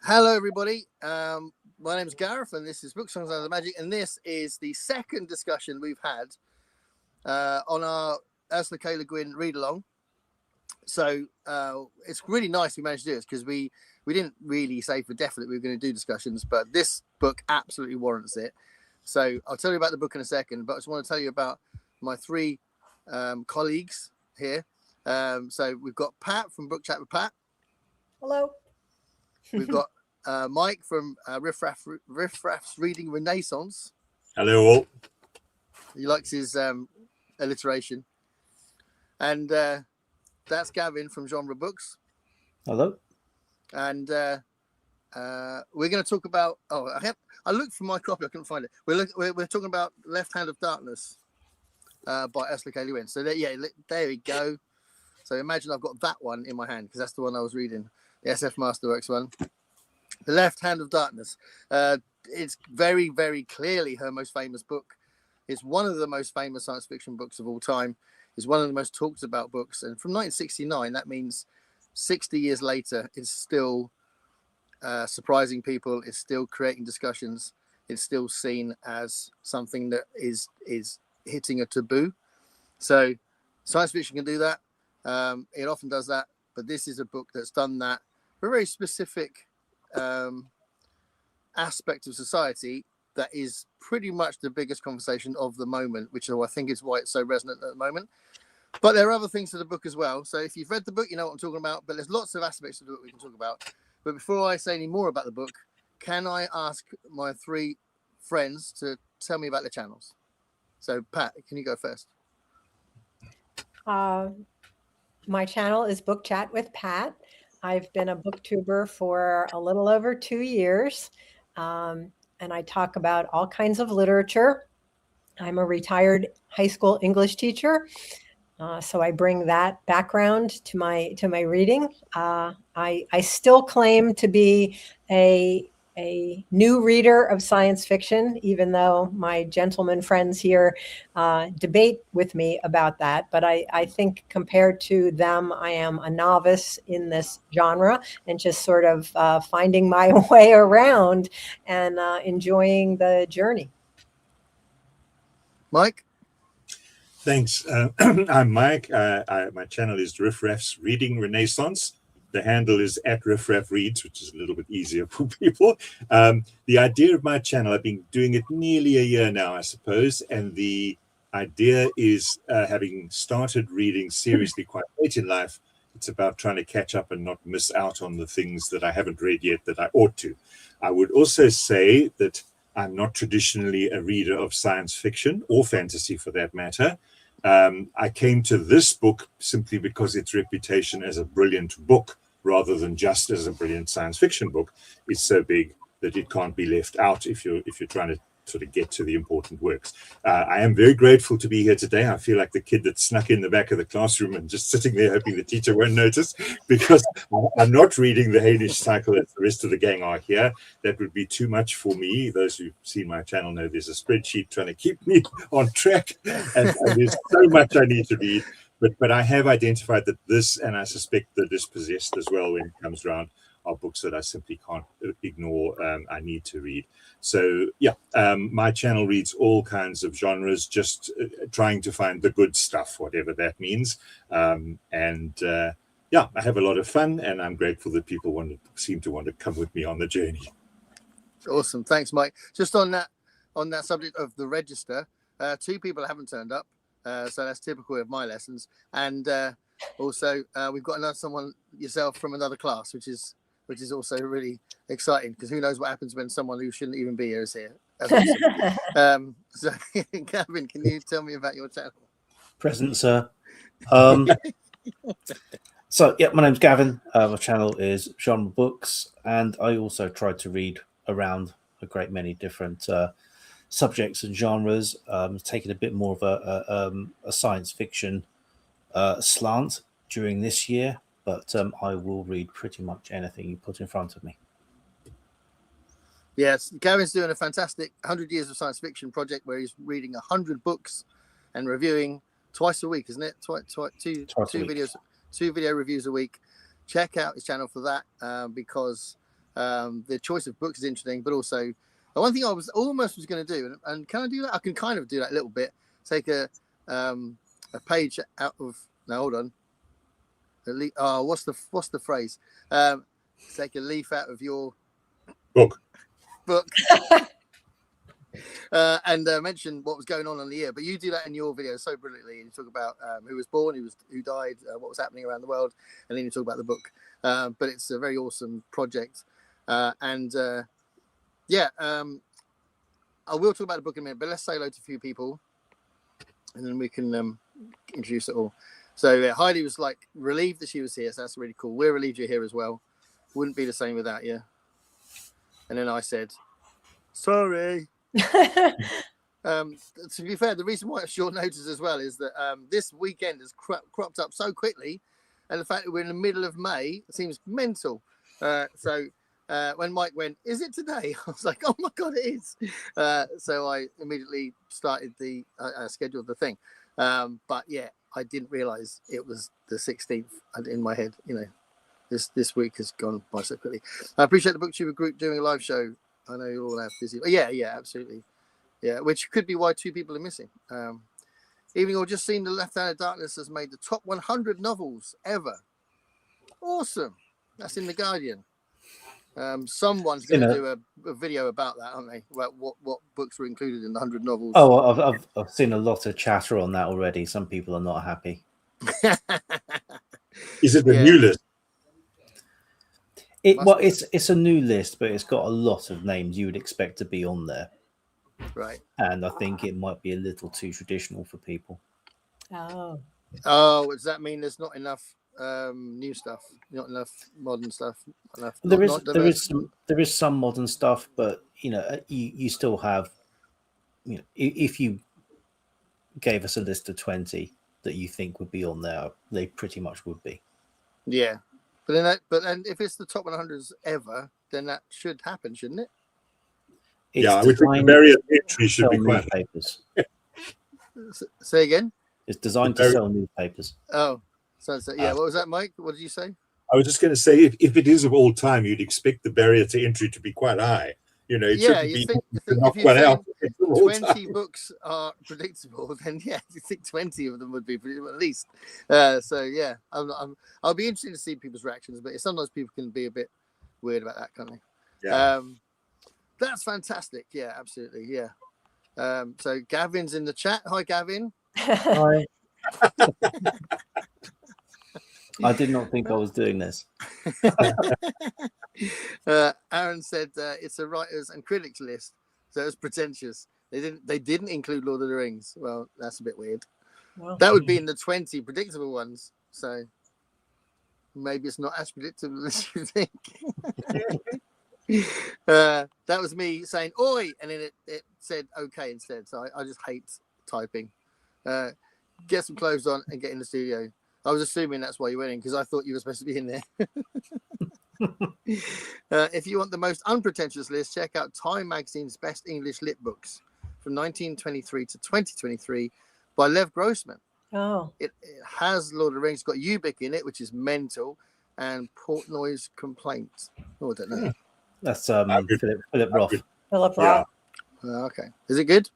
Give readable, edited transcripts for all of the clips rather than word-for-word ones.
Hello, everybody. My name is Gareth, and this is Book Songs Under the Magic, and this is the second discussion we've had on our Ursula K. Le Guin read-along. So it's really nice we managed to do this because we didn't really say for definite we were going to do discussions, but this book absolutely warrants it. So I'll tell you about the book in a second, but I just want to tell you about my three colleagues here. So we've got Pat from Book Chat with Pat. Hello. We've got Mike from Riff Raff's Reading Renaissance. Hello all. He likes his alliteration. And that's Gavin from Genre Books. Hello. And we're going to talk about. I looked for my copy. I couldn't find it. We're talking about Left Hand of Darkness by Ursula K. Le Guin. So there we go. So imagine I've got that one in my hand because that's the one I was reading. The SF Masterworks one. The Left Hand of Darkness. It's very, very clearly her most famous book. It's one of the most famous science fiction books of all time. It's one of the most talked about books. And from 1969, that means 60 years later, it's still surprising people. It's still creating discussions. It's still seen as something that is hitting a taboo. So science fiction can do that. It often does that. But this is a book that's done that for a very specific aspect of society that is pretty much the biggest conversation of the moment, which I think is why it's so resonant at the moment. But there are other things to the book as well. So if you've read the book, you know what I'm talking about. But there's lots of aspects of the book we can talk about. But before I say any more about the book, can I ask my three friends to tell me about their channels? So Pat, can you go first? My channel is Book Chat with Pat. I've been a booktuber for a little over 2 years, and I talk about all kinds of literature. I'm a retired high school English teacher, so I bring that background to my reading. I still claim to be a new reader of science fiction, even though my gentleman friends here debate with me about that. But I think compared to them, I am a novice in this genre and just sort of finding my way around and enjoying the journey. Mike? Thanks. I'm Mike. My channel is Riff Raff's Reading Renaissance. The handle is @RiffRaffReads, which is a little bit easier for people. The idea of my channel, I've been doing it nearly a year now, I suppose. And the idea is, having started reading seriously quite late in life, it's about trying to catch up and not miss out on the things that I haven't read yet that I ought to. I would also say that I'm not traditionally a reader of science fiction or fantasy for that matter. I came to this book simply because its reputation as a brilliant book, rather than just as a brilliant science fiction book, is so big that it can't be left out if you're trying to sort of get to the important works. I am very grateful to be here today. I feel like the kid that snuck in the back of the classroom and just sitting there hoping the teacher won't notice, because I'm not reading the Hainish cycle as the rest of the gang are here. That would be too much for me. Those who've seen my channel know there's a spreadsheet trying to keep me on track, and there's so much I need to read. But I have identified that this, and I suspect the Dispossessed as well when it comes around, are books that I simply can't ignore. I need to read. So yeah, my channel reads all kinds of genres, just trying to find the good stuff, whatever that means. Yeah, I have a lot of fun, and I'm grateful that people seem to want to come with me on the journey. Awesome, thanks, Mike. Just on that subject of the register, 2 people haven't turned up, so that's typical of my lessons. And also, we've got someone yourself from another class, which is also really exciting, because who knows what happens when someone who shouldn't even be here is here. That's awesome. So, Gavin, can you tell me about your channel? Present, sir. So, yeah, my name's Gavin. My channel is Genre Books, and I also try to read around a great many different subjects and genres, taking a bit more of a science fiction slant during this year. But I will read pretty much anything you put in front of me. Yes, Gavin's doing a fantastic 100 Years of Science Fiction project where he's reading 100 books and reviewing twice a week, isn't it? Two video reviews a week. Check out his channel for that, because The choice of books is interesting, but also one thing I was almost going to do, and can I do that? I can kind of do that a little bit. Take a page out of. No, hold on. What's the phrase? Take a leaf out of your book. And mention what was going on in the year. But you do that in your video so brilliantly. You talk about who was born, who died, what was happening around the world, and then you talk about the book. But it's a very awesome project. I will talk about the book in a minute, but let's say hello to a few people, and then we can introduce it all. So Heidi was like relieved that she was here, so that's really cool. We're relieved you're here as well. Wouldn't be the same without you. And then I said, sorry. To be fair, the reason why it's short notice as well is that this weekend has cropped up so quickly, and the fact that we're in the middle of May seems mental. So when Mike went, "Is it today?" I was like, "Oh my god, it is!" So I immediately started scheduled the thing. But yeah, I didn't realize it was the 16th. In my head, this week has gone by so quickly. I appreciate the BookTuber group doing a live show. I know you all have busy. Oh, yeah, absolutely. Yeah, which could be why 2 people are missing. Evening or just seen The Left Hand of Darkness has made the top 100 novels ever. Awesome. That's in The Guardian. Someone's going to do a video about that, aren't they? About what books were included in the 100 novels. Oh, I've seen a lot of chatter on that already. Some people are not happy. Is it the new list? It's a new list, but it's got a lot of names you would expect to be on there. Right. And I think it might be a little too traditional for people. Oh, does that mean there's not enough new stuff, not enough modern stuff? There is some modern stuff, but you still have, if you gave us a list of 20 that you think would be on there, they pretty much would be. Yeah. But then if it's the top 100s ever, then that should happen, shouldn't it? I would think the barrier to entry should be quite newspapers. Say again? It's designed to sell newspapers. Oh, so yeah. What was that, Mike? What did you say? I was just going to say, if it is of all time, you'd expect the barrier to entry to be quite high. You think if you think 20 books are predictable, then you think 20 of them would be predictable at least. So yeah, I'll be interested to see people's reactions, but sometimes people can be a bit weird about that, can't they? Yeah. That's fantastic. Yeah, absolutely. Yeah. So Gavin's in the chat. Hi, Gavin. Hi. I did not think I was doing this. Aaron said it's a writers and critics list, so it's pretentious. They didn't include Lord of the Rings. Well, that's a bit weird. Well, that would be in the 20 predictable ones. So maybe it's not as predictable as you think. That was me saying "oi" and then it said "okay" instead. So I just hate typing. Get some clothes on and get in the studio. I was assuming that's why you went in, because I thought you were supposed to be in there. If you want the most unpretentious list, check out Time Magazine's Best English Lit Books from 1923 to 2023 by Lev Grossman. Oh. It has Lord of the Rings, got Ubik in it, which is mental, and Portnoy's Complaint. Oh, I don't know. That's Philip Roth. Philip Roth. Okay. Is it good?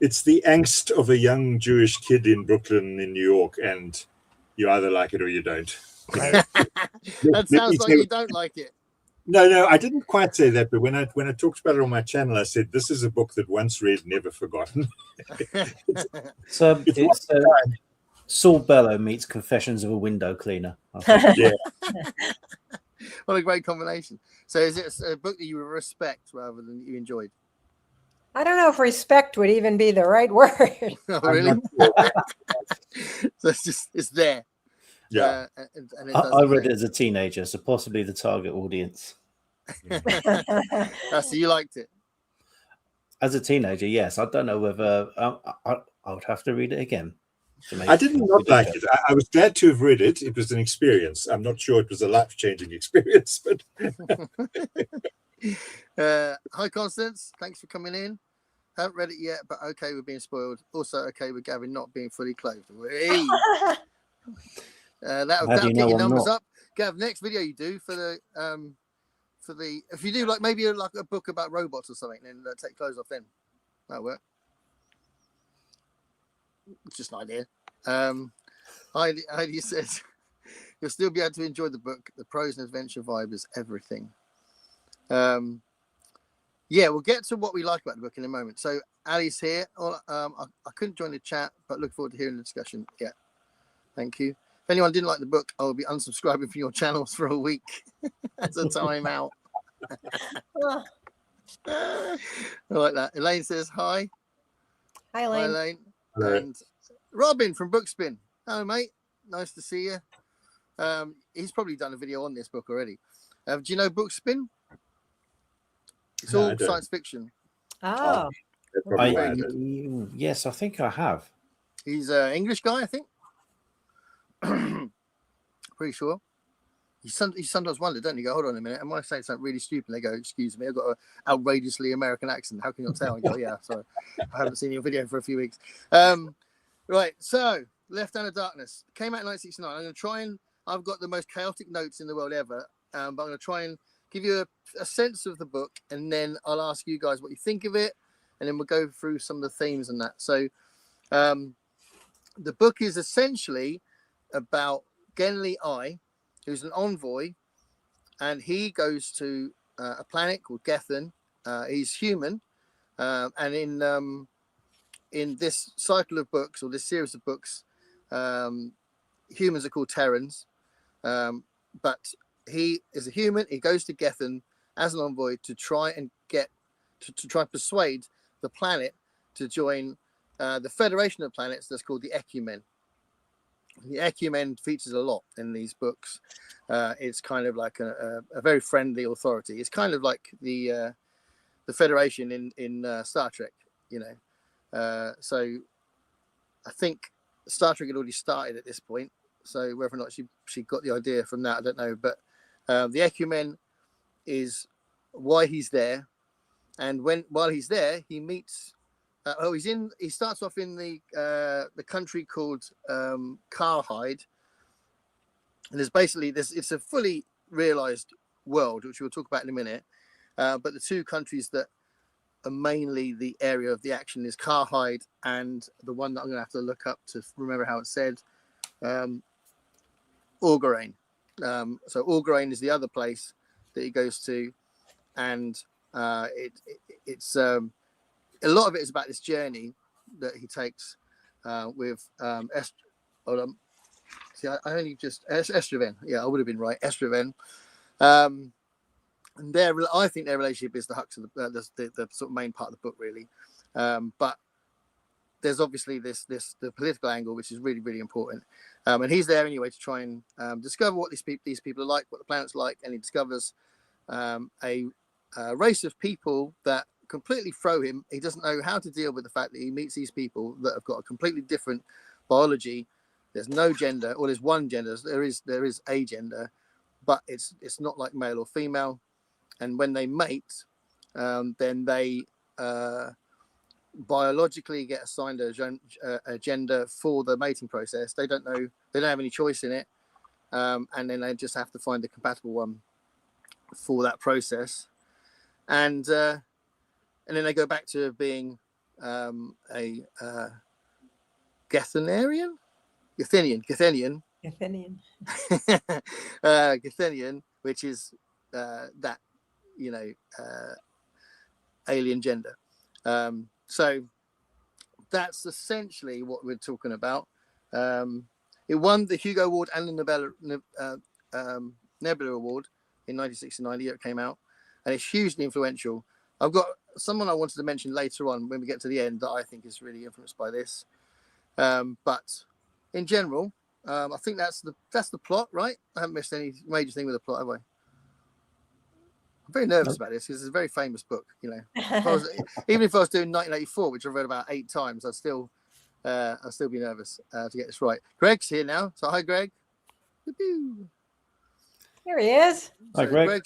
It's the angst of a young Jewish kid in Brooklyn, in New York, and you either like it or you don't. That sounds like you don't like it. No, I didn't quite say that, but when I talked about it on my channel, I said this is a book that once read, never forgotten. It's Saul Bellow meets Confessions of a Window Cleaner. Yeah. What a great combination. So is it a book that you respect rather than you enjoyed? I don't know if respect would even be the right word. Oh, really? So it's there. Yeah. And I read it as a teenager, so possibly the target audience. So you liked it? As a teenager, yes. I don't know whether I would have to read it again. I did not like it. I was glad to have read it. It was an experience. I'm not sure it was a life-changing experience, but... Hi, Constance. Thanks for coming in. Haven't read it yet, but okay with being spoiled. Also okay with Gavin not being fully clothed. That'll get your numbers up. Gav, next video you do for the if you do like maybe like a book about robots or something, then take clothes off then. That'll work. It's just an idea. Heidi says you'll still be able to enjoy the book. The prose and adventure vibe is everything. Yeah, we'll get to what we like about the book in a moment. So Ali's here. I couldn't join the chat, but look forward to hearing the discussion. Yeah, thank you. If anyone didn't like the book, I'll be unsubscribing from your channels for a week as a timeout. I like that. Elaine says hi. Hi, Hi, Elaine. Elaine. Hello. And Robin from Bookspin. Hello, mate. Nice to see you. He's probably done a video on this book already. Do you know Bookspin? It's No, I all don't. science fiction. Oh, That's probably why I Very don't. Yes, I think I have. He's an English guy, I think. Pretty sure. You sometimes wonder, don't you? Go, hold on a minute. Am I saying something really stupid? They go, excuse me, I've got an outrageously American accent. How can you not tell? I go, yeah, sorry. I haven't seen your video for a few weeks. Right, so Left Hand of Darkness came out in 1969. I'm going to try and, I've got the most chaotic notes in the world ever, but I'm going to try and give you a sense of the book, and then I'll ask you guys what you think of it, and then we'll go through some of the themes and that. So the book is essentially about Genli I, who's an envoy, and he goes to a planet called Gethin. He's human, and in this cycle of books, or this series of books, humans are called Terrans, but he is a human. He goes to Gethin as an envoy to try and get to try and persuade the planet to join the Federation of Planets that's called the Ecumen. The Ecumen features a lot in these books. It's kind of like a very friendly authority. It's kind of like the Federation in Star Trek, you know. So I think Star Trek had already started at this point. So whether or not she got the idea from that, I don't know. But the Ecumen is why he's there, and while he's there, he meets. He starts off in the country called Carhide, and there's basically it's a fully realized world, which we'll talk about in a minute. But the two countries that are mainly the area of the action is Carhide, and the one that I'm going to have to look up to remember how it's said, Orgarain. So Orgarain is the other place that he goes to, and it's a lot of it is about this journey that he takes with hold on. See, I only just Estraven. Yeah, I would have been right. Estraven. And I think their relationship is the hux of the sort of main part of the book, really. But there's obviously the political angle, which is really, really important. And he's there anyway to try and discover what these people are like, what the planet's like, and he discovers a race of people that completely throw him. He doesn't know how to deal with the fact that he meets these people that have got a completely different biology. There's no gender, or there's one gender. There is a gender, but it's not like male or female. And when they mate, then they biologically get assigned a gender for the mating process. They don't have any choice in it, and then they just have to find a compatible one for that process. And then they go back to being a Gethenian, Gethenian, which is that, you know, alien gender. So that's essentially what we're talking about. It won the Hugo Award and the Nebula Award in 1969. The year it came out, and it's hugely influential. I've got someone I wanted to mention later on when we get to the end that I think is really influenced by this. But in general, I think that's the plot, right? I haven't missed any major thing with the plot, have I? I'm very nervous about this because it's a very famous book. You know, even if I was doing 1984, which I've read about 8 times, I'd still be nervous to get this right. Greg's here now, so hi, Greg. Here he is. Hi, Greg.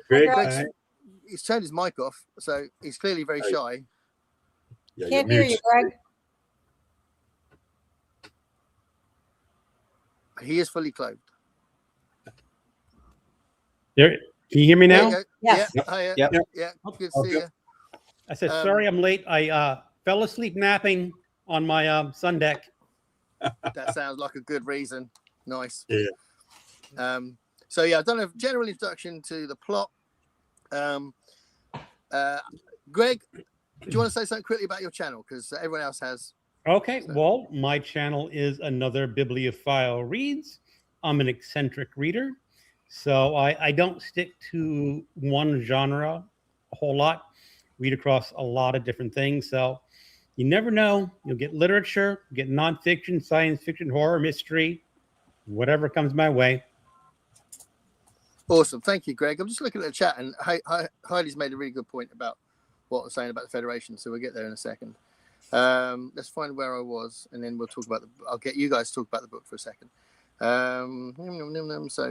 Greg, He's turned his mic off, so he's clearly very shy. yeah, Can't you're hear you, mute. Greg. He is fully clothed. There, can you hear me There now? you go. Yes. Yeah. Hiya. Yep. Yeah. Good to Okay. see you. I said, Um, sorry, I'm late. I fell asleep napping on my sun deck. That sounds like a good reason. Nice. Yeah. So yeah, I've done a general introduction to the plot. Greg, do you want to say something quickly about your channel? Because everyone else has. Okay, So- well, my channel is Another Bibliophile Reads. I'm an eccentric reader, so I don't stick to one genre a whole lot. Read across a lot of different things, so you never know. You'll get literature, get nonfiction, science fiction, horror, mystery, whatever comes my way. Awesome. Thank you, Greg. I'm just looking at the chat, and Heidi's made a really good point about what I was saying about the Federation, so we'll get there in a second. Let's find where I was, and then we'll talk about I'll get you guys to talk about the book for a second. So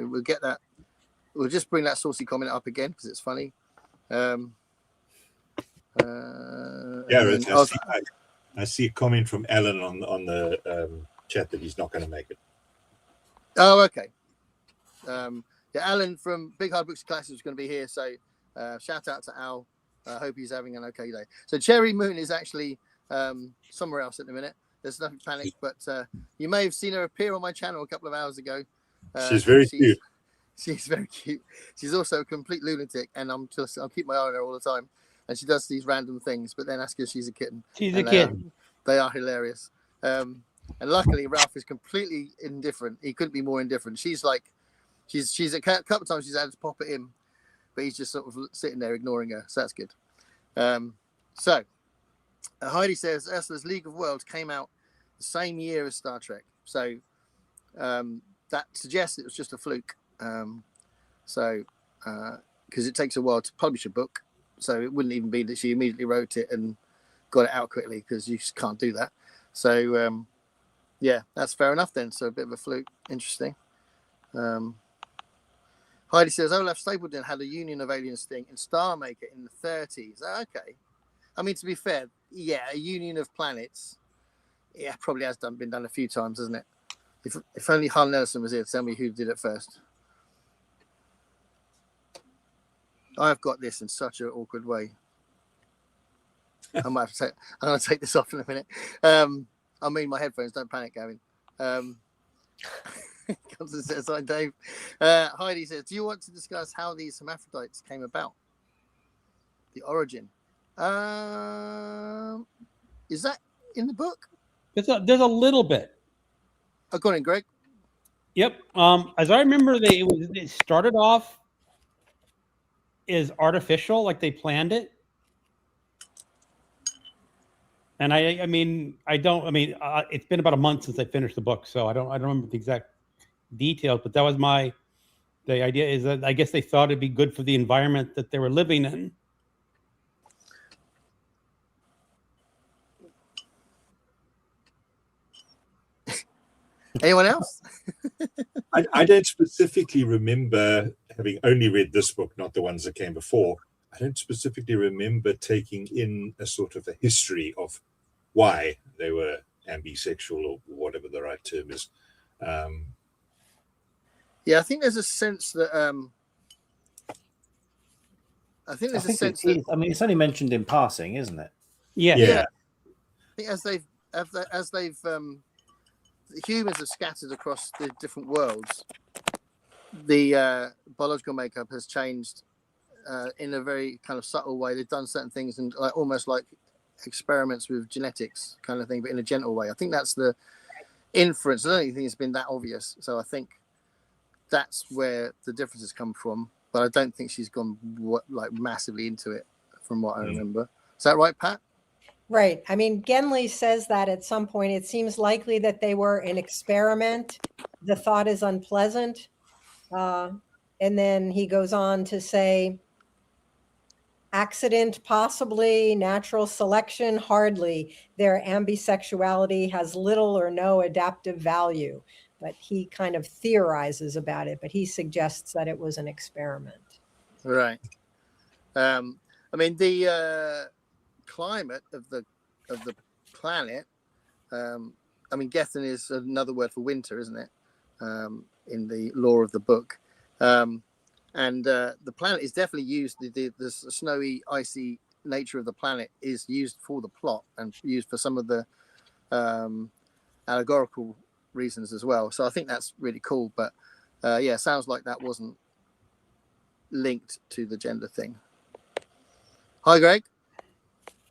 we'll get that. We'll just bring that saucy comment up again because it's funny. Yeah, and then I see a comment from Alan on the chat that he's not going to make it. oh, okay. Yeah, Alan from Big Hard Books Classics is going to be here, so shout out to Al. I hope he's having an okay day. So Cherry Moon is actually somewhere else at the minute. There's nothing panic, but you may have seen her appear on my channel a couple of hours ago. She's very cute. She's very cute. She's also a complete lunatic, and I'll keep my eye on her all the time. And she does these random things, but then that's because she's a kitten. She's a And, kid. They are hilarious. And luckily, Ralph is completely indifferent. He couldn't be more indifferent. She's like, she's a couple of times she's had to pop it in, but he's just sort of sitting there ignoring her. So that's good. So Heidi says Ursula's League of Worlds came out the same year as Star Trek. So that suggests it was just a fluke. Because it takes a while to publish a book. So it wouldn't even be that she immediately wrote it and got it out quickly, because you just can't do that. So yeah, that's fair enough then. So a bit of a fluke. Interesting. Heidi says Olaf Stapledon had a Union of Aliens thing in Star Maker in the 30s. Okay. I mean, to be fair, yeah, a Union of Planets, yeah, probably has been done a few times, hasn't it? If only Hull Nelson was here to tell me who did it first. I've got this in such an awkward way. I might have to I'm going to take this off in a minute. I mean, my headphones. Don't panic, Gavin. Constance says, hi, Dave. Heidi says, do you want to discuss how these hermaphrodites came about? The origin. Is that in the book? There's a little bit. Oh, go on, Greg. Yep. As I remember, it started off as artificial, like they planned it. And it's been about a month since I finished the book, so I don't remember the exact details, but that was the idea is that I guess they thought it'd be good for the environment that they were living in. Anyone else? I don't specifically remember, having only read this book, not the ones that came before, I don't specifically remember taking in a sort of a history of why they were ambisexual, or whatever the right term is. Yeah, I think there's a sense that it's only mentioned in passing, isn't it? Yeah. I think as they've the humans have scattered across the different worlds, the biological makeup has changed in a very kind of subtle way. They've done certain things and almost like experiments with genetics kind of thing, but in a gentle way. I think that's the inference. I don't think it's been that obvious. So I think that's where the differences come from. But I don't think she's gone massively into it from what I remember. Is that right, Pat? Right. I mean, Genley says that at some point it seems likely that they were an experiment. The thought is unpleasant. And then he goes on to say, accident, possibly, natural selection, hardly. Their ambisexuality has little or no adaptive value. But he kind of theorizes about it, but he suggests that it was an experiment. Right. I mean, the climate of the planet. I mean, Gethin is another word for winter, isn't it? In the lore of the book, and the planet is definitely used. The snowy, icy nature of the planet is used for the plot and used for some of the allegorical reasons as well. So I think that's really cool. But yeah, sounds like that wasn't linked to the gender thing. Hi, Greg.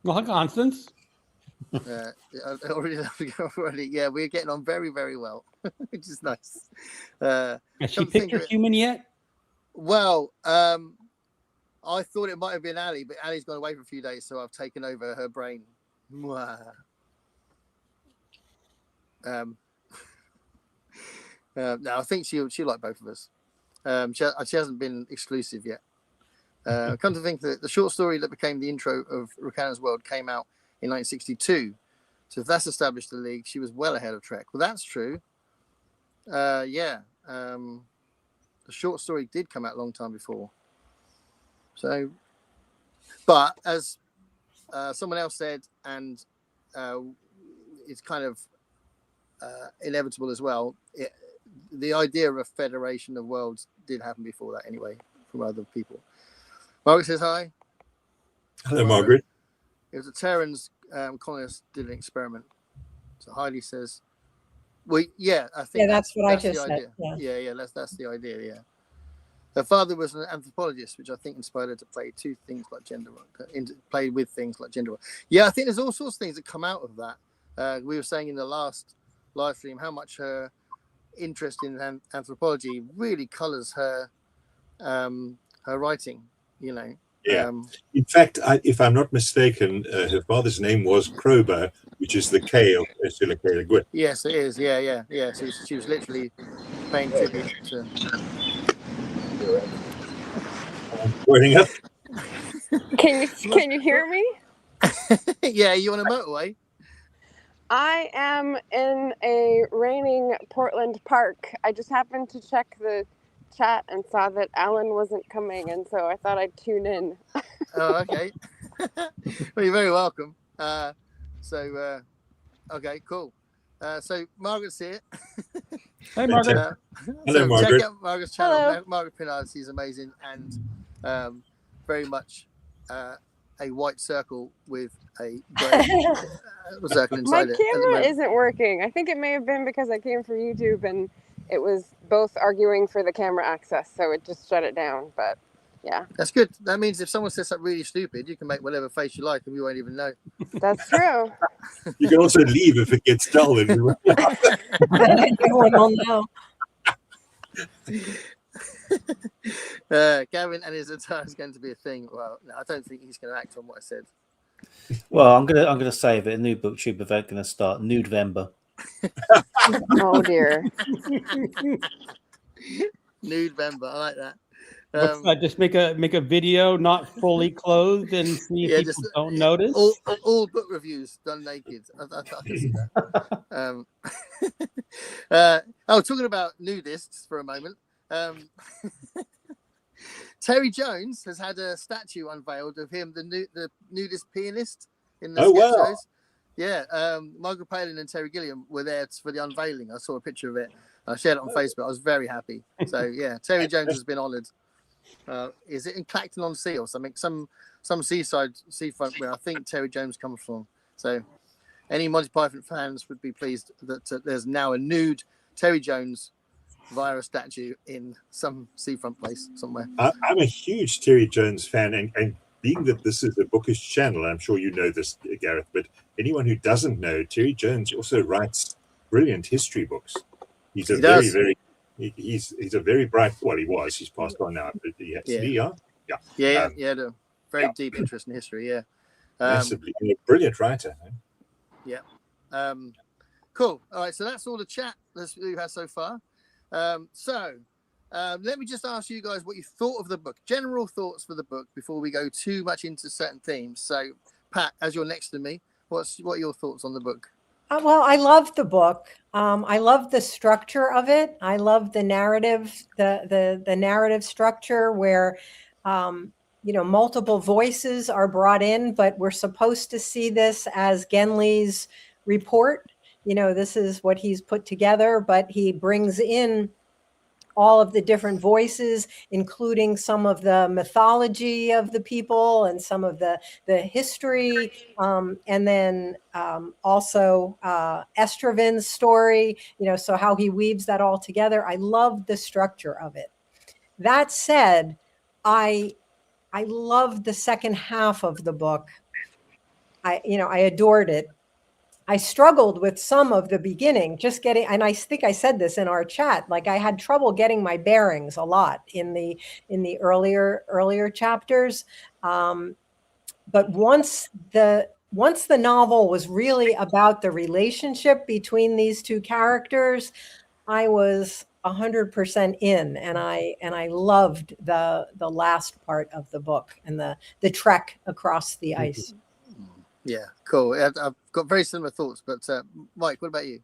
Well, hi, Constance. Already, yeah, we're getting on very, very well, which is nice. Has she come to picked think her of it- human yet? Well, I thought it might have been Ali, but Ali's gone away for a few days, so I've taken over her brain. Mwah. No, I think she'll like both of us. She hasn't been exclusive yet. Come to think that the short story that became the intro of Rukan's World came out in 1962. So if that's established the league, she was well ahead of Trek. Well, that's true. Yeah. The short story did come out a long time before. So, but as someone else said, and it's kind of inevitable as well, the idea of a federation of worlds did happen before that anyway, from other people. Margaret says hi. Hello, Margaret. It was a Terrans colonists did an experiment. So Heidi says, well, yeah, I think that's what I the just idea. said. Yeah, that's the idea, yeah. Her father was an anthropologist, which I think inspired her to play play with things like gender. Yeah, I think there's all sorts of things that come out of that. We were saying in the last live stream how much her interest in anthropology really colors her writing, you know. Yeah. In fact, if I'm not mistaken, her father's name was Krober, which is the K of Ursula K. Le Guin. Yes, it is. Yeah. So she was literally paying tribute to. Joining us. Can you hear me? Yeah, you on a motorway? I am in a raining Portland park. I just happened to check the chat and saw that Alan wasn't coming, and so I thought I'd tune in. Oh, okay. Well, you're very welcome. Okay, cool. So Margaret's here. Hey, Margaret. Hello, Margaret. Check out Margaret's channel. Hello. Margaret Pinard, she's amazing and very much a white circle with a gray circle inside My it. camera isn't working. I think it may have been because I came from YouTube and it was both arguing for the camera access, so it just shut it down. But yeah, That's good. That means if someone says something really stupid, you can make whatever face you like and we won't even know. that's true. You can also leave if it gets dull. And Everyone will know. Gavin and his attire is going to be a thing. Well, no, I don't think he's going to act on what I said. Well, I'm gonna save it. A new booktube event going to start Nude-vember. Oh dear. Nude member, I like that. What's that? Just make a video not fully clothed and see if people don't notice. All book reviews done naked. I can see that. Talking about nudists for a moment. Terry Jones has had a statue unveiled of him, the nudist pianist in the sketch shows. Yeah, Margaret Palin and Terry Gilliam were there for the unveiling. I saw a picture of it. I shared it on Facebook. I was very happy. So yeah, Terry Jones has been honoured. Is it in Clacton on Sea or something? Some seafront where I think Terry Jones comes from. So any Monty Python fans would be pleased that there's now a nude Terry Jones via a statue in some seafront place somewhere. I'm a huge Terry Jones fan, and being that this is a bookish channel, I'm sure you know this, Gareth, but anyone who doesn't know, Terry Jones also writes brilliant history books. He's a he's a very bright, well, he was, he's passed on now, but The very deep interest in history, yeah. Massively, a brilliant writer. Yeah. Cool. All right, so that's all the chat that we've had so far. Let me just ask you guys what you thought of the book, general thoughts for the book before we go too much into certain themes. So, Pat, as you're next to me, what are your thoughts on the book? Well, I love the book. I love the structure of it. I love the narrative, the narrative structure where, multiple voices are brought in, but we're supposed to see this as Genly's report. This is what he's put together, but he brings in all of the different voices, including some of the mythology of the people and some of the history, and then also Estraven's story, so how he weaves that all together. I love the structure of it. That said, I loved the second half of the book. I adored it. I struggled with some of the beginning, just getting, and I think I said this in our chat, like I had trouble getting my bearings a lot in the earlier chapters. But once the novel was really about the relationship between these two characters, I was 100% in, and I loved the last part of the book and the trek across the ice. Yeah, cool. I've got very similar thoughts, but Mike, what about you?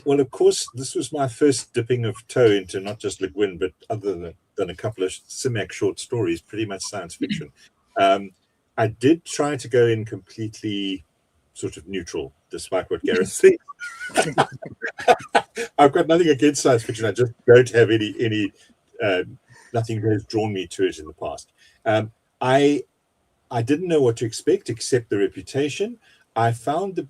Well, of course, this was my first dipping of toe into not just Le Guin, but other than a couple of Simek short stories, pretty much science fiction. I did try to go in completely sort of neutral, despite what Gareth thinks. I've got nothing against science fiction. I just don't have any nothing has drawn me to it in the past. I didn't know what to expect except the reputation. I found the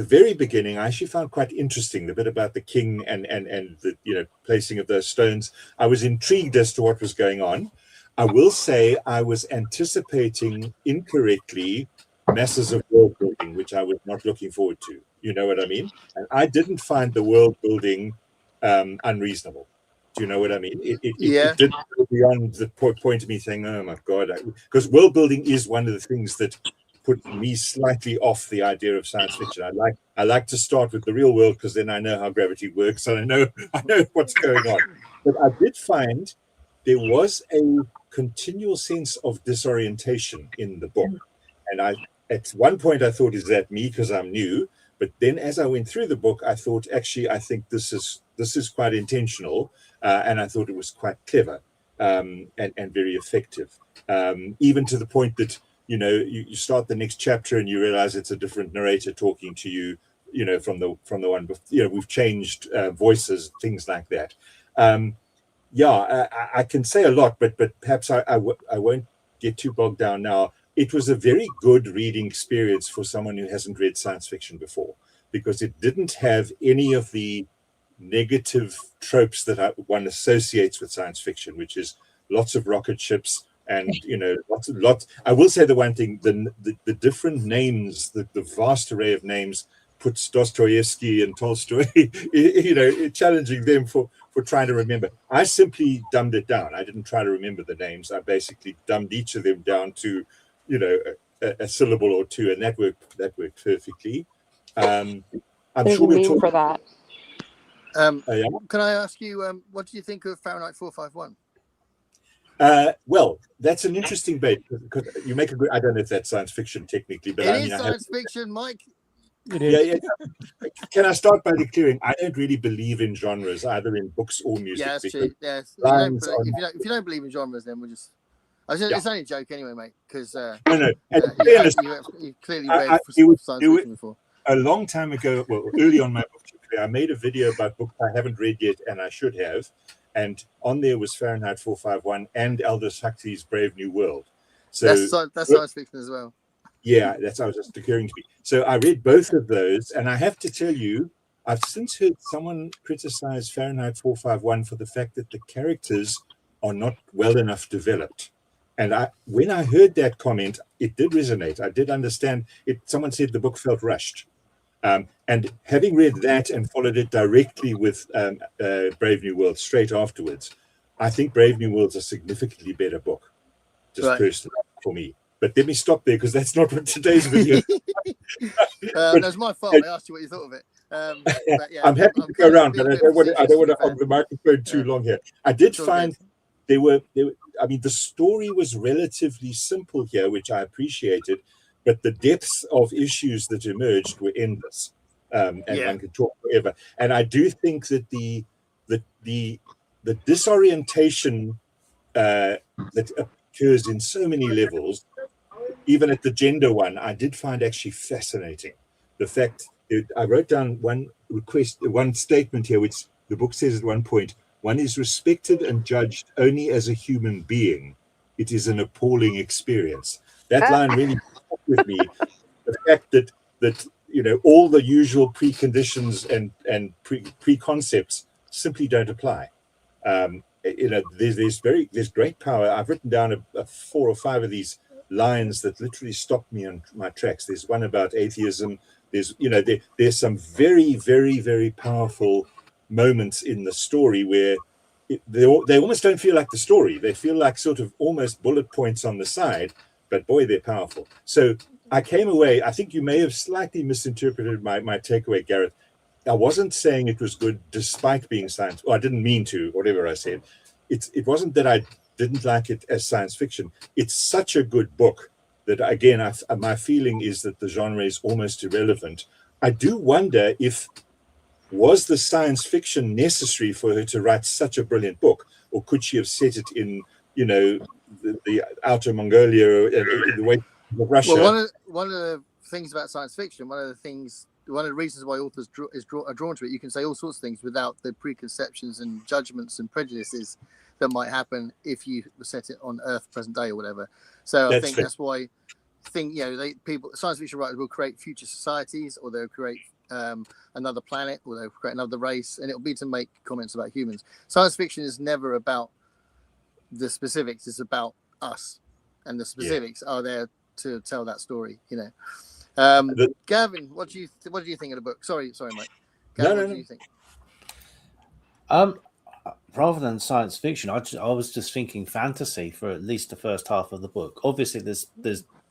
very beginning, I actually found quite interesting, the bit about the king and the placing of those stones. I was intrigued as to what was going on. I will say I was anticipating incorrectly masses of world building, which I was not looking forward to. You know what I mean? And I didn't find the world building unreasonable. Do you know what I mean? It didn't go beyond the point of me saying, oh my God, because world building is one of the things that put me slightly off the idea of science fiction. I like to start with the real world because then I know how gravity works and I know what's going on. But I did find there was a continual sense of disorientation in the book. And at one point I thought, is that me because I'm new? But then as I went through the book, I thought, actually, I think this is quite intentional. And I thought it was quite clever and very effective. Even to the point that, you start the next chapter and you realize it's a different narrator talking to you, from the one before. We've changed voices, things like that. I can say a lot, but perhaps I won't get too bogged down now. It was a very good reading experience for someone who hasn't read science fiction before, because it didn't have any of the negative tropes that one associates with science fiction, which is lots of rocket ships and lots. I will say the one thing: the different names, the vast array of names, puts Dostoevsky and Tolstoy, challenging them for trying to remember. I simply dumbed it down. I didn't try to remember the names. I basically dumbed each of them down to a syllable or two, and that worked perfectly. I'm There's sure a meme for that. Can I ask you, what do you think of Fahrenheit 451? Well, that's an interesting bait because you make a good. I don't know if that's science fiction technically, but It is science fiction, Mike. It is. Yeah. Can I start by declaring I don't really believe in genres, either in books or music. Yeah, that's true. Yes. If you don't believe in genres, then we'll just. It's only a joke anyway, mate. Because no. You clearly read science fiction before. A long time ago, well, early on my book, I made a video about books I haven't read yet, and I should have. And on there was Fahrenheit 451 and Aldous Huxley's Brave New World. So that's science fiction as well. Yeah, that's what I was just occurring to me. So I read both of those, and I have to tell you, I've since heard someone criticize Fahrenheit 451 for the fact that the characters are not well enough developed. And when I heard that comment, it did resonate. I did understand it. Someone said the book felt rushed. And having read that and followed it directly with Brave New World straight afterwards, I think Brave New World's a significantly better book, just personally for me. But let me stop there because that's not what today's video is. That's my fault. I asked you what you thought of it. But yeah, I'm happy to go around, but I don't want to hog the microphone too long here. I did find they were. I mean, the story was relatively simple here, which I appreciated, but the depths of issues that emerged were endless, and one could talk forever. And I do think that the disorientation that occurs in so many levels, even at the gender one, I did find actually fascinating. The fact that I wrote down one statement here, which the book says at one point, One is respected and judged only as a human being. It is an appalling experience. That line really stuck with me. The fact that all the usual preconditions and preconcepts simply don't apply. There's great power. I've written down a 4 or 5 of these lines that literally stopped me on my tracks. There's one about atheism. There's some very, very, very powerful moments in the story where they almost don't feel like the story. They feel like sort of almost bullet points on the side, but boy, they're powerful. So I came away, I think you may have slightly misinterpreted my takeaway, Gareth. I wasn't saying it was good despite being science, or I didn't mean to, whatever I said. It wasn't that I didn't like it as science fiction. It's such a good book that, again, my feeling is that the genre is almost irrelevant. I do wonder was the science fiction necessary for her to write such a brilliant book, or could she have set it in, the outer Mongolia, in the way of Russia? Well, one of the things about science fiction, one of the reasons why authors are drawn to it, you can say all sorts of things without the preconceptions and judgments and prejudices that might happen if you set it on Earth, present day, or whatever. So I think that's why science fiction writers will create future societies, or they'll create another planet, or they'll create another race, and it'll be to make comments about humans. Science fiction is never about the specifics; it's about us, and the specifics are there to tell that story. Gavin, what do you think of the book? Sorry, Mike. Gavin, what do you think? Rather than science fiction, I was just thinking fantasy for at least the first half of the book. Obviously, there's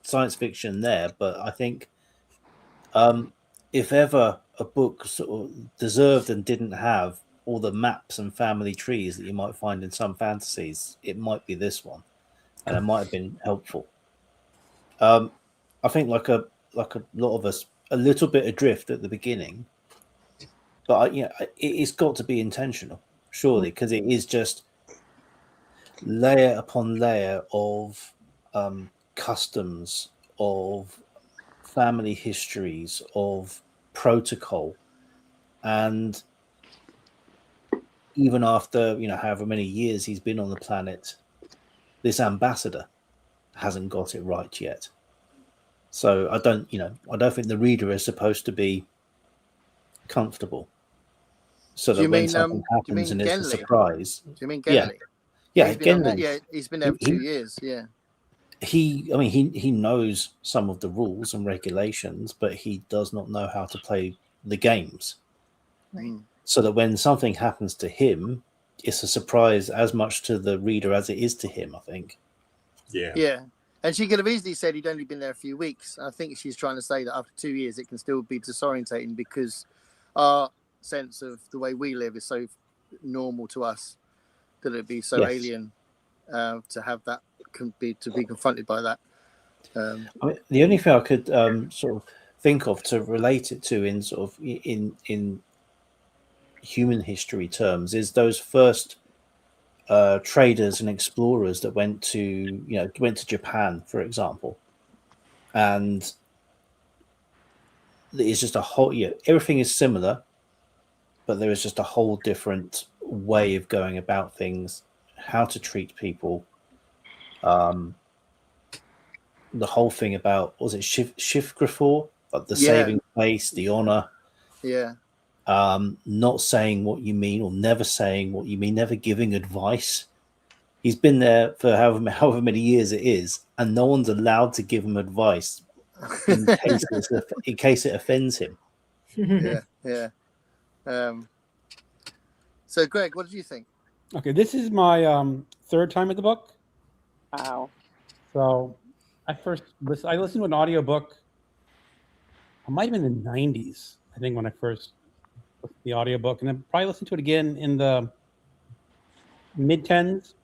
science fiction there, but I think if ever a book sort of deserved and didn't have all the maps and family trees that you might find in some fantasies, it might be this one, and it might have been helpful. I think like a lot of us, a little bit adrift at the beginning, but it's got to be intentional, surely, because it is just layer upon layer of customs, of family histories, of protocol, and even after however many years he's been on the planet, this ambassador hasn't got it right yet. So I don't think the reader is supposed to be comfortable. So that when something happens and it's a surprise. Do you mean Genly? Yeah, Genly. He's been there for 2 years. Yeah. He knows some of the rules and regulations, but he does not know how to play the games. Right. So that when something happens to him, it's a surprise as much to the reader as it is to him, I think. Yeah. Yeah. And she could have easily said he'd only been there a few weeks. I think she's trying to say that after 2 years, it can still be disorientating because our sense of the way we live is so normal to us that it'd be so alien to have that to be confronted by that. The only thing I could sort of think of to relate it to in sort of in human history terms is those first traders and explorers that went to Japan, for example, and it's just a whole everything is similar, but there is just a whole different way of going about things, how to treat people. The whole thing about, was it Shifgrafor, like the saving place, the honor, not saying what you mean, or never saying what you mean, never giving advice. He's been there for however many years it is, and no one's allowed to give him advice in case it offends him. Yeah. So, Greg, what did you think? Okay, this is my third time at the book. Wow. So I listened to an audiobook. I might have been in the 90s, I think, when I first listened to the audiobook, and then probably listened to it again in the mid-10s.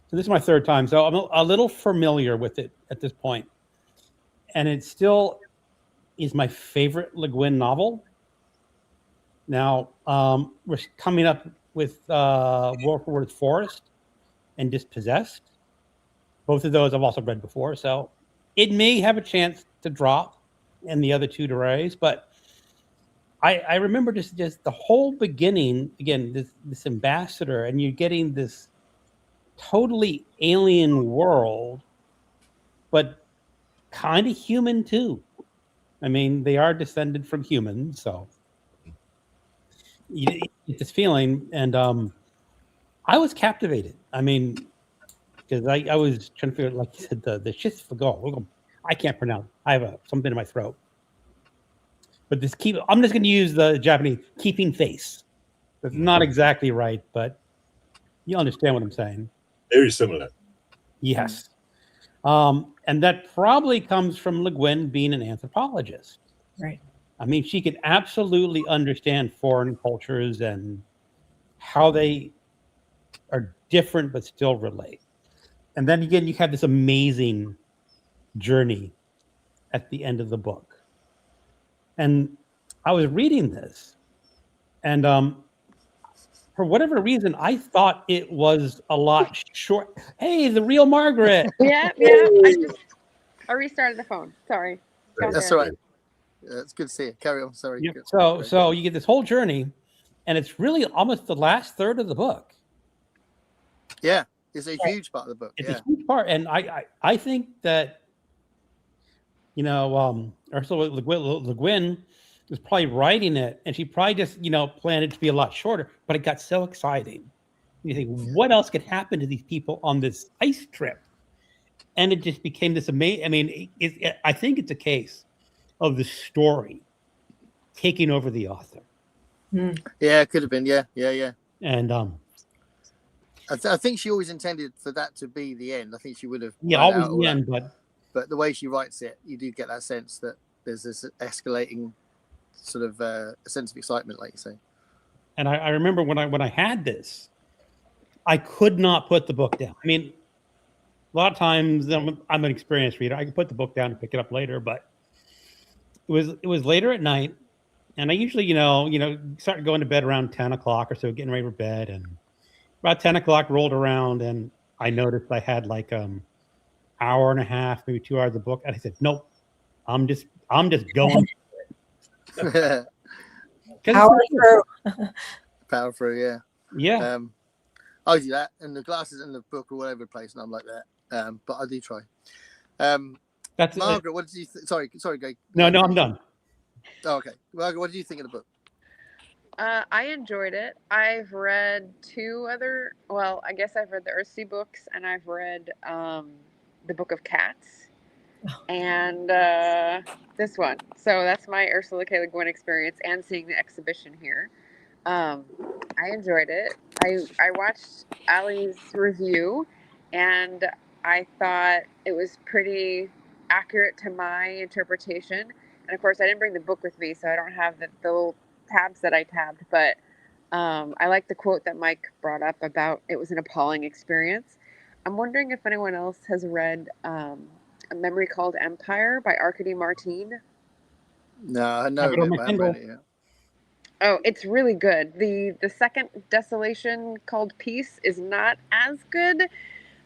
So this is my third time. So I'm a little familiar with it at this point. And it still is my favorite Le Guin novel. Now, we're coming up with Wolford's Forest and Dispossessed. Both of those I've also read before, so it may have a chance to drop and the other two to raise, but I remember just the whole beginning again. This ambassador, and you're getting this totally alien world, but kind of human too. I mean, they are descended from humans, so you get this feeling, and I was captivated. I mean, because I was trying to figure out, like you said, the Shishfagal. I can't pronounce. I have something in my throat. But this I'm just going to use the Japanese keeping face. It's not exactly right, but you understand what I'm saying. Very similar. Yes. And that probably comes from Le Guin being an anthropologist. Right. I mean, she could absolutely understand foreign cultures and how they are different but still relate. And then again, you have this amazing journey at the end of the book. And I was reading this, and for whatever reason, I thought it was a lot short. Hey, the real Margaret. Yeah. I restarted the phone. Sorry. That's all right. It's good to see you. Carry on. Sorry. Yep. So you get this whole journey, and it's really almost the last third of the book. Yeah, it's a huge part of the book. It's a huge part, and I think that Ursula Le Guin was probably writing it, and she probably just planned it to be a lot shorter, but it got so exciting. You think, what else could happen to these people on this ice trip? And it just became this amazing. I mean, I think it's a case of the story taking over the author. Mm. Yeah, it could have been. Yeah. And I think she always intended for that to be the end. I think she would have. Always the end, but the way she writes it, you do get that sense that there's this escalating sort of a sense of excitement, like you say. And I remember when I had this, I could not put the book down. I mean, a lot of times I'm an experienced reader. I can put the book down and pick it up later, but it was later at night, and I usually start going to bed around 10 o'clock or so, getting ready for bed, and about 10 o'clock rolled around, and I noticed I had like hour and a half, maybe 2 hours of book, and I said, nope, I'm just going. Power through. Power through, yeah. I do that, and the glasses in the book are all over the place, and I'm like that. But I do try. That's Margaret. What did you? Sorry, Greg. No, I'm done. Oh, okay, Margaret, what did you think of the book? I enjoyed it. I've read two other. Well, I guess I've read the Earthsea books, and I've read the Book of Cats, and this one. So that's my Ursula K. Le Guin experience, and seeing the exhibition here. I enjoyed it. I watched Allie's review, and I thought it was pretty accurate to my interpretation. And of course, I didn't bring the book with me, so I don't have the little tabs that I tabbed. But I like the quote that Mike brought up about it was an appalling experience. I'm wondering if anyone else has read A Memory Called Empire by Arkady Martine. No, I know it, but I haven't read it yet. Oh, it's really good. The second Desolation called Peace is not as good,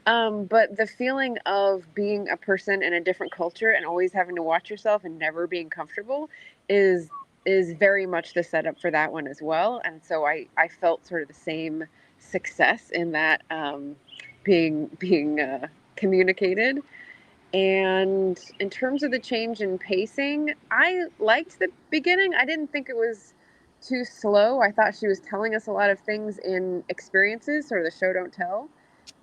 but the feeling of being a person in a different culture and always having to watch yourself and never being comfortable is very much the setup for that one as well. And so I felt sort of the same success in that being communicated. And in terms of the change in pacing, I liked the beginning. I didn't think it was too slow. I thought she was telling us a lot of things in experiences, sort of the show don't tell.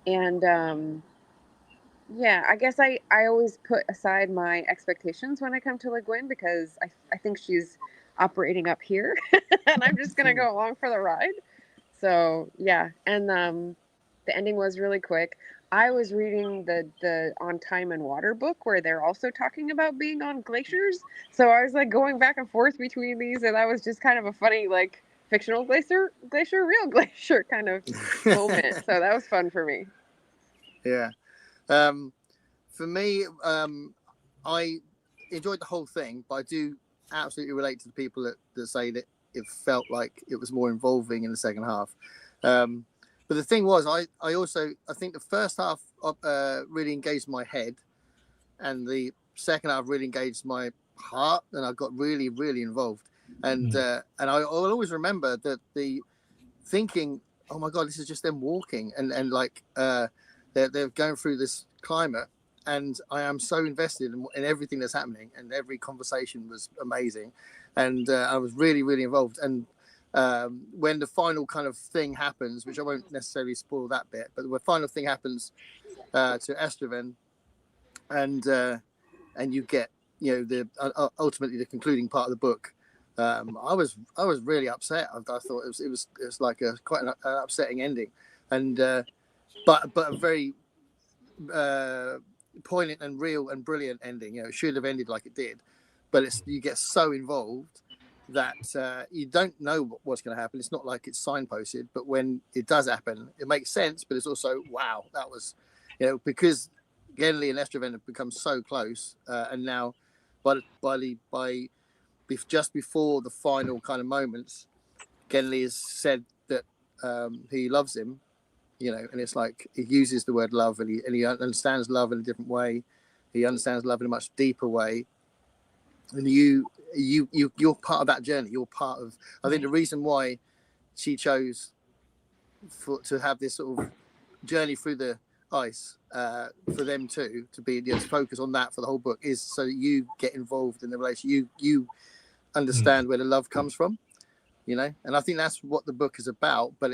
And I guess I always put aside my expectations when I come to Le Guin because I think she's operating up here and I'm just gonna go along for the ride. So yeah, and the ending was really quick. I was reading the On Time and Water book where they're also talking about being on glaciers. So I was like going back and forth between these, and that was just kind of a funny, like, fictional glacier, real glacier kind of moment. So that was fun for me. Yeah. For me, I enjoyed the whole thing, but I do absolutely relate to the people that say that it felt like it was more involving in the second half. But the thing was, I think the first half really engaged my head, and the second half really engaged my heart, and I got really, really involved. and I'll always remember that the thinking, oh my god, this is just them walking, and like they're going through this climate, and I am so invested in everything that's happening, and every conversation was amazing, and I was really, really involved. And when the final kind of thing happens, which I won't necessarily spoil that bit, but the final thing happens to Estraven, and you get, you know, the ultimately the concluding part of the book. I was really upset. I thought it was like quite an upsetting ending, and but a very poignant and real and brilliant ending. You know, it should have ended like it did, but you get so involved that you don't know what's going to happen. It's not like it's signposted, but when it does happen, it makes sense. But it's also, wow, that was, you know, because Genly and Estraven have become so close, and now just before the final kind of moments, Genly has said that he loves him, you know, and it's like he uses the word love, and he understands love in a different way. He understands love in a much deeper way, and you're part of that journey. You're part of. I think the reason why she chose to have this sort of journey through the ice for them to be, you know, to focus on that for the whole book is so that you get involved in the relationship. You understand where the love comes from, you know, and I think that's what the book is about. But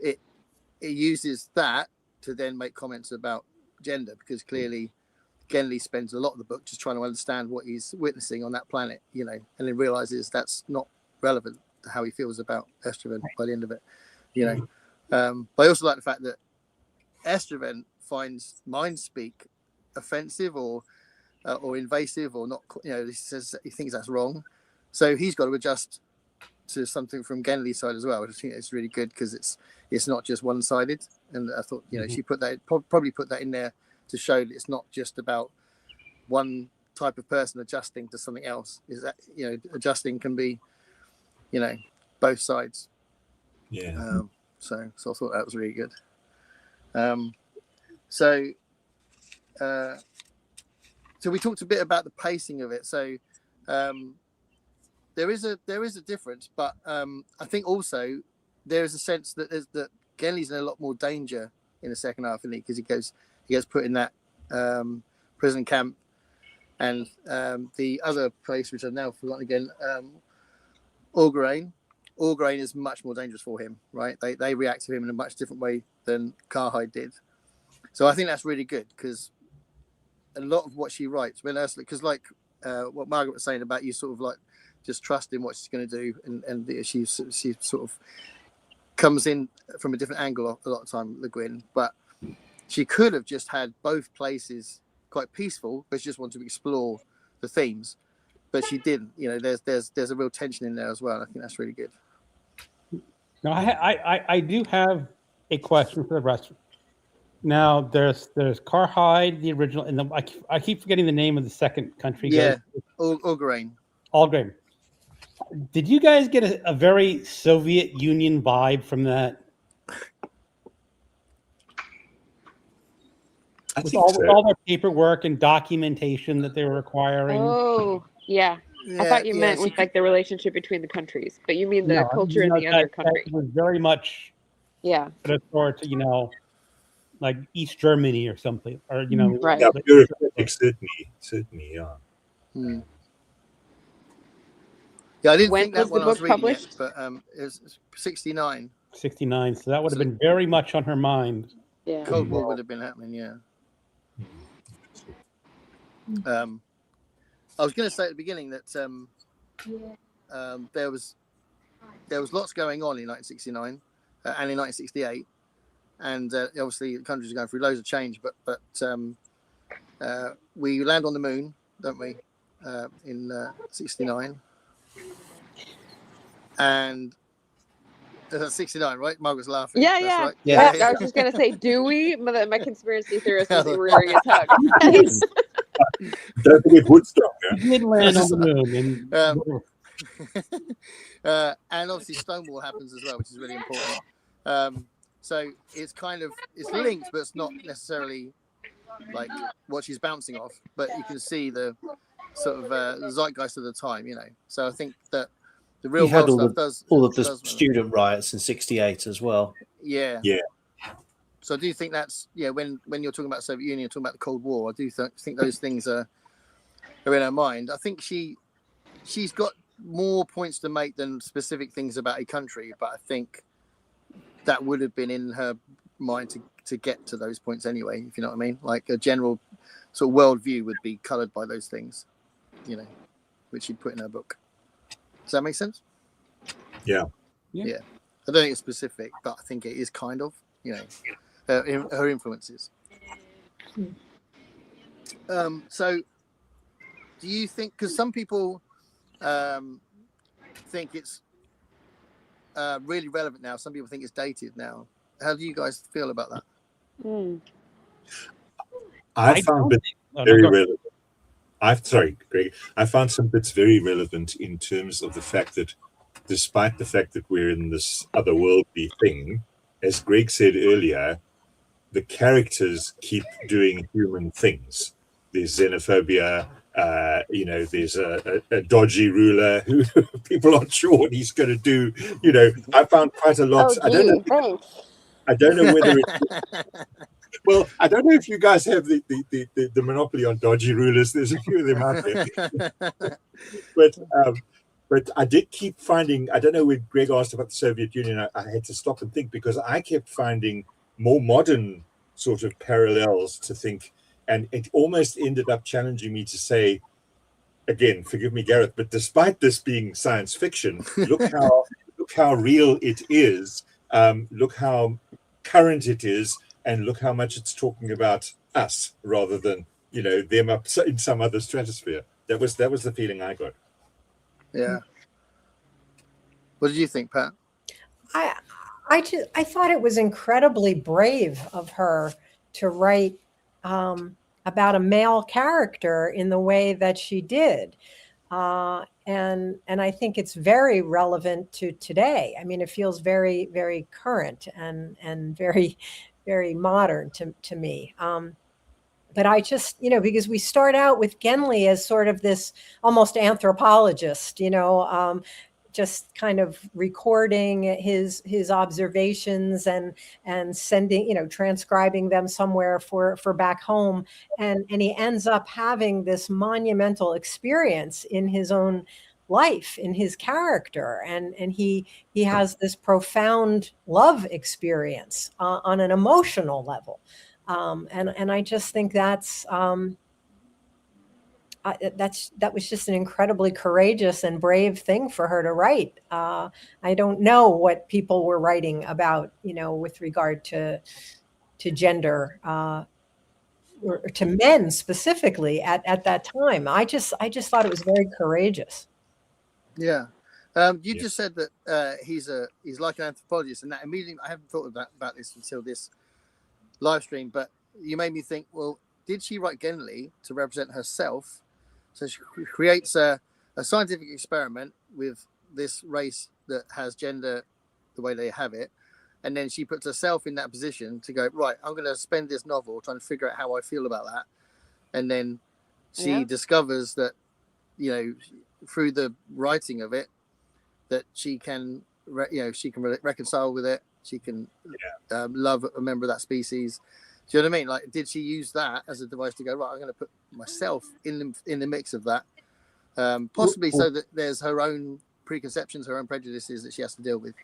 it uses that to then make comments about gender, because clearly Genly spends a lot of the book just trying to understand what he's witnessing on that planet, you know, and then realizes that's not relevant to how he feels about Estraven by the end of it, you know. But I also like the fact that Estraven finds mind speak offensive or invasive or not, you know. He says he thinks that's wrong, so he's got to adjust to something from Genly's side as well. I think it's really good because it's not just one-sided. And I thought, you know, she probably put that in there to show that it's not just about one type of person adjusting to something else. Is that, you know, adjusting can be, you know, both sides. Yeah. So I thought that was really good. So we talked a bit about the pacing of it. So there is a difference, but I think also there is a sense that Genly's in a lot more danger in the second half, isn't he? Because he gets put in that prison camp, and the other place, which I've now forgotten again, Orgarain. Orgarain is much more dangerous for him, right? They react to him in a much different way than Karhide did. So I think that's really good, because a lot of what she writes, when Ursula, because like what Margaret was saying about you sort of like just trusting what she's going to do, and she sort of comes in from a different angle a lot of time, the Guin, but she could have just had both places quite peaceful, but she just wanted to explore the themes, but she didn't. You know, there's a real tension in there as well. I think that's really good. Now, I do have a question for the rest. Now, there's Karhide, the original, and I keep forgetting the name of the second country. Yeah, Orgarain. Algrim. Did you guys get a very Soviet Union vibe from that? With all their paperwork and documentation that they were requiring. Oh, yeah. I thought you meant with like the relationship between the countries, but you mean the culture in the other country. It was very much, sort of, you know, like East Germany or something, or you know, right? Yeah, bureaucratic, certainly, yeah. Yeah, I didn't When think that was when the I was book reading published? it, but it was 69. 69. So that would have been very much on her mind. Yeah. Cold War would have been happening, yeah. I was going to say at the beginning that there was lots going on in 1969 and in 1968, and obviously the countries are going through loads of change. But we land on the moon, don't we, in 69, and that's 69, right? Margaret's laughing. Yeah, That's yeah. right. Yeah. I was just gonna say, do we? My conspiracy theorist is rearing its head. Don't forget Woodstock. You did land on the moon, and obviously Stonewall happens as well, which is really important. So it's linked, but it's not necessarily like what she's bouncing off. But you can see the sort of the zeitgeist of the time, you know. So I think that the You real had world all stuff the does all of the does- student riots in '68 as well. yeah. Yeah. So I do think that's when you're talking about Soviet Union, talking about the Cold War, I do think those things are in her mind. I think she's got more points to make than specific things about a country, but I think that would have been in her mind to get to those points anyway, if you know what I mean. Like a general sort of worldview would be coloured by those things, you know, which she'd put in her book. Does that make sense? Yeah. Yeah. I don't think it's specific, but I think it is kind of, you know, her influences. So do you think, because some people think it's really relevant now, some people think it's dated now. How do you guys feel about that? I found bits very relevant. Sorry, Greg. I found some bits very relevant in terms of the fact that, despite the fact that we're in this otherworldly thing, as Greg said earlier, the characters keep doing human things. There's xenophobia. You know, there's a dodgy ruler who people aren't sure what he's going to do. You know, I found quite a lot. Oh, gee, thanks. I don't know whether it's well, I don't know if you guys have the monopoly on dodgy rulers. There's a few of them out there. But I did keep finding, I don't know, when Greg asked about the Soviet Union, I had to stop and think, because I kept finding more modern sort of parallels to think, and it almost ended up challenging me to say, again, forgive me, Gareth, but despite this being science fiction, look how real it is. Look how current it is, and look how much it's talking about us rather than, you know, them up in some other stratosphere. That was the feeling I got. Yeah. What did you think, Pat? I thought it was incredibly brave of her to write about a male character in the way that she did. And I think it's very relevant to today. I mean, it feels very, very current and very, very modern to me. But I just, you know, because we start out with Genli as sort of this almost anthropologist, you know, just kind of recording his observations and sending, you know, transcribing them somewhere for back home. And he ends up having this monumental experience in his own life, in his character. And he has this profound love experience on an emotional level. And I just think that was just an incredibly courageous and brave thing for her to write. I don't know what people were writing about, you know, with regard to gender or to men specifically at that time. I just thought it was very courageous. Yeah. You just said that he's like an anthropologist, and that immediately, I haven't thought about this until this live stream, but you made me think, well, did she write Genli to represent herself? So she creates a scientific experiment with this race that has gender the way they have it, and then she puts herself in that position to go, right, I'm going to spend this novel trying to figure out how I feel about that. And then she discovers that, you know, through the writing of it, that she can reconcile with it. She can love a member of that species. Do you know what I mean? Like, did she use that as a device to go, right, I'm going to put myself in the mix of that, possibly so that there's her own preconceptions, her own prejudices that she has to deal with.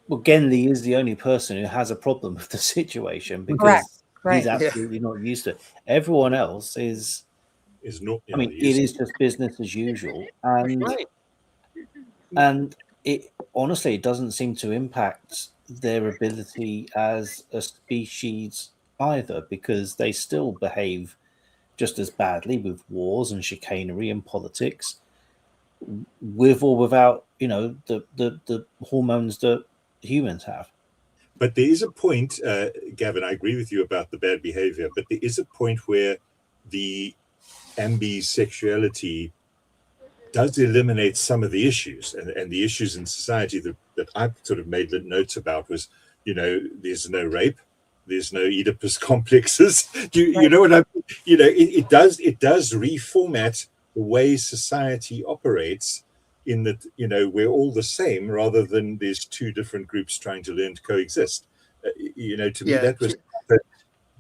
Well, Genli is the only person who has a problem with the situation because he's absolutely not used to it. Everyone else is not. I mean, it is just business as usual, and it honestly, it doesn't seem to impact their ability as a species either, because they still behave just as badly with wars and chicanery and politics, with or without, you know, the hormones that humans have. But there is a point, Gavin, I agree with you about the bad behavior, but there is a point where the ambisexuality does eliminate some of the issues, and the issues in society that I've sort of made notes about was, you know, there's no rape, there's no Oedipus complexes. You know what I mean? it does reformat the way society operates, in that we're all the same rather than there's two different groups trying to learn to coexist. To me that was.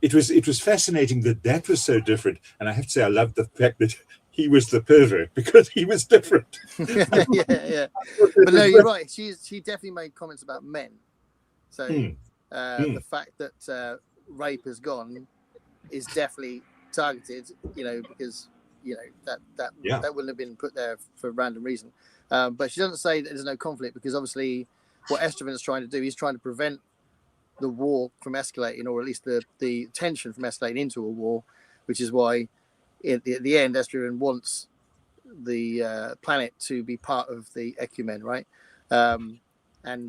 It was fascinating that was so different, and I have to say I loved the fact that he was the pervert because he was different. yeah. But no, you're right. She definitely made comments about men. So the fact that rape has gone is definitely targeted. Because that wouldn't have been put there for a random reason. But she doesn't say that there's no conflict, because obviously what Estroven is trying to do, he's trying to prevent the war from escalating, or at least the tension from escalating into a war, which is why at the end Estroven wants the planet to be part of the Ecumen, right? And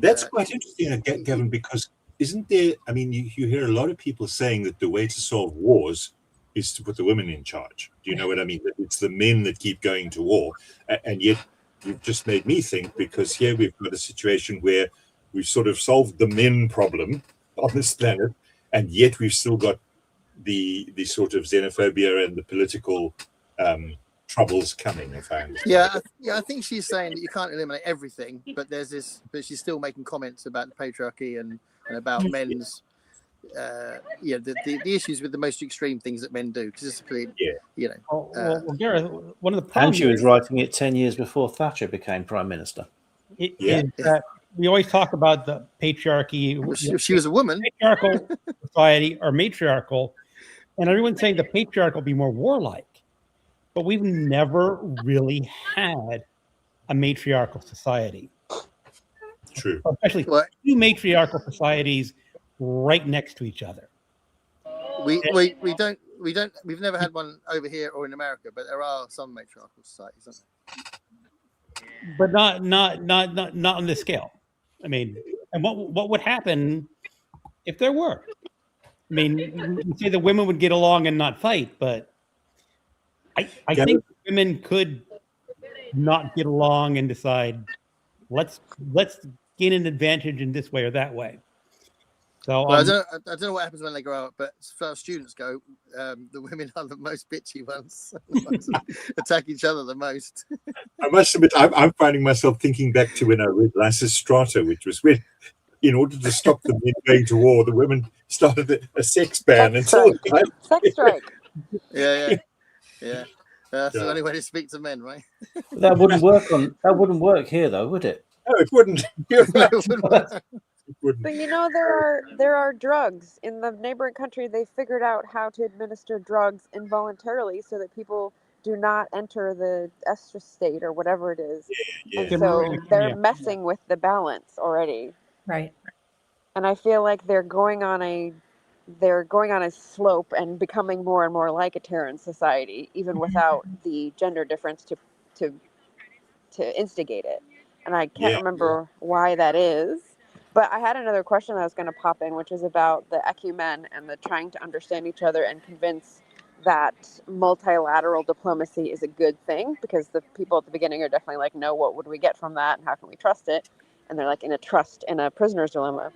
that's quite interesting, Gavin, because isn't there, I mean, you hear a lot of people saying that the way to solve wars is to put the women in charge. Do you know what I mean? That it's the men that keep going to war. And yet you've just made me think, because here we've got a situation where we've sort of solved the men problem on this planet, and yet we've still got the sort of xenophobia and the political troubles coming. If I understand. I think she's saying that you can't eliminate everything, but but she's still making comments about the patriarchy and about men's the issues with the most extreme things that men do. Gareth, one of the problems. And she was writing it 10 years before Thatcher became prime minister. Is that we always talk about the patriarchy. If she was a woman, patriarchal society or matriarchal, and everyone's saying the patriarch will be more warlike, but we've never really had a matriarchal society. True. Especially two matriarchal societies right next to each other. We've never had one over here or in America, but there are some matriarchal societies, aren't there? But not on this scale. I mean, and what would happen if there were? I mean, you say the women would get along and not fight, but I think women could not get along and decide, let's gain an advantage in this way or that way. So I don't know what happens when they grow up, but as far as students go, the women are the most bitchy ones, attack each other the most. I must admit, I'm finding myself thinking back to when I read Lysistrata, which was when, in order to stop the men going to war, the women started a sex ban. Sex strike. Yeah. That's the only way to speak to men, right? That wouldn't work here, though, would it? No, it wouldn't. But there are drugs in the neighboring country. They figured out how to administer drugs involuntarily so that people do not enter the estrus state or whatever it is. And so they're messing with the balance already. Right. And I feel like they're going on a slope and becoming more and more like a Terran society, even without the gender difference to instigate it. And I can't remember why that is. But I had another question that was going to pop in, which is about the ecumen and the trying to understand each other and convince that multilateral diplomacy is a good thing, because the people at the beginning are definitely like, no, what would we get from that? And how can we trust it? And they're like in a prisoner's dilemma.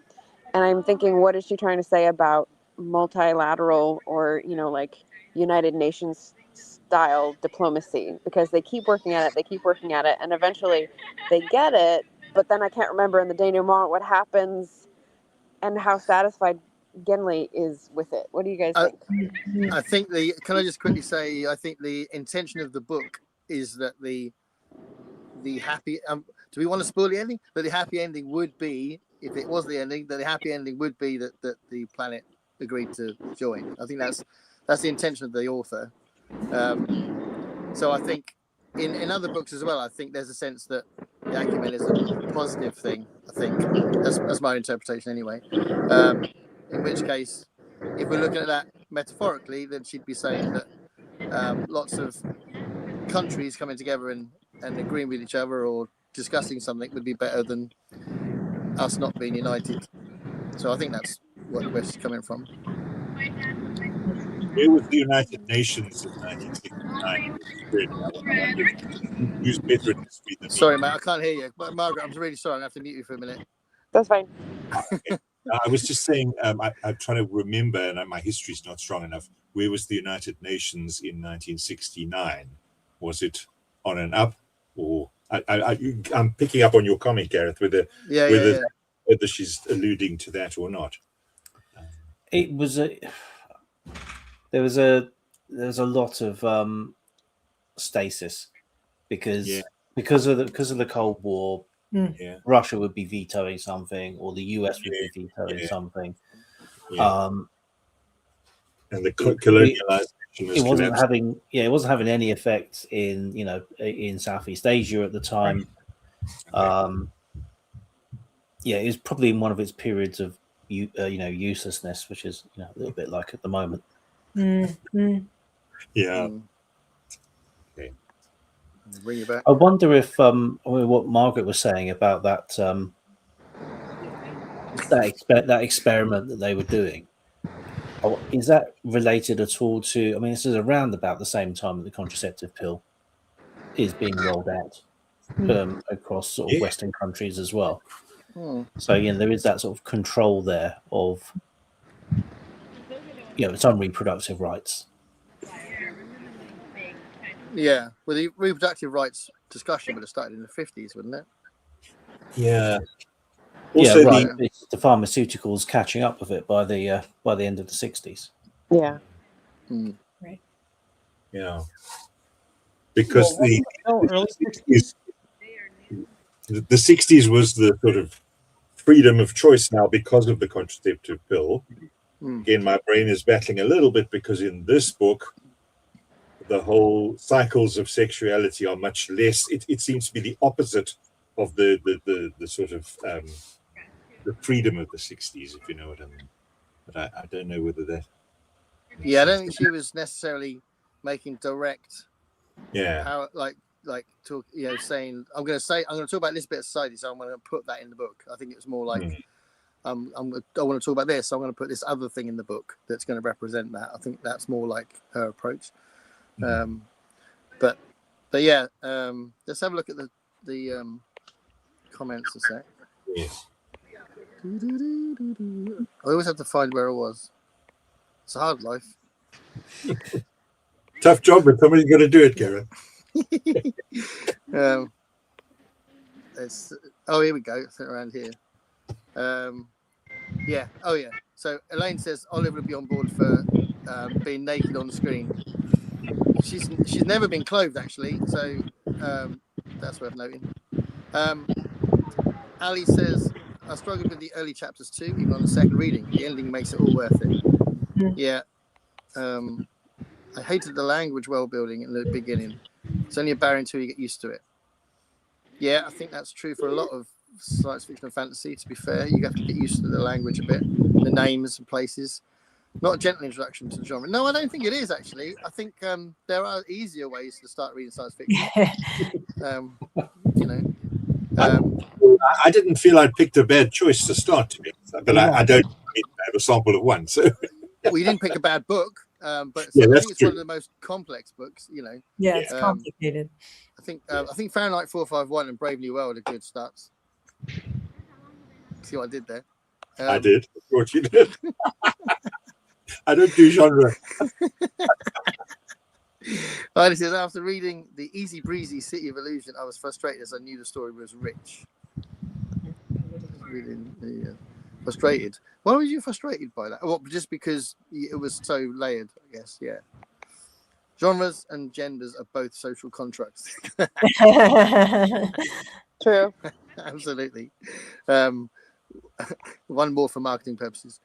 And I'm thinking, what is she trying to say about multilateral or, like United Nations style diplomacy? Because they keep working at it, and eventually they get it. But then I can't remember in the denouement what happens and how satisfied Gimli is with it. What do you guys think? I think can I just quickly say, I think the intention of the book is that the happy, do we want to spoil the ending? But the happy ending would be, if it was the ending, that the happy ending would be that the planet agreed to join. I think that's the intention of the author. So I think in other books as well, I think there's a sense that the acumen is a positive thing. I think that's my interpretation anyway. In which case, if we're looking at that metaphorically, then she'd be saying that lots of countries coming together and agreeing with each other or discussing something would be better than us not being united. So I think that's where she's coming from. Where was the United Nations in 1969? Sorry, mate, I can't hear you. But Margaret, I'm really sorry. I'm going to have to mute you for a minute. That's fine. I was just saying, I'm trying to remember, and my history's not strong enough. Where was the United Nations in 1969? Was it on an up, or I'm picking up on your comment, Gareth, whether she's alluding to that or not. It was there was a lot of stasis because of the Cold War. Yeah. Russia would be vetoing something, or the US would be vetoing something. Yeah. And the colonialization it wasn't having any effect in in Southeast Asia at the time. It was probably in one of its periods of uselessness, which is a little bit like at the moment. Yeah. Okay. Bring you back. I wonder if what Margaret was saying about that that experiment that they were doing, is that related at all to? I mean, this is around about the same time that the contraceptive pill is being rolled out across sort of Western countries as well. So there is that sort of control there of some reproductive rights. Yeah, well, the reproductive rights discussion would have started in the 50s, wouldn't it? Yeah. Also, the pharmaceuticals catching up with it by the end of the 60s. Yeah. Right. Yeah. Because the 60s was the sort of freedom of choice now because of the contraceptive pill. Again, my brain is battling a little bit because in this book, the whole cycles of sexuality are much less. It seems to be the opposite of the sort of the freedom of the 60s, if you know what I mean. But I don't know whether that. Yeah, I don't think she was necessarily making direct. Yeah. How like talk, saying I'm going to talk about this bit of society, so I'm going to put that in the book. I think it was more like I want to talk about this, so I'm going to put this other thing in the book that's going to represent that. I think that's more like her approach. But yeah, let's have a look at the comments a sec. Yes. I always have to find where it was. It's a hard life. Tough job, but somebody's got to do it, Gareth. Here we go. It's around here. So Elaine says Olive would be on board for being naked on the screen. She's never been clothed actually, so that's worth noting. Ali says I struggled with the early chapters too, even on the second reading. The ending makes it all worth it. Yeah. I hated the language world building in the beginning. It's only a barrier until you get used to it. Yeah, I think that's true for a lot of science fiction and fantasy. To be fair, you have to get used to the language a bit, the names and places. Not a gentle introduction to the genre. No, I don't think it is actually. I think there are easier ways to start reading science fiction. I didn't feel I'd picked a bad choice to start, to be honest, but I don't have a sample of one. So we didn't pick a bad book, but I think it's one of the most complex books. Yeah, it's complicated. I think Fahrenheit 451 and Brave New World are good starts. See what I did there? I did. Of course you did. I don't do genre. It says, after reading The Easy Breezy City of Illusion, I was frustrated as I knew the story was rich. Frustrated. Why were you frustrated by that? Well, just because it was so layered, I guess. Yeah. Genres and genders are both social contracts. True. Absolutely. One more for marketing purposes.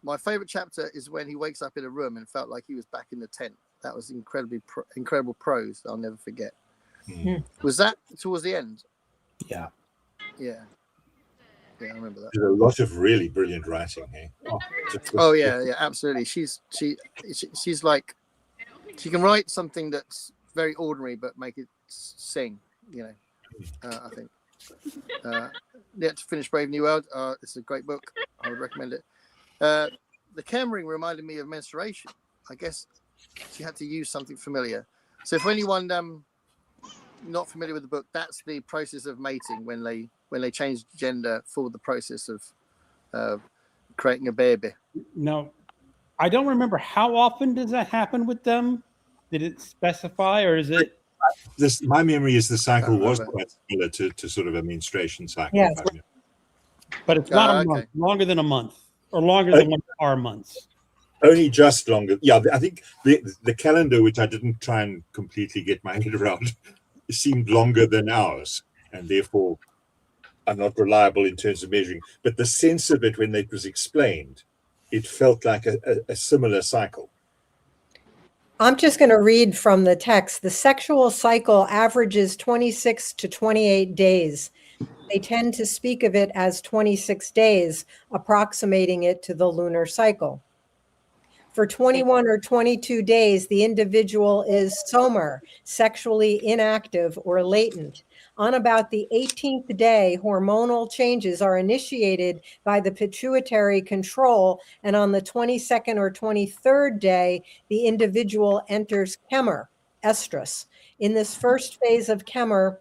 My favorite chapter is when he wakes up in a room and felt like he was back in the tent. That was incredible prose that I'll never forget. Was that towards the end? Yeah. Yeah, I remember that. There's a lot of really brilliant writing here. Yeah, absolutely. She's like, she can write something that's very ordinary but make it sing. I think. To finish Brave New World. It's a great book. I would recommend it. The chem ring reminded me of menstruation. I guess she had to use something familiar. So for anyone not familiar with the book, that's the process of mating when they change gender for the process of creating a baby. No, I don't remember how often does that happen with them. Did it specify, or is it? My memory is the cycle was remember. quite similar to sort of a menstruation cycle. Yes. if I remember. But it's not a Okay. month, longer than a month, or longer than what are months. Only just longer. Yeah, I think the calendar, which I didn't try and completely get my head around, seemed longer than ours, and therefore are not reliable in terms of measuring. But the sense of it when it was explained, it felt like a similar cycle. I'm just going to read from the text. The sexual cycle averages 26 to 28 days. They tend to speak of it as 26 days, approximating it to the lunar cycle. For 21 or 22 days, the individual is somer, sexually inactive or latent. On about the 18th day, hormonal changes are initiated by the pituitary control, and on the 22nd or 23rd day, the individual enters Kemer, estrus. In this first phase of Kemer,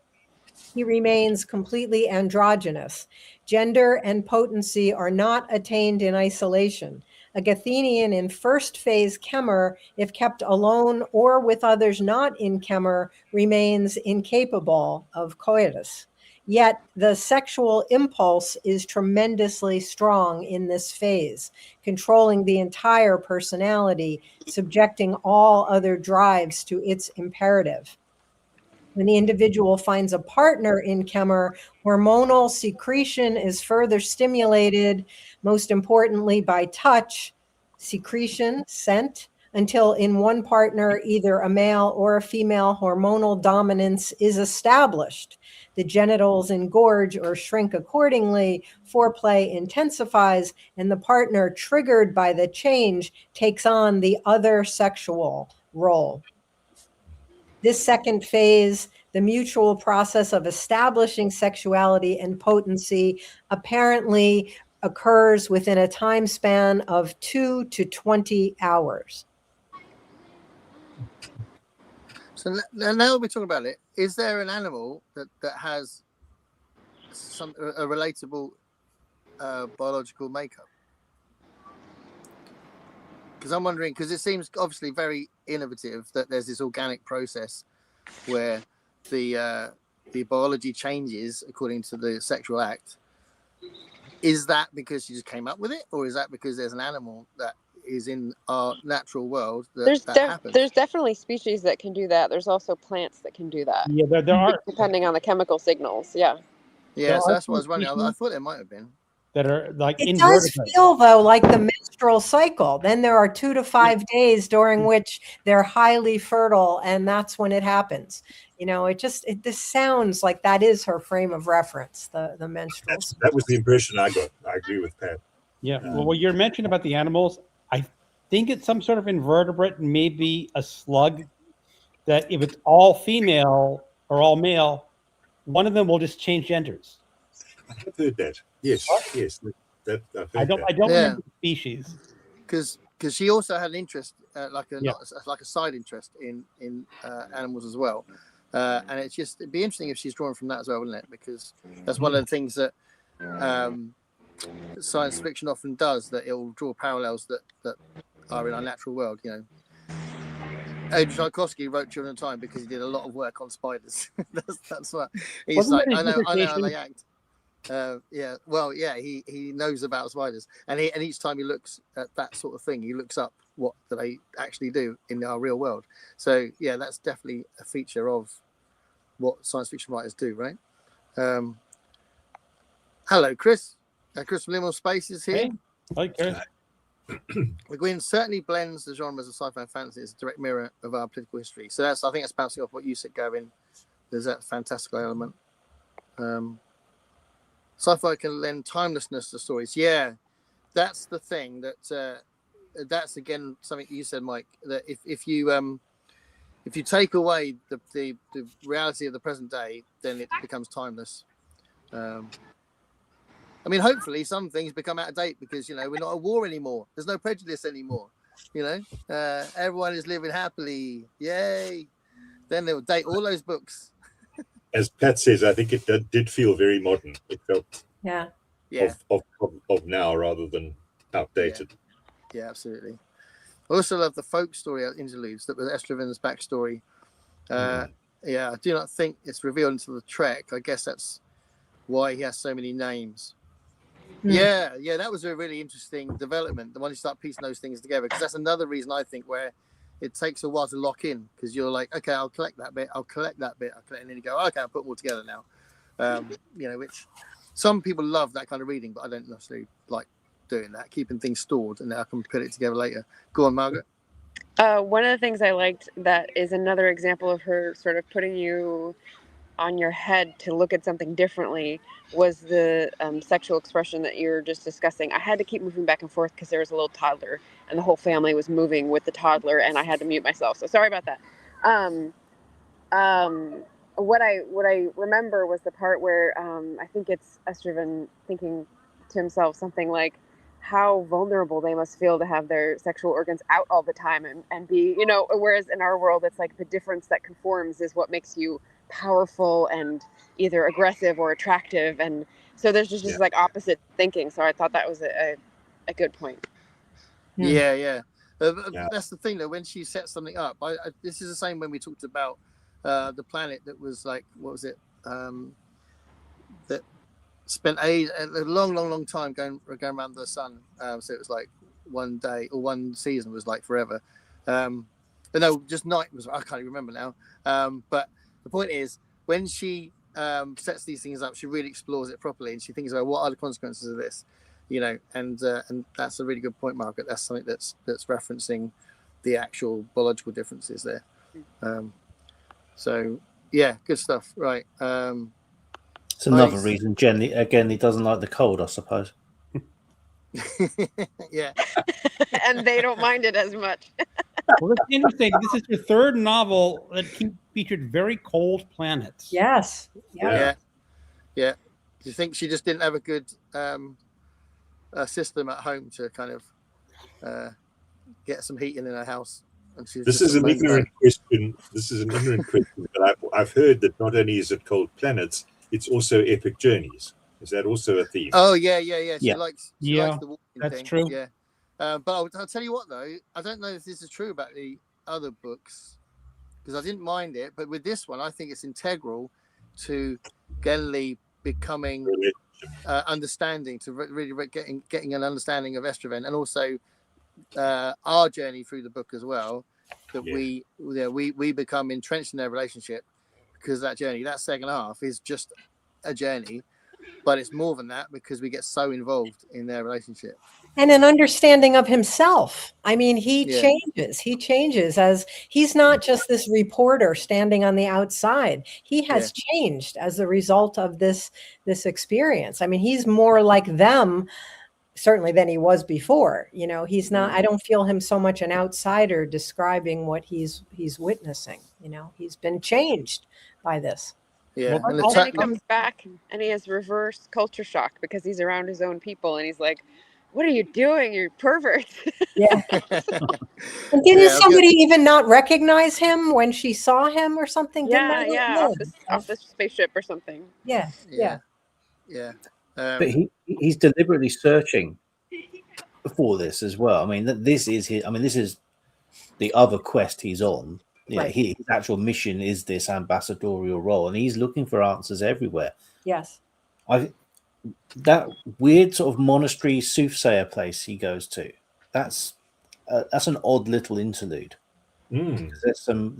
he remains completely androgynous. Gender and potency are not attained in isolation. A Gathenian in first phase Kemer, if kept alone or with others not in Kemer, remains incapable of coitus. Yet the sexual impulse is tremendously strong in this phase, controlling the entire personality, subjecting all other drives to its imperative. When the individual finds a partner in Kemer, hormonal secretion is further stimulated, most importantly by touch, secretion, scent, until in one partner, either a male or a female hormonal dominance is established. The genitals engorge or shrink accordingly, foreplay intensifies, and the partner triggered by the change takes on the other sexual role. This second phase, the mutual process of establishing sexuality and potency, apparently occurs within a time span of 2 to 20 hours. So now that we're talking about it, is there an animal that has a relatable biological makeup? Because I'm wondering, because it seems obviously very innovative that there's this organic process where the biology changes according to the sexual act. Is that because you just came up with it, or is that because there's an animal that is in our natural world that happens? There's definitely species that can do that. There's also plants that can do that. Yeah, there are depending on the chemical signals. Yeah. Yeah, so are that's what I was wondering. I species thought there might have been. that are like It does invertebrates. feel, though, like the menstrual cycle. Then there are 2 to 5 days during which they're highly fertile, and that's when it happens. You know, this sounds like that is her frame of reference, the menstrual. That was the impression I got. I agree with Pat. Yeah. Well, what you're mentioning about the animals, I think it's some sort of invertebrate, maybe a slug, that if it's all female or all male, one of them will just change genders. I've heard that. Yes, yes. I don't remember the species. Because she also had an interest, like a side interest in animals as well. And it'd be interesting if she's drawn from that as well, wouldn't it? Because that's one of the things that science fiction often does, that it will draw parallels that are in our natural world. You know, Adrian Tchaikovsky wrote Children of Time because he did a lot of work on spiders. that's what he's Wasn't like. that his I know how dissertation? they act. Well, he knows about spiders, and each time he looks at that sort of thing, he looks up what do they actually do in our real world. So yeah, that's definitely a feature of what science fiction writers do, right? Hello, Chris. Chris from Liminal Space is here. Hey, like Chris. The Guin certainly blends the genres of sci-fi and fantasy as a direct mirror of our political history. So I think that's bouncing off what you said, Gavin. There's that fantastical element. Sci-fi can lend timelessness to stories. Yeah, that's the thing. That's again something you said, Mike. That if you take away the reality of the present day, then it becomes timeless. I mean, hopefully some things become out of date because, you know, we're not at war anymore. There's no prejudice anymore. You know, everyone is living happily. Yay. Then they'll date all those books. As Pat says, I think it did feel very modern. It felt. Yeah. Yeah. of now rather than outdated. Yeah, absolutely. I also love the folk story interludes that was Estraven's backstory. Yeah, I do not think it's revealed until the trek. I guess that's why he has so many names. Yeah, that was a really interesting development. The one you start piecing those things together, because that's another reason I think where it takes a while to lock in, because you're like, okay, I'll collect that bit, and then you go, okay, I'll put them all together now. Which some people love that kind of reading, but I don't necessarily like doing that, keeping things stored, and then I can put it together later. Go on, Margaret. One of the things I liked that is another example of her sort of putting you on your head to look at something differently was the sexual expression that you're just discussing. I had to keep moving back and forth because there was a little toddler and the whole family was moving with the toddler and I had to mute myself. So sorry about that. What I remember was the part where I think it's Estraven thinking to himself something like how vulnerable they must feel to have their sexual organs out all the time and be, whereas in our world, it's like the difference that conforms is what makes you powerful and either aggressive or attractive. And so there's just like opposite thinking. So I thought that was a good point. Yeah. That's the thing though, when she sets something up, this is the same when we talked about the planet that was like, what was it? That spent a long time going around the sun. So it was like one day or one season was like forever. But no, just night was, I can't even remember now. But the point is, when she sets these things up, she really explores it properly, and she thinks about what are the consequences of this, and that's a really good point, Margaret. That's something that's referencing the actual biological differences there. So yeah, good stuff. Right. It's another reason, Jenny, again, he doesn't like the cold, I suppose. Yeah. And they don't mind it as much. Well, that's interesting. This is your third novel that featured very cold planets. Yes. Yeah. Do you think she just didn't have a good system at home to kind of get some heating in her house? And this is an ignorant question. This is an ignorant question, but I've heard that not only is it cold planets, it's also epic journeys. Is that also a theme? Oh yeah. She likes the walking that's thing. True. Yeah. But I'll tell you what though, I don't know if this is true about the other books, because I didn't mind it, but with this one, I think it's integral to Genly becoming understanding, to really getting an understanding of Estraven, and also our journey through the book as well. That we become entrenched in their relationship, because that journey, that second half, is just a journey, but it's more than that because we get so involved in their relationship. And an understanding of himself. I mean, he changes as he's not just this reporter standing on the outside. He has changed as a result of this experience. I mean, he's more like them, certainly, than he was before. He's not, I don't feel him so much an outsider describing what he's witnessing. He's been changed by this. Yeah. And then he comes back and he has reverse culture shock because he's around his own people and he's like, what are you doing? You're pervert. Yeah. And didn't somebody even not recognize him when she saw him or something? Yeah. Off the spaceship or something. Yeah. But he's deliberately searching for this as well. I mean, this is the other quest he's on. His actual mission is this ambassadorial role, and he's looking for answers everywhere. Yes. That weird sort of monastery soothsayer place he goes to, that's an odd little interlude. There's some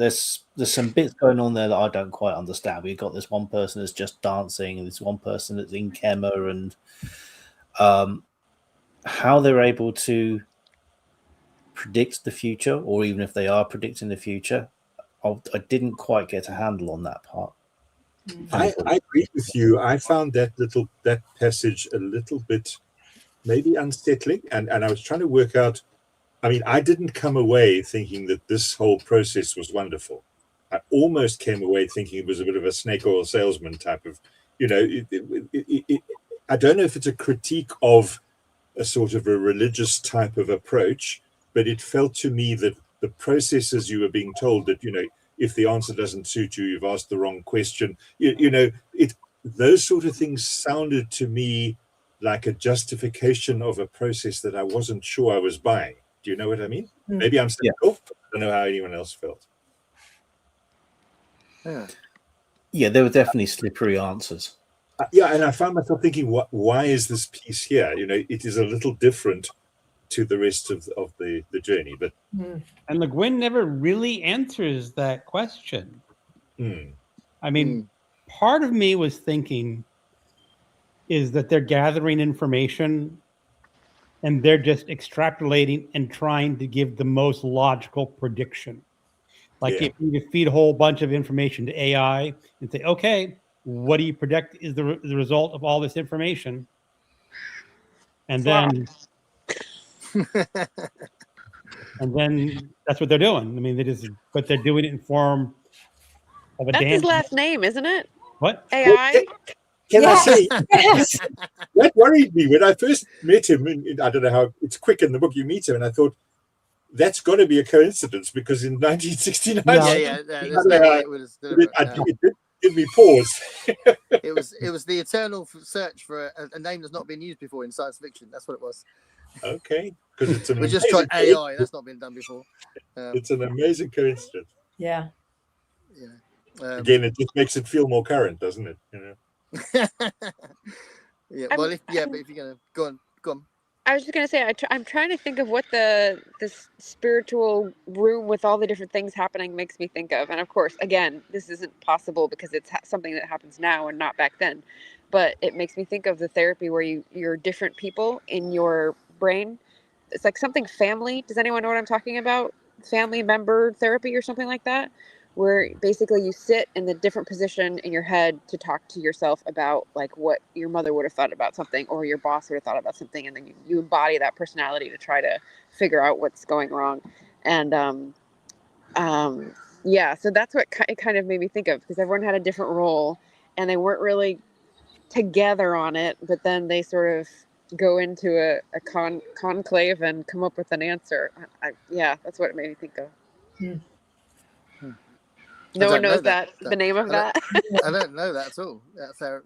bits going on there that I don't quite understand. We've got this one person that's just dancing, and this one person that's in Kema, and how they're able to predict the future, or even if they are predicting the future, I didn't quite get a handle on that part. I agree with you. I found that passage a little bit maybe unsettling, and I was trying to work out. I mean, I didn't come away thinking that this whole process was wonderful. I almost came away thinking it was a bit of a snake oil salesman type of, I don't know if it's a critique of a sort of a religious type of approach, but it felt to me that the processes you were being told that, if the answer doesn't suit you, you've asked the wrong question. Those sort of things sounded to me like a justification of a process that I wasn't sure I was buying. Do you know what I mean? Mm. Maybe I'm cynical. I don't know how anyone else felt. Yeah. Yeah, there were definitely slippery answers. Yeah, and I found myself thinking, why is this piece here? You know, it is a little different to the rest of the journey, but And the Guin never really answers that question. I mean, part of me was thinking is that they're gathering information and they're just extrapolating and trying to give the most logical prediction. Like Yeah. if you feed a whole bunch of information to AI and say, okay, what do you predict is the result of all this information? And then that's what they're doing. I mean, but they're doing it in form of a That's his damn. last name, isn't it? What? AI? Can I say, Yes. that worried me when I first met him. And I don't know how it's quick in the book you meet him, and I thought that's got to be a coincidence because in 1969, No. There's no way it was deliberate. it did give me pause. It was the eternal search for a name that's not been used before in science fiction. That's what it was. Okay, because it's an We just tried amazing AI. That's not been done before. it's an amazing coincidence. Yeah. Yeah. Again, it just makes it feel more current, doesn't it? You know. Yeah. Well, but if you're gonna go on. I was just gonna say I'm trying to think of what this spiritual room with all the different things happening makes me think of, and of course, again, this isn't possible because it's something that happens now and not back then. But it makes me think of the therapy where you're different people in your brain. It's like something family. Does anyone know what I'm talking about? Family member therapy or something like that, where basically you sit in the different position in your head to talk to yourself about like what your mother would have thought about something or your boss would have thought about something, and then you embody that personality to try to figure out what's going wrong. And yeah, so that's what it kind of made me think of, because everyone had a different role and they weren't really together on it, but then they sort of go into a conclave and come up with an answer. Yeah, that's what it made me think of. No one knows that the name of that. I don't know that at all.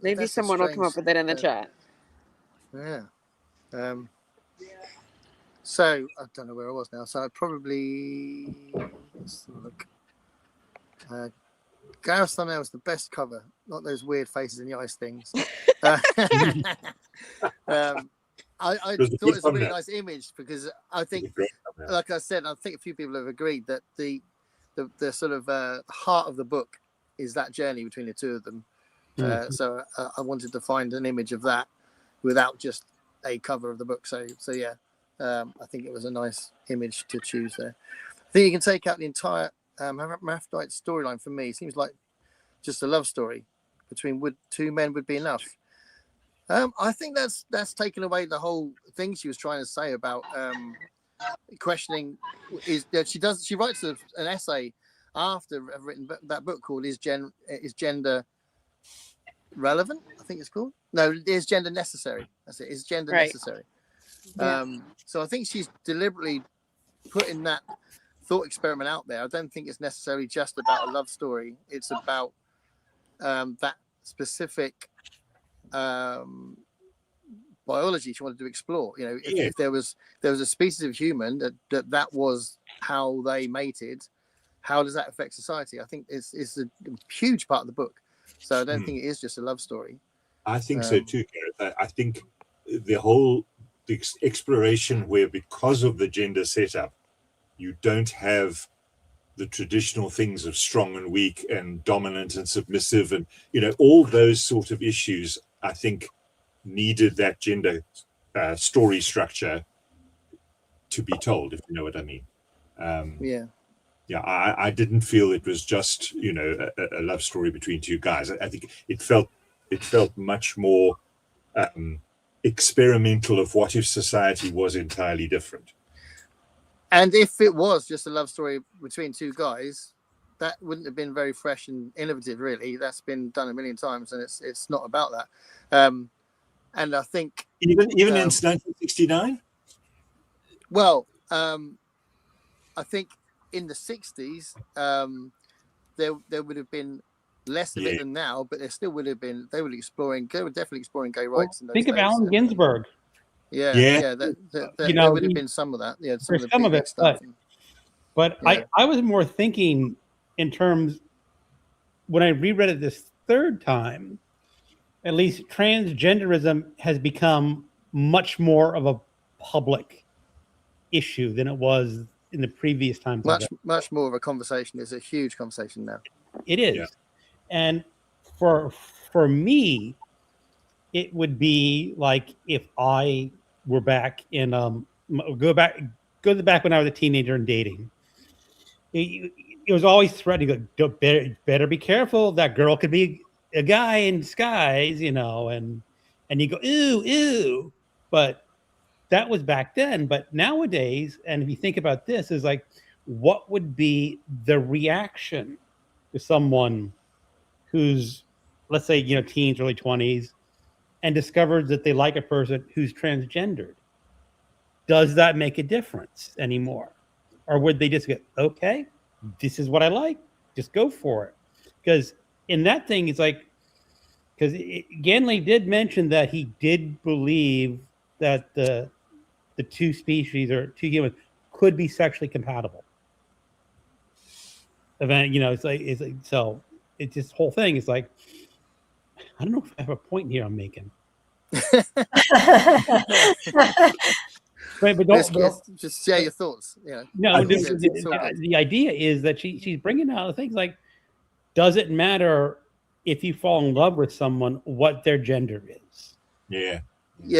Maybe someone will come up with it in the chat. Yeah. So I don't know where I was now. So I probably let's look. Gareth Thumbnail was the best cover, not those weird faces in the ice things. I thought it was a really nice image because I think, like I said, I think a few people have agreed that the sort of heart of the book is that journey between the two of them. So I wanted to find an image of that without just a cover of the book. So yeah, I think it was a nice image to choose there. I think you can take out the entire Hermaphrodite storyline. For me, it seems like just a love story between two men would be enough. I think that's taken away the whole thing she was trying to say about questioning. Is that she writes an essay after I've written that book called Is Gender Relevant? I think it's called. No, Is Gender Necessary? That's it. Is Gender Necessary? So I think she's deliberately putting that thought experiment out there. I don't think it's necessarily just about a love story. It's about that specific biology she wanted to explore. You know, if there was a species of human that was how they mated, how does that affect society? I think it's a huge part of the book. So I don't think it is just a love story. I think so too, Gareth. I think the exploration where, because of the gender setup, you don't have the traditional things of strong and weak and dominant and submissive, and all those sort of issues, I think needed that gender story structure to be told, if you know what I mean. I didn't feel it was just a love story between two guys. I think it felt much more experimental of what if society was entirely different. And if it was just a love story between two guys, that wouldn't have been very fresh and innovative, really. That's been done a million times, and it's not about that. And I think even in 1969. Well, I think in the 60s, there would have been less of it than now, but there still would have been. They were definitely exploring gay rights in those Think of days. Allen Ginsberg. Yeah. There would have been some of that. Yeah, some of the big stuff. But I was more thinking in terms when I reread it this third time. At least transgenderism has become much more of a public issue than it was in the previous times. Much more of a conversation. It's a huge conversation now. It is, and for me, it would be like if I were back in go back when I was a teenager and dating. It was always threatening. Better be careful. That girl could be a guy in disguise, and you go ooh, but that was back then. But nowadays, and if you think about this, is like, what would be the reaction to someone who's, let's say, teens, early 20s, and discovers that they like a person who's transgendered? Does that make a difference anymore? Or would they just go, okay, this is what I like, just go for it? Because in that thing, it's like, because Ganley did mention that he did believe that the two species or two humans could be sexually compatible. It's like so. It's this whole thing. It's like, I don't know if I have a point here I'm making. Right, but just share your thoughts. Yeah. No, the idea is that she's bringing out things like, does it matter if you fall in love with someone what their gender is? Yeah,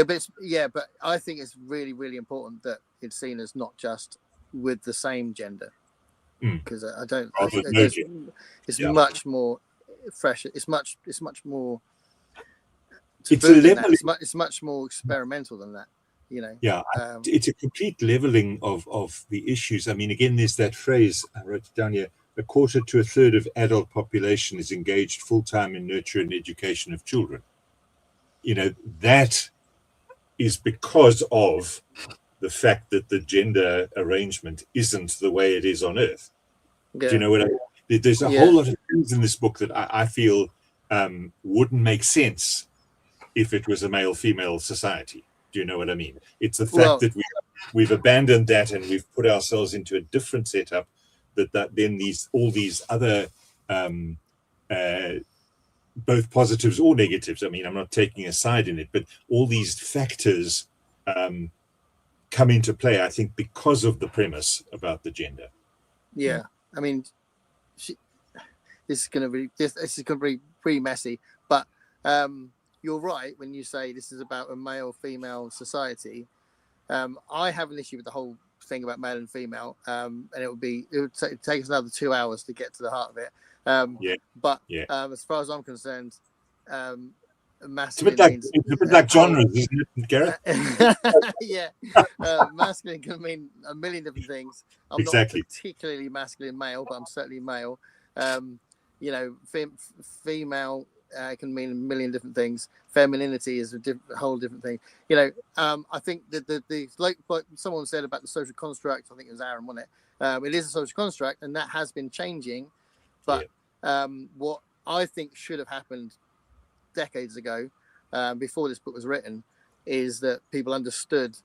but I think it's really, really important that it's seen as not just with the same gender, because I don't. It's much more fresh. It's much more. It's much more experimental than that. It's a complete leveling of the issues. I mean, again, there's that phrase, I wrote it down here: 1/4 to 1/3 of adult population is engaged full-time in nurture and education of children. That is because of the fact that the gender arrangement isn't the way it is on Earth. Do you know what I mean? There's a whole lot of things in this book that I feel wouldn't make sense if it was a male-female society. Do you know what I mean? It's the fact that we've abandoned that and we've put ourselves into a different setup that then all these other both positives or negatives. I mean, I'm not taking a side in it, but all these factors come into play, I think, because of the premise about the gender. Yeah, I mean, this is going to be pretty messy, but you're right when you say this is about a male-female society. I have an issue with the whole thing about male and female, and it would take us another 2 hours to get to the heart of it. But as far as I'm concerned, masculine it's a bit like genres, isn't it, Gareth? Masculine can mean a million different things. I'm not particularly masculine male, but I'm certainly male. Female can mean a million different things. Femininity is a whole different thing. I think that the like someone said about the social construct, I think it was Aaron, wasn't it? It is a social construct, and that has been changing. But what I think should have happened decades ago, before this book was written, is that people understood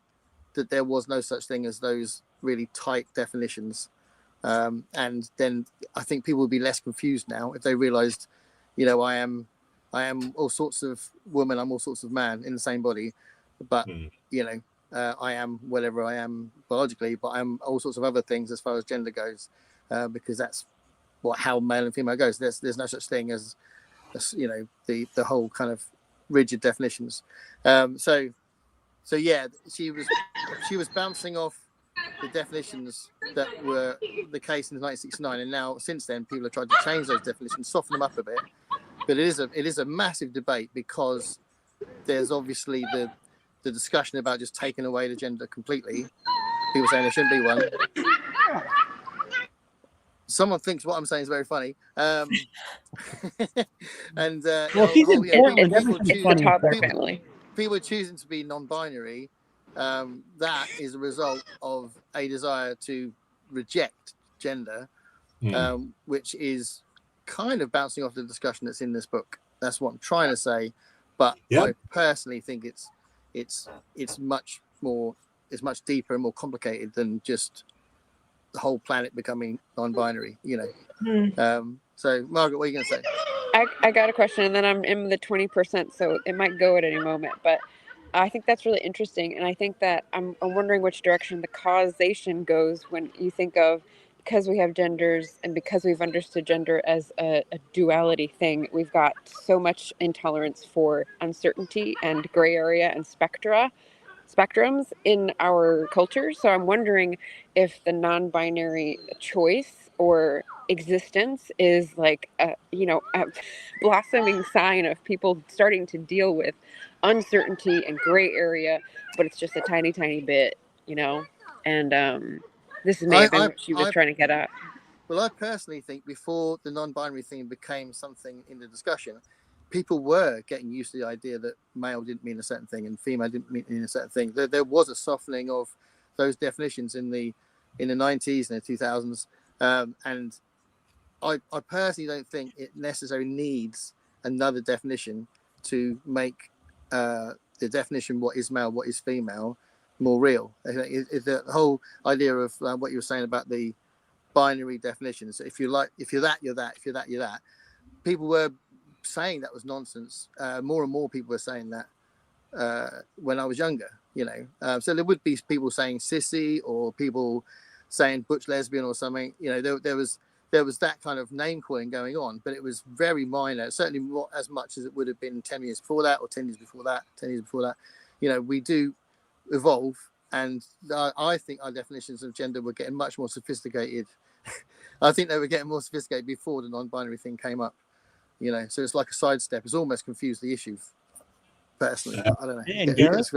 that there was no such thing as those really tight definitions. And then I think people would be less confused now if they realized, I am all sorts of woman, I'm all sorts of man in the same body, but I am whatever I am biologically, but I'm all sorts of other things as far as gender goes, because that's how male and female goes. There's no such thing as the whole kind of rigid definitions. So yeah, she was bouncing off the definitions that were the case in 1969, and now since then people have tried to change those definitions, soften them up a bit. But it is a massive debate, because there's obviously the discussion about just taking away the gender completely. People saying there shouldn't be one. Someone thinks what I'm saying is very funny. And people choosing to be non-binary. That is a result of a desire to reject gender, which is kind of bouncing off the discussion that's in this book. That's what I'm trying to say. But Yeah. I personally think it's much more, it's much deeper and more complicated than just the whole planet becoming non-binary, you know. So Margaret, what are you going to say? I got a question, and then I'm in the 20%, so it might go at any moment. But I think that's really interesting, and I think that I'm wondering which direction the causation goes when you think of, because we have genders and because we've understood gender as a duality thing, we've got so much intolerance for uncertainty and gray area and spectrums in our culture. So I'm wondering if the non-binary choice or existence is like a blossoming sign of people starting to deal with uncertainty and gray area, but it's just a tiny bit, you know. And this may have been what she was trying to get at. Well, I personally think before the non-binary thing became something in the discussion, people were getting used to the idea that male didn't mean a certain thing and female didn't mean a certain thing. There was a softening of those definitions in the 90s and the 2000s, and I personally don't think it necessarily needs another definition to make the definition what is male, what is female more real. I think the whole idea of what you were saying about the binary definitions. If you're that, you're that. If you're that, you're that. People were saying that was nonsense. More and more people were saying that when I was younger, you know. So there would be people saying sissy or people saying butch lesbian or something. You know, there was that kind of name calling going on, but it was very minor. Certainly not as much as it would have been 10 years before that, or 10 years before that, 10 years before that. You know, we do evolve, and I think our definitions of gender were getting much more sophisticated. I think they were getting more sophisticated before the non-binary thing came up. You know, so it's like a sidestep. It's almost confused the issue. Personally, I don't know. And Gareth,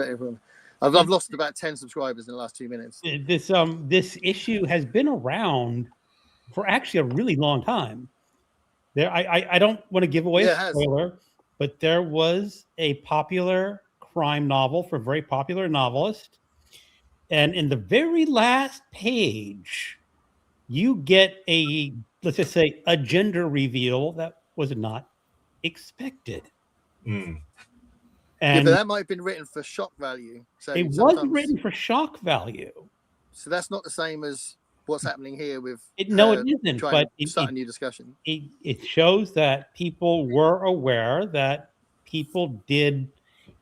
I've lost about 10 subscribers in the last 2 minutes. This issue has been around for actually a really long time. I don't want to give away a spoiler, but there was a popular crime novel for a very popular novelist, and in the very last page, you get let's just say a gender reveal that was not expected. Mm. And but that might have been written for shock value. So it was written for shock value. So that's not the same as what's happening here with it isn't, but start a new discussion. It shows that people were aware that people did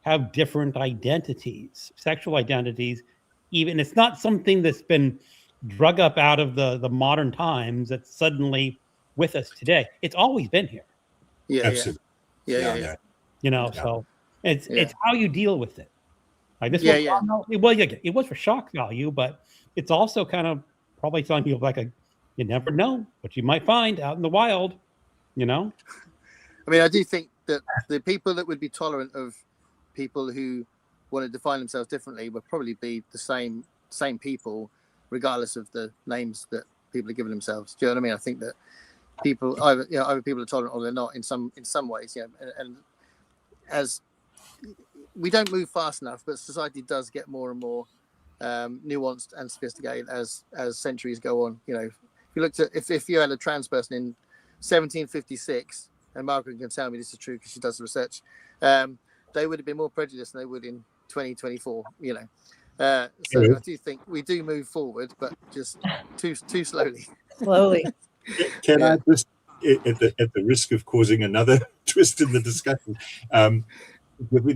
have different identities, sexual identities. Even it's not something that's been drug up out of the modern times that's suddenly with us today. It's always been here. Yeah, absolutely. Yeah. You know, so it's how you deal with it. Like this it was for shock value, but it's also kind of probably telling you like you never know what you might find out in the wild, you know? I mean, I do think that the people that would be tolerant of people who want to define themselves differently would probably be the same people, regardless of the names that people are giving themselves. Do you know what I mean? I think that people either people are tolerant or they're not in some ways, you know, and as we don't move fast enough, but society does get more and more nuanced and sophisticated as centuries go on. You know, if you looked at if you had a trans person in 1756, and Margaret can tell me this is true because she does the research, they would have been more prejudiced than they would in 2024. You know, so I do think we do move forward, but just too slowly. Slowly. Can I just, at the risk of causing another twist in the discussion,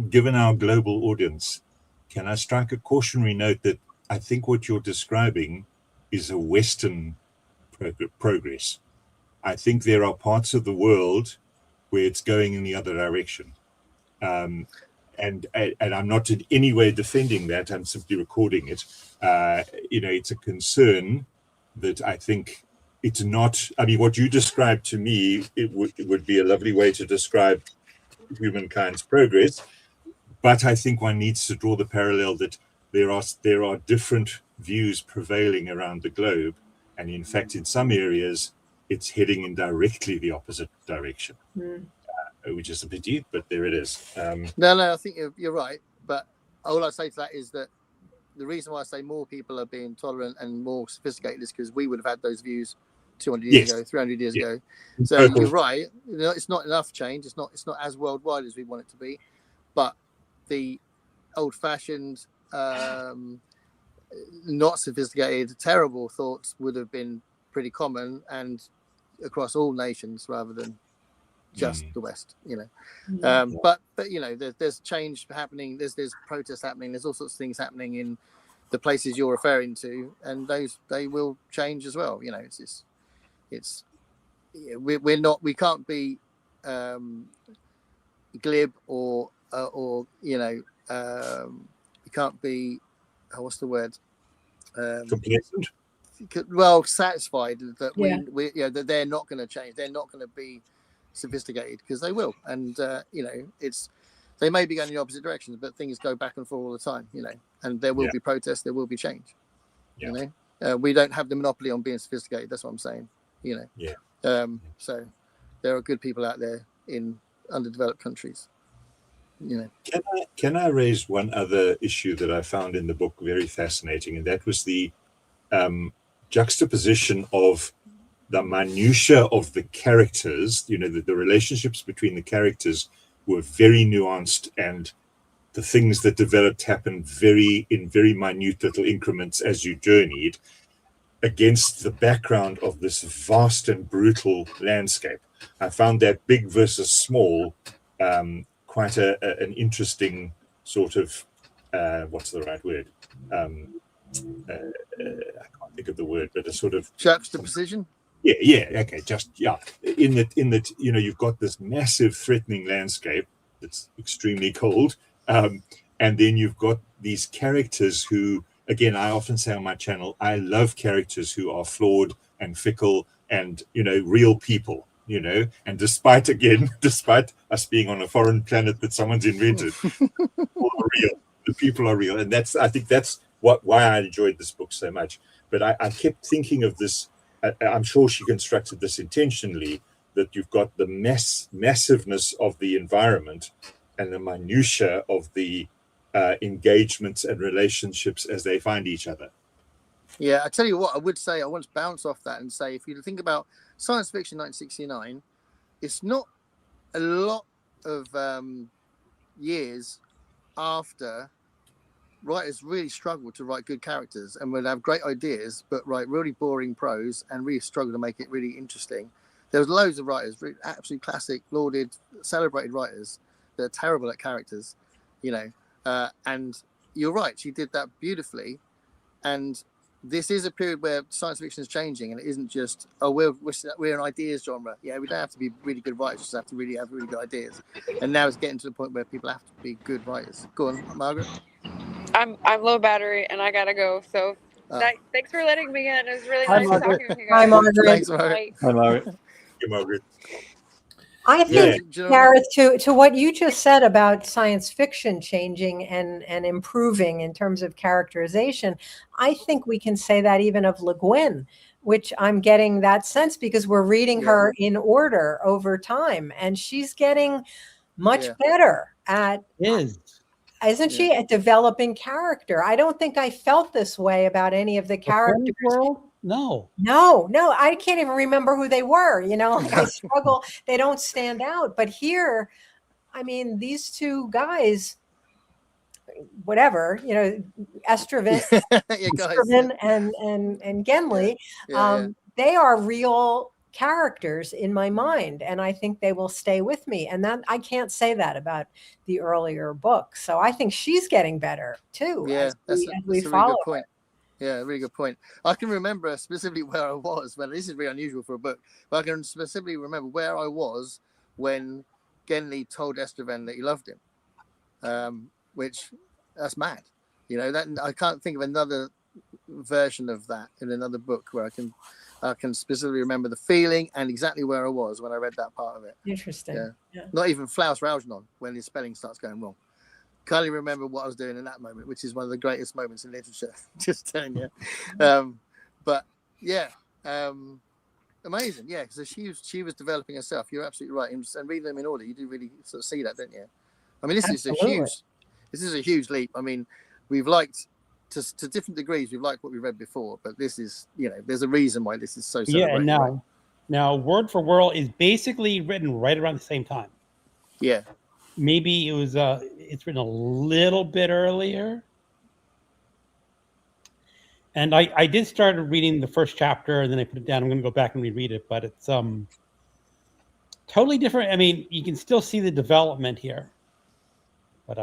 given our global audience, can I strike a cautionary note that I think what you're describing is a Western progress. I think there are parts of the world where it's going in the other direction. And I'm not in any way defending that. I'm simply recording it. You know, it's a concern that I think it's not. I mean, what you described to me, it would be a lovely way to describe humankind's progress. But I think one needs to draw the parallel that there are different views prevailing around the globe, and in fact, in some areas, it's heading in directly the opposite direction, which is a pity, but there it is. No, I think you're right. But all I say to that is that the reason why I say more people are being tolerant and more sophisticated is because we would have had those views 200 years Yes. ago, 300 years Yeah. ago. So Total. you're right. It's not enough change. It's not as worldwide as we want it to be, but the old-fashioned, not sophisticated, terrible thoughts would have been pretty common and across all nations rather than just the West. But there's change happening. There's protests happening. There's all sorts of things happening in the places you're referring to, and they will change as well. We can't be glib or we can't be what's the word, Complacent. well, satisfied that Yeah. that they're not going to change. They're not going to be sophisticated, because they will. And they may be going in the opposite directions, but things go back and forth all the time. And there will be protests. There will be change. We don't have the monopoly on being sophisticated. That's what I'm saying. So there are good people out there in underdeveloped countries. Can I raise one other issue that I found in the book very fascinating, and that was the juxtaposition of the minutiae of the characters. The relationships between the characters were very nuanced, and the things that developed happened in very minute little increments as you journeyed, against the background of this vast and brutal landscape. I found that big versus small quite an interesting sort of what's the right word? I can't think of the word, but a sort of juxtaposition. Okay, in that you've got this massive threatening landscape that's extremely cold, and then you've got these characters who, again, I often say on my channel, I love characters who are flawed and fickle and real people. And despite us being on a foreign planet that someone's invented, people are real. The people are real, and I think that's why I enjoyed this book so much. But I kept thinking of this. I'm sure she constructed this intentionally, that you've got the massiveness of the environment and the minutiae of the engagements and relationships as they find each other. Yeah, I tell you what, I would say, I want to bounce off that and say, if you think about science fiction 1969, it's not a lot of years after writers really struggled to write good characters and would have great ideas, but write really boring prose and really struggle to make it really interesting. There was loads of writers, really absolutely classic, lauded, celebrated writers that are terrible at characters, and you're right, she did that beautifully. And this is a period where science fiction is changing, and it isn't just, we're an ideas genre. Yeah, we don't have to be really good writers, just have to really have really good ideas. And now it's getting to the point where people have to be good writers. Go on, Margaret. I'm low battery and I gotta go. So thanks for letting me in. It was really Hi, nice Margaret. talking with you guys. Hi, Margaret. Thanks, Margaret. Hi, Margaret. Hey, Margaret. I think, Yeah. Gareth, to what you just said about science fiction changing and improving in terms of characterization, I think we can say that even of Le Guin, which I'm getting that sense because we're reading her in order over time, and she's getting much better at, isn't she, at developing character. I don't think I felt this way about any of the characters. World? No, I can't even remember who they were. I struggle. They don't stand out. But here, I mean, these two guys, whatever, Estravin and Genly, they are real characters in my mind, and I think they will stay with me. And that I can't say that about the earlier books. So I think she's getting better too. Yeah, that's a really good point. Her. Yeah, really good point. I can remember specifically where I was when, this is really unusual for a book, but I can specifically remember where I was when Genly told Estravin that he loved him, which that's mad. That I can't think of another version of that in another book where I can specifically remember the feeling and exactly where I was when I read that part of it. Interesting. Yeah. Not even Flaus Raugenon when his spelling starts going wrong. Can't even remember what I was doing in that moment, which is one of the greatest moments in literature. Just telling you. But yeah, amazing. Yeah, because she was developing herself. You're absolutely right. And reading them in order, you do really sort of see that, don't you? I mean, this is a huge leap. I mean, we've liked to different degrees, we've liked what we read before, but this is, there's a reason why this is so Yeah, celebrated. and now Word for World is basically written right around the same time. Yeah. Maybe it's written a little bit earlier. And I did start reading the first chapter, and then I put it down. I'm going to go back and reread it, but it's totally different. I mean, you can still see the development here, but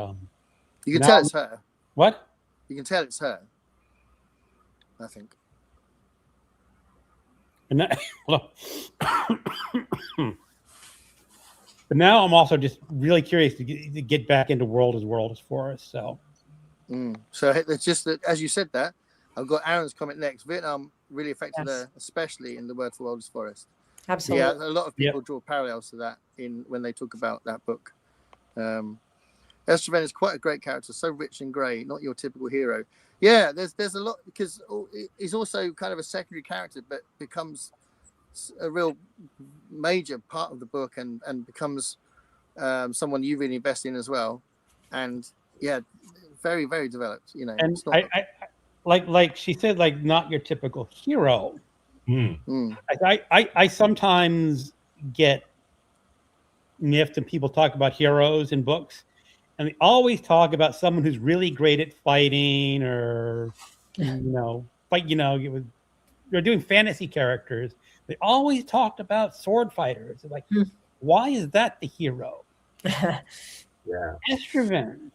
you can tell it's her. What? You can tell it's her, I think. And that, but now I'm also just really curious to get back into World is Forest. So, so it's just that, as you said that, I've got Aaron's comment next. Vietnam really affected her, especially in the Word for World is Forest. Absolutely. Yeah, a lot of people draw parallels to that when they talk about that book. Estreven is quite a great character, so rich and grey, not your typical hero. Yeah, there's a lot, because he's also kind of a secondary character, but becomes a real major part of the book and becomes someone you really invest in as well. And yeah, very, very developed. And it's not... like she said, like, not your typical hero. I sometimes get miffed when people talk about heroes in books, and they always talk about someone who's really great at fighting, or they're doing fantasy characters. They always talked about sword fighters. They're like, why is that the hero? Yeah, Estreven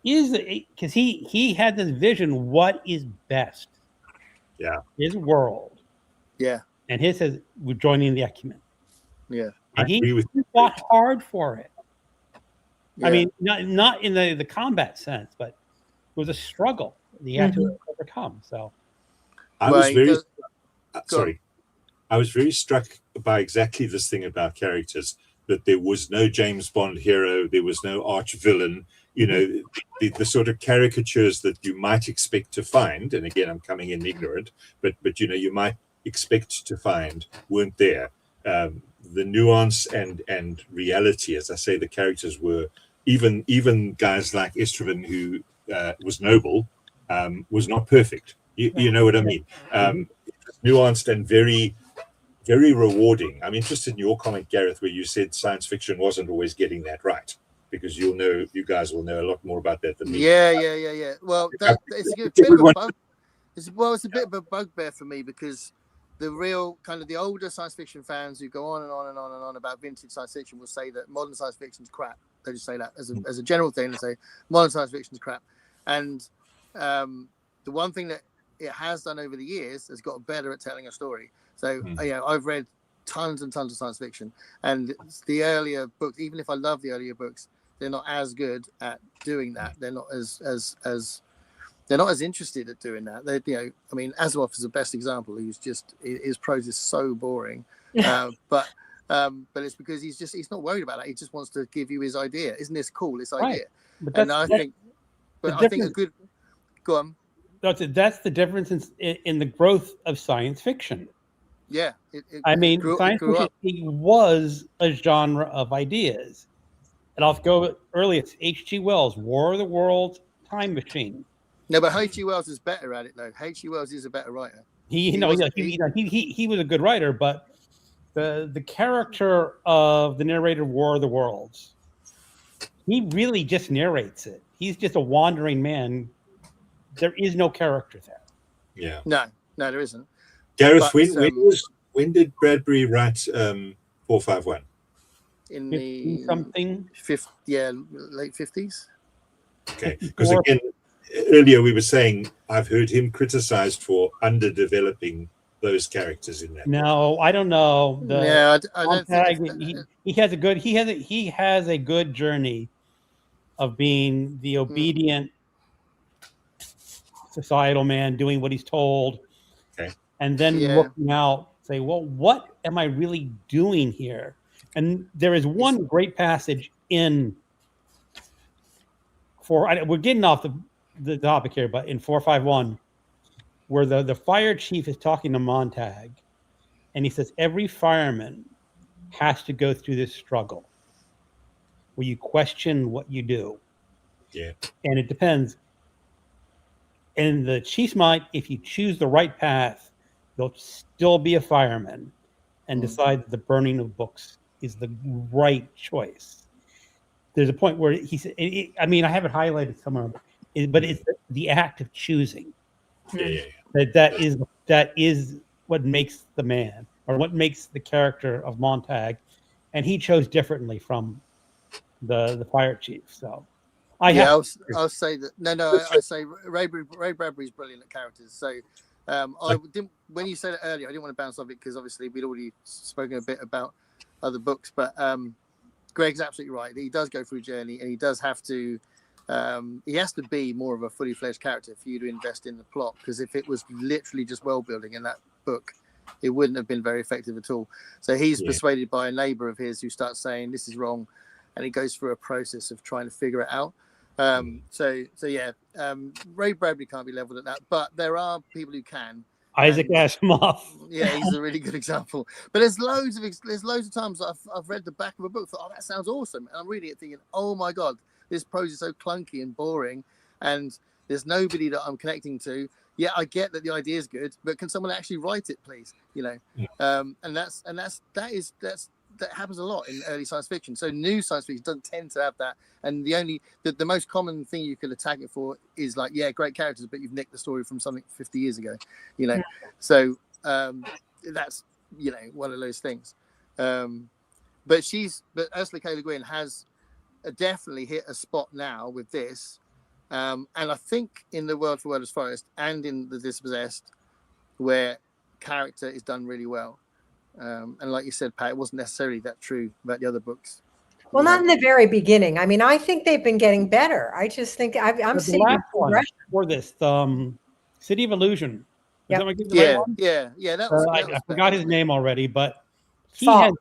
is, because he had this vision. What is best? Yeah, his world. Yeah, and his says we're joining the Ecumen. Yeah, and he fought hard for it. Yeah. I mean, not in the combat sense, but it was a struggle that he had to overcome. So I was very sorry. I was very struck by exactly this thing about characters, that there was no James Bond hero, there was no arch villain, the sort of caricatures that you might expect to find, and again, I'm coming in ignorant, but you might expect to find weren't there. The nuance and reality, as I say, the characters were, even guys like Estreven, who was noble, was not perfect. You know what I mean? Nuanced and very, very rewarding. I'm interested in your comment, Gareth, where you said science fiction wasn't always getting that right, because you guys will know a lot more about that than me. Yeah. Well, it's a bit of a bug. It's a bit of a bugbear for me, because the real kind of the older science fiction fans who go on and on and on and on about vintage science fiction will say that modern science fiction is crap. They just say that as a general thing. They say modern science fiction is crap. And the one thing that it has done over the years has got better at telling a story. So I've read tons and tons of science fiction, and the earlier books, even if I love the earlier books, they're not as good at doing that. They're not as they're not as interested at doing that. I mean, Asimov is the best example. His prose is so boring, but it's because he's not worried about that. He just wants to give you his idea. Isn't this cool? This idea, and I think a good. Go on. That's the difference in the growth of science fiction. Yeah, science fiction was a genre of ideas, and I'll go early. It's H.G. Wells' War of the Worlds, Time Machine. No, but H.G. Wells is better at it, though. H.G. Wells is a better writer. He was a good writer, but the character of the narrator of War of the Worlds, he really just narrates it. He's just a wandering man. There is no character there. Yeah. No, there isn't. Gareth, when did Bradbury write 451? In the something late 50s. Okay, because again, earlier we were saying I've heard him criticized for underdeveloping those characters in that. No, I don't know. I don't think he has a good journey of being the obedient societal man, doing what he's told, and then looking out, say, well, what am I really doing here? And there is one great passage we're getting off the topic here, but in 451, where the fire chief is talking to Montag, and he says every fireman has to go through this struggle where you question what you do. Yeah. And it depends. in the chief's mind, if you choose the right path, you'll still be a fireman and decide that the burning of books is the right choice. There's a point where he said, I mean, I have it highlighted somewhere, but it's the act of choosing. Yeah. That is what makes the man, or what makes the character of Montag, and he chose differently from the fire chief. So I'll say that. I say Ray Bradbury's brilliant at characters. So I didn't, when you said it earlier, I didn't want to bounce off it because obviously we'd already spoken a bit about other books, but Greg's absolutely right. He does go through a journey, and he does have to. He has to be more of a fully fledged character for you to invest in the plot. Because if it was literally just world building in that book, it wouldn't have been very effective at all. So he's persuaded by a neighbor of his who starts saying this is wrong, and he goes through a process of trying to figure it out. Ray Bradbury can't be leveled at that, but there are people who can. Isaac Asimov. Yeah, he's a really good example. But there's loads of times I've read the back of a book, thought, oh, that sounds awesome, and I'm reading it thinking, oh my god, this prose is so clunky and boring, and there's nobody that I'm connecting to. Yeah, I get that the idea is good, but can someone actually write it, please? And that happens a lot in early science fiction. So new science fiction doesn't tend to have that. And the most common thing you could attack it for is like, yeah, great characters, but you've nicked the story from something 50 years ago, So that's, one of those things. But Ursula K. Le Guin has definitely hit a spot now with this. And I think in The World for Wordless Forest and in The Dispossessed, where character is done really well. And like you said, Pat, it wasn't necessarily that true about the other books. Well, not in the very beginning. I mean, I think they've been getting better. I just think I'm seeing the last one for this City of Illusion. Yeah. I forgot his name already, but he has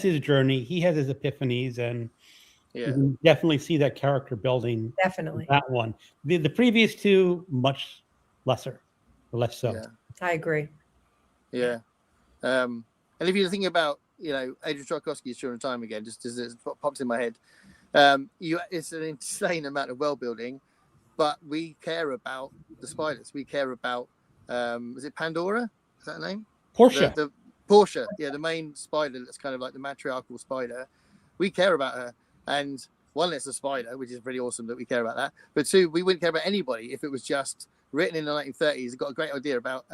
his journey. He has his epiphanies, and you can definitely see that character building. Definitely that one. The previous two much less so. Yeah. I agree. Yeah. And if you're thinking about, Adrian Tchaikovsky's Children of Time again, just as it pops in my head, it's an insane amount of world building, but we care about the spiders. We care about, is it Pandora? Is that her name? Portia. The Portia. Yeah, the main spider that's kind of like the matriarchal spider. We care about her. And one, it's a spider, which is pretty awesome that we care about that. But two, we wouldn't care about anybody if it was just written in the 1930s. Got a great idea about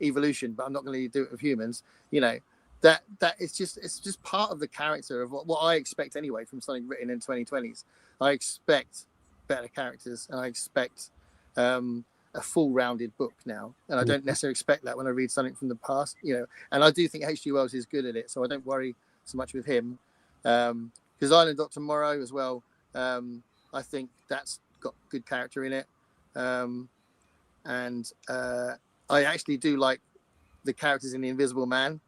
evolution, but I'm not going to do it with humans. That it's just part of the character of what I expect anyway from something written in 2020s. I expect better characters, and I expect a full-rounded book now, and I don't necessarily expect that when I read something from the past. And I do think H.G. Wells is good at it, so I don't worry so much with him. Because Island of Tomorrow as well, I think that's got good character in it, and I actually do like the characters in The Invisible Man.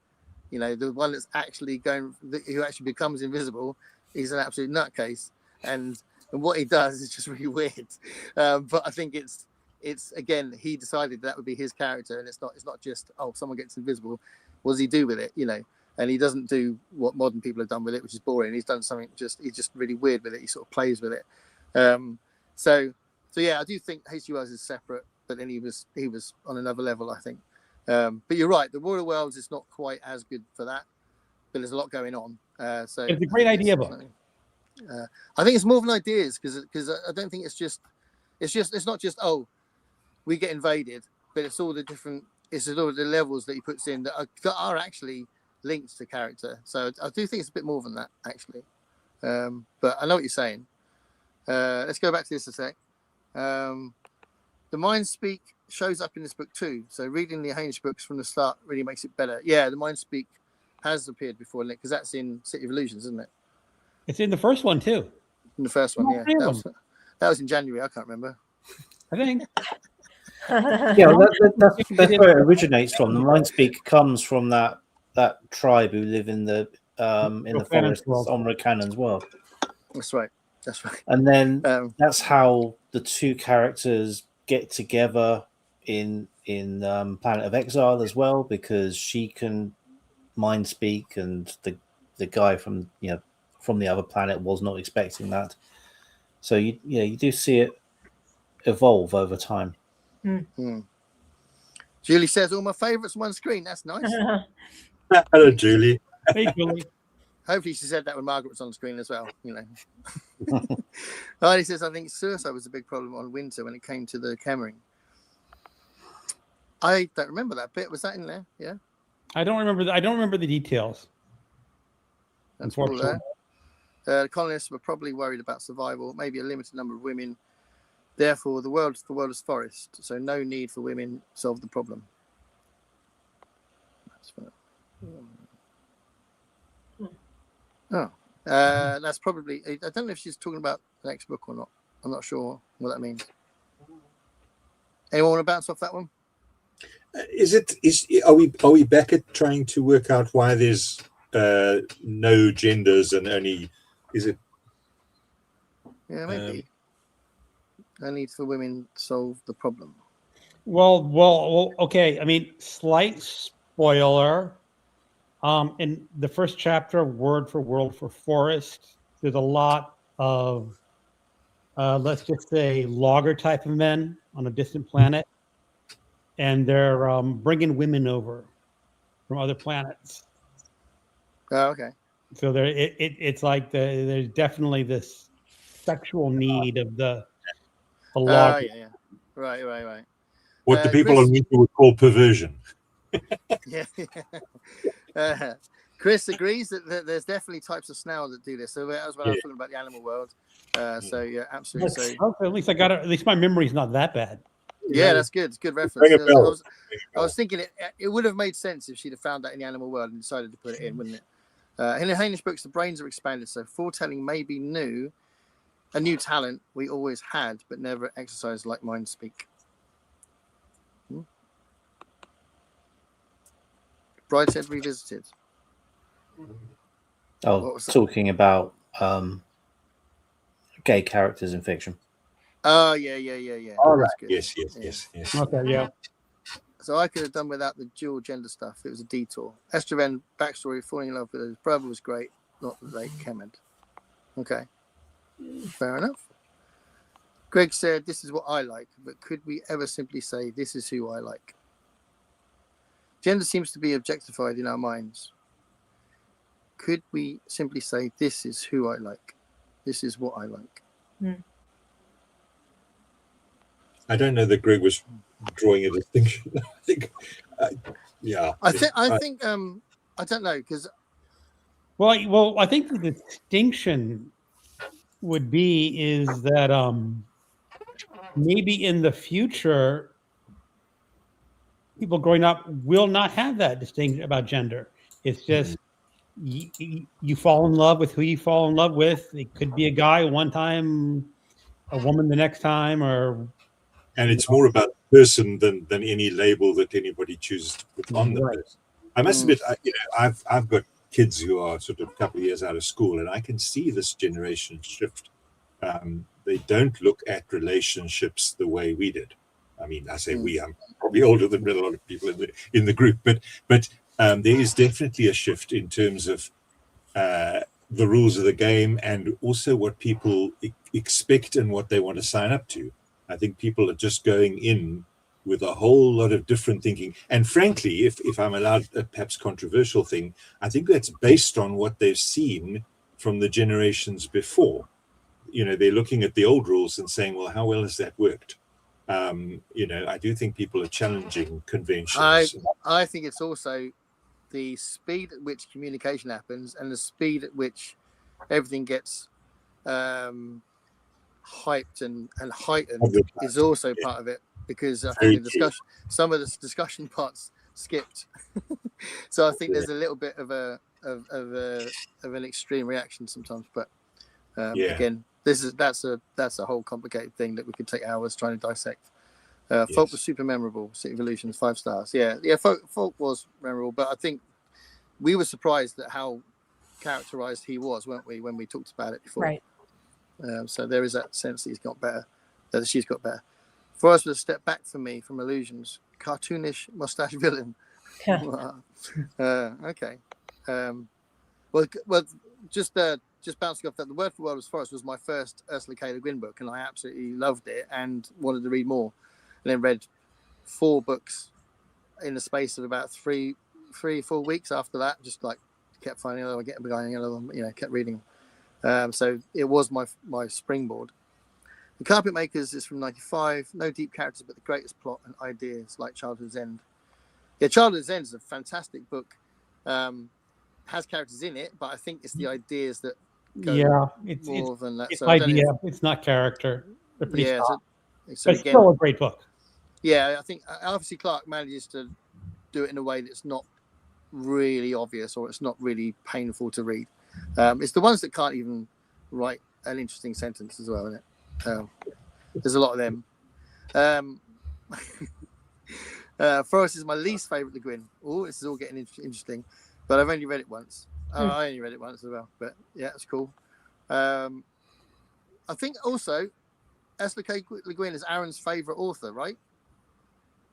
The one that's actually who actually becomes invisible. He's an absolute nutcase, and what he does is just really weird. But I think it's again, he decided that would be his character, and it's not just someone gets invisible. What does he do with it? And he doesn't do what modern people have done with it, which is boring. He's done something he's just really weird with it. He sort of plays with it. So yeah, I do think H.G. Wells is separate, but then he was on another level, I think. But you're right, the Royal Wells is not quite as good for that, but there's a lot going on. So it's a great idea book. I think it's more than ideas, because I don't think it's not just we get invaded, but it's all the levels that he puts in that are actually linked to character. So I do think it's a bit more than that, actually. But I know what you're saying. Let's go back to this a sec. The Mind Speak shows up in this book too. So reading the Hamish books from the start really makes it better. Yeah, the Mind Speak has appeared before, because that's in City of Illusions, isn't it? It's in the first one too. In the first one, yeah. That was in January. I can't remember. I think. That's where it originates from. The Mind Speak comes from that tribe who live in the forest, Omra Cannon's world. That's right. And then that's how the two characters get together in Planet of Exile as well, because she can mind speak, and the guy from the other planet was not expecting that. So you do see it evolve over time. Julie says all my favourites on one screen. That's nice. Hello, Julie. Hey, Julie. Hopefully she said that when Margaret's on the screen as well, you know. Heidi says, I think suicide was a big problem on Winter when it came to the Kemmering. I don't remember that bit. Was that in there? Yeah. I don't remember the details. That's all Unfortunately. there. The colonists were probably worried about survival, maybe a limited number of women. Therefore, the world is forest, so no need for women solve the problem. That's that's probably. I don't know if she's talking about the next book or not. I'm not sure what that means. Anyone want to bounce off that one? Are we back at trying to work out why there's no genders and only? Is it? Yeah, maybe. No need for women to solve the problem. Well, okay. I mean, slight spoiler. In the first chapter, word for world for forest, there's a lot of, let's just say, logger type of men on a distant planet, and they're bringing women over from other planets. Oh, okay. So it's like there's definitely this sexual need of the logger. Yeah. Right. What the people Chris, on Winter would call perversion. Yeah. Chris agrees that there's definitely types of snail that do this. So that was when I was talking about the animal world. So yeah, absolutely. So Okay, at least at least my memory's not that bad. yeah, that's good. It's a good reference. Ring a bell. I was thinking it would have made sense if she'd have found that in the animal world and decided to put it in, wouldn't it? In the Hamish books, the brains are expanded, so foretelling may be a new talent we always had, but never exercised like mind speak. Brideshead Revisited. Oh, talking about gay characters in fiction. Oh, yeah. All That's right. good. Yes. Okay, yeah. So I could have done without the dual gender stuff. It was a detour. Estraven backstory, falling in love with his brother was great, not the late Kement. Okay. Fair enough. Greg said, this is what I like, but could we ever simply say, this is who I like? Gender seems to be objectified in our minds. Could we simply say, this is who I like? This is what I like? I don't know that Greg was drawing a distinction. I think, yeah. I think, I don't know, because... Well, I think the distinction would be is that maybe in the future, people growing up will not have that distinction about gender. It's just you fall in love with who you fall in love with. It could be a guy one time, a woman the next time, and it's more about the person than any label that anybody chooses to put on the person. I must admit, I've got kids who are sort of a couple of years out of school, and I can see this generation shift. They don't look at relationships the way we did. I mean, I say we. I'm probably older than a lot of people in the group, but there is definitely a shift in terms of the rules of the game and also what people expect and what they want to sign up to. I think people are just going in with a whole lot of different thinking. And frankly, if I'm allowed a perhaps controversial thing, I think that's based on what they've seen from the generations before. You know, they're looking at the old rules and saying, well, how well has that worked? I do think people are challenging conventions. I think it's also the speed at which communication happens and the speed at which everything gets hyped and heightened is also part of it, because I think some of the discussion parts skipped. So I think there's a little bit of an extreme reaction sometimes, but again, that's a whole complicated thing that we could take hours trying to dissect. Folk was super memorable. City of Illusions, 5 stars. Yeah. Folk was memorable, but I think we were surprised at how characterized he was, weren't we, when we talked about it before? Right. So there is that sense that he's got better, that she's got better. For us, was a step back for me from Illusions. Cartoonish mustache villain. Okay. Well, just just bouncing off that, The Word for World was Forest was my first Ursula K. Le Guin book, and I absolutely loved it and wanted to read more. And then read 4 books in the space of about 3 4 weeks after that. Just like kept finding another one, getting behind another one, kept reading. So it was my springboard. The Carpet Makers is from '95. No deep characters, but the greatest plot and ideas, like Childhood's End. Yeah, Childhood's End is a fantastic book. Has characters in it, but I think it's the ideas that go it's more than that. it's So I don't idea. know It's not character. They're pretty yeah, soft. so But again, still a great book. yeah, I think Arthur C. Clarke manages to do it in a way that's not really obvious, or it's not really painful to read. It's the ones that can't even write an interesting sentence as well, isn't it? There's a lot of them. Forest is my least favourite Le Guin. Oh, this is all getting interesting, but I've only read it once. I only read it once as well, but yeah, it's cool. I think also Ursula K. Le Guin is Aaron's favourite author, right?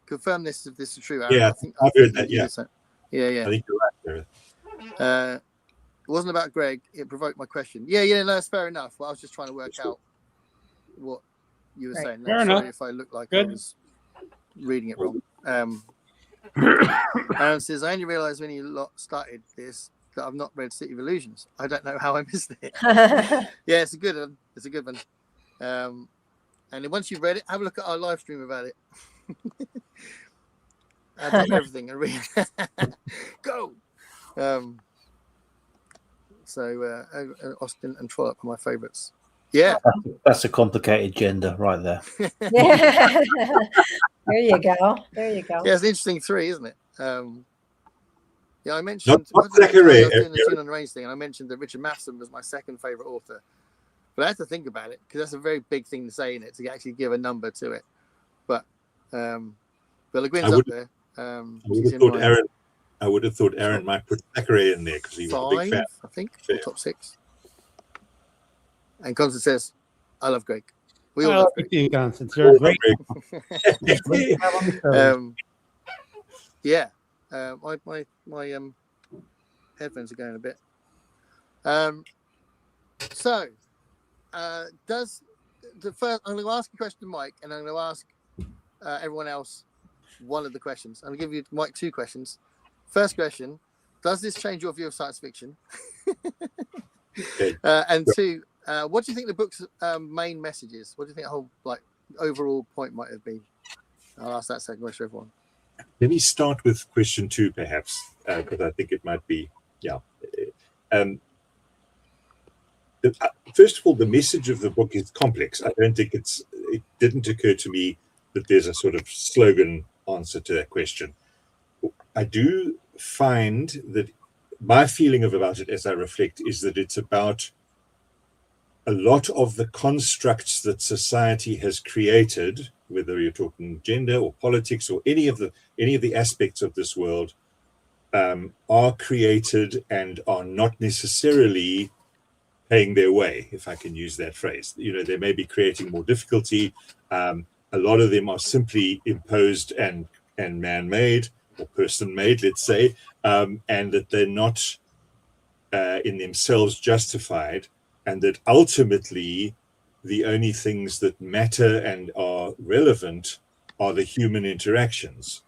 Confirm this if this is true, Aaron. Yeah, I think I've heard that. Yeah, yeah. I think you're right. It wasn't about Greg. It provoked my question. Yeah, no, that's fair enough. Well, I was just trying to work out what you were saying. Fair Sorry enough. if I looked like Good. I was reading it wrong. Aaron says, I only realised when you lot started this that I've not read City of Illusions. I don't know how I missed it. Yeah, it's a good one. It's a good one. And then once you've read it, have a look at our live stream about it. I drop everything and read. Go. So Austin and Trollope are my favourites. Yeah. That's a complicated gender right there. Yeah. There you go. There you go. Yeah, it's an interesting 3, isn't it? Yeah, I mentioned Not I was Zachary, doing the Tune on the Range thing, and I mentioned that Richard Matheson was my second favourite author. But I had to think about it because that's a very big thing to say in it, to actually give a number to it. But Le Guin's up there. I would have thought Aaron might put Zachary in there because he was a big 5, fan. I think, or top 6. And Constance says, I love Greg. We all I love love Greg. you, Constance. You're great. Yeah. My headphones are going a bit. So does the first, I'm going to ask a question to Mike, and I'm going to ask everyone else one of the questions. I'm going to give you, Mike, 2 questions. First question, does this change your view of science fiction? Okay. And 2, what do you think the book's main message is? What do you think the whole overall point might have been? I'll ask that second question to everyone. Let me start with question 2, perhaps, because I think it might be, first of all, the message of the book is complex. I don't think it didn't occur to me that there's a sort of slogan answer to that question. I do find that my feeling about it as I reflect is that it's about a lot of the constructs that society has created, whether you're talking gender or politics or any of the aspects of this world, are created and are not necessarily paying their way, if I can use that phrase. They may be creating more difficulty. A lot of them are simply imposed and man-made or person-made, let's say, and that they're not in themselves justified, and that ultimately the only things that matter and are relevant are the human interactions,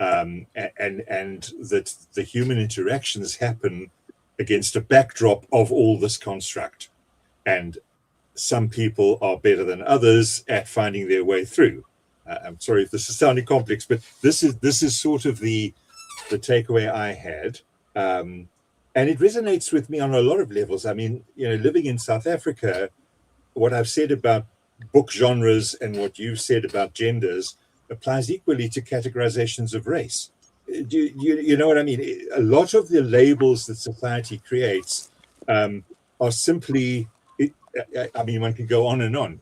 and that the human interactions happen against a backdrop of all this construct, and some people are better than others at finding their way through. I'm sorry if this is sounding complex, but this is sort of the takeaway I had, and it resonates with me on a lot of levels. I mean, living in South Africa, what I've said about book genres and what you've said about genders applies equally to categorizations of race. You know what I mean? A lot of the labels that society creates are simply, I mean, one can go on and on.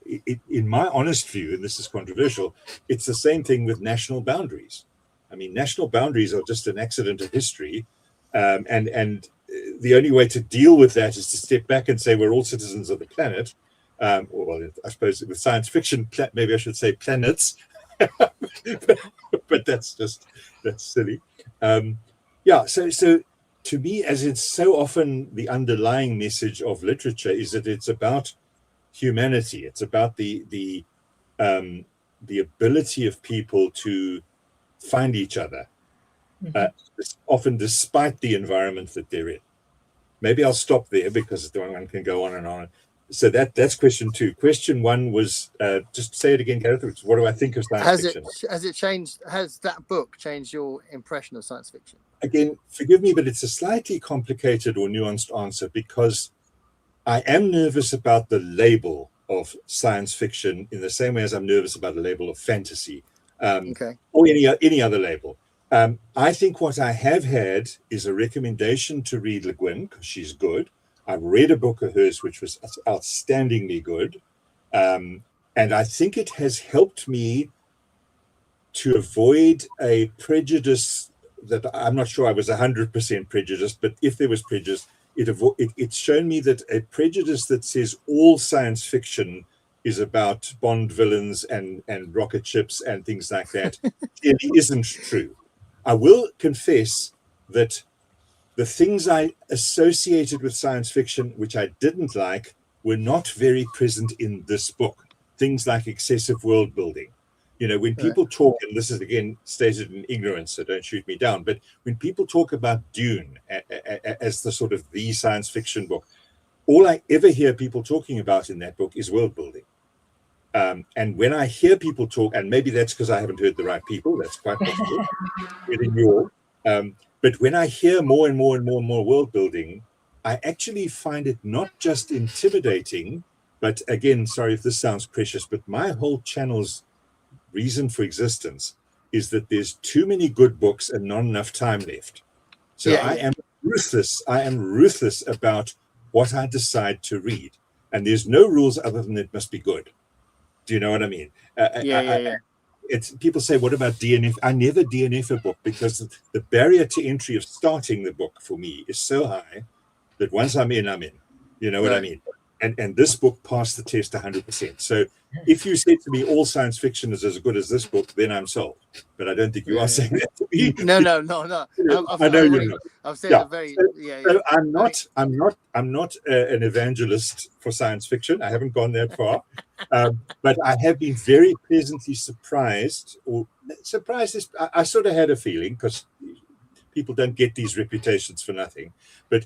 In my honest view, and this is controversial, it's the same thing with national boundaries. I mean, national boundaries are just an accident of history. And the only way to deal with that is to step back and say we're all citizens of the planet. Well, I suppose with science fiction, maybe I should say planets. But that's silly. So to me, as it's so often the underlying message of literature, is that it's about humanity. It's about the ability of people to find each other, often despite the environment that they're in. Maybe I'll stop there because one can go on and on. So that's question 2. Question 1 was, just say it again, Gareth. What do I think of science fiction? Has it changed? Has that book changed your impression of science fiction? Again, forgive me, but it's a slightly complicated or nuanced answer, because I am nervous about the label of science fiction in the same way as I'm nervous about the label of fantasy, or any other label. I think what I have had is a recommendation to read Le Guin, because she's good. I've read a book of hers which was outstandingly good, and I think it has helped me to avoid a prejudice that I'm not sure I was 100% prejudiced, but if there was prejudice, it's shown me that a prejudice that says all science fiction is about Bond villains and rocket ships and things like that it isn't true. I will confess that the things I associated with science fiction, which I didn't like, were not very present in this book. Things like excessive world building. You know, when people talk, and this is again stated in ignorance, so don't shoot me down, but when people talk about Dune as the sort of the science fiction book, all I ever hear people talking about in that book is world building. And when I hear people talk, and maybe that's because I haven't heard the right people, that's quite possible, but when I hear more and more and more and more world building, I actually find it not just intimidating, but again, sorry if this sounds precious, but my whole channel's reason for existence is that there's too many good books and not enough time left. So I am ruthless about what I decide to read, and there's no rules other than it must be good. Do you know what I mean? It's people say, what about DNF? I never DNF a book, because the barrier to entry of starting the book for me is so high that once I'm in, I'm in. You know what I mean? And this book passed the test 100%. So if you say to me all science fiction is as good as this book, then I'm sold. But I don't think you are saying that to me. No. I know you're not. I've said a very So I'm not an evangelist for science fiction. I haven't gone that far, but I have been very pleasantly surprised. I sort of had a feeling, because people don't get these reputations for nothing, but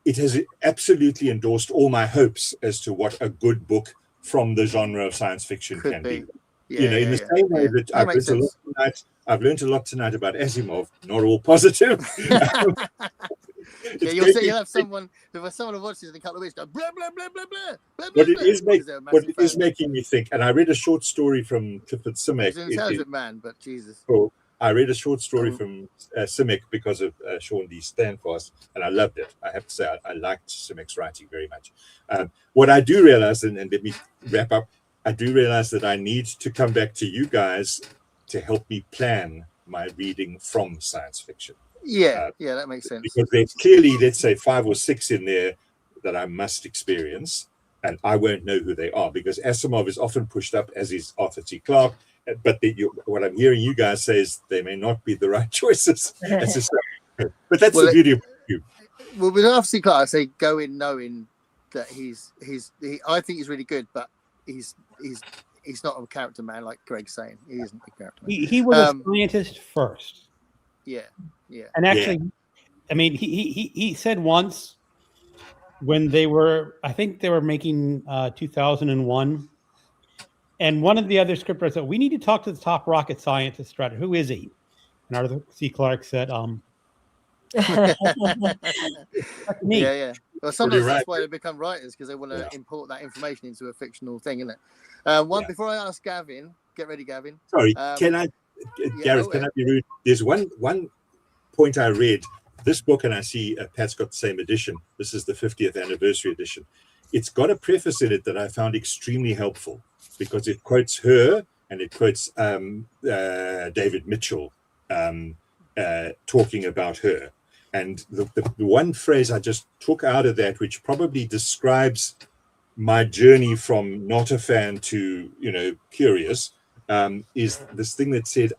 it has absolutely endorsed all my hopes as to what a good book from the genre of science fiction can be. In the same way that I've learned a lot tonight about Asimov, not all positive. You'll have someone who watches in a couple of weeks go blah blah blah blah blah blah. What it is making me think, and I read a short story from Clifford Simek. He's an intelligent man, but Jesus. Cool. I read a short story from Simek because of Sean D. Stanfast, and I loved it. I have to say, I liked Simek's writing very much. What I do realize, and let me wrap up, I do realize that I need to come back to you guys to help me plan my reading from science fiction. That makes sense. Because there's clearly, let's say, 5 or 6 in there that I must experience, and I won't know who they are, because Asimov is often pushed up, as is Arthur C. Clarke. But what I'm hearing you guys say is they may not be the right choices. But that's the beauty of you. Well, with Arthur C. Clarke, I say go in knowing that I think he's really good, but he's not a character man like Greg's saying. He isn't a character man. He was a scientist first. Yeah. And actually, I mean, he said once when I think they were making 2001. And one of the other scriptwriters said, we need to talk to the top rocket scientist writer. Who is he? And Arthur C. Clarke said, me. Yeah. Well, sometimes that's why they become writers, because they want to import that information into a fictional thing, isn't it? Before I ask Gavin, get ready, Gavin. Sorry, Gareth, can I be rude? There's one point I read this book, and I see Pat's got the same edition. This is the 50th anniversary edition. It's got a preface in it that I found extremely helpful, because it quotes her and it quotes David Mitchell talking about her. And the one phrase I just took out of that, which probably describes my journey from not a fan to, curious, is this thing that said,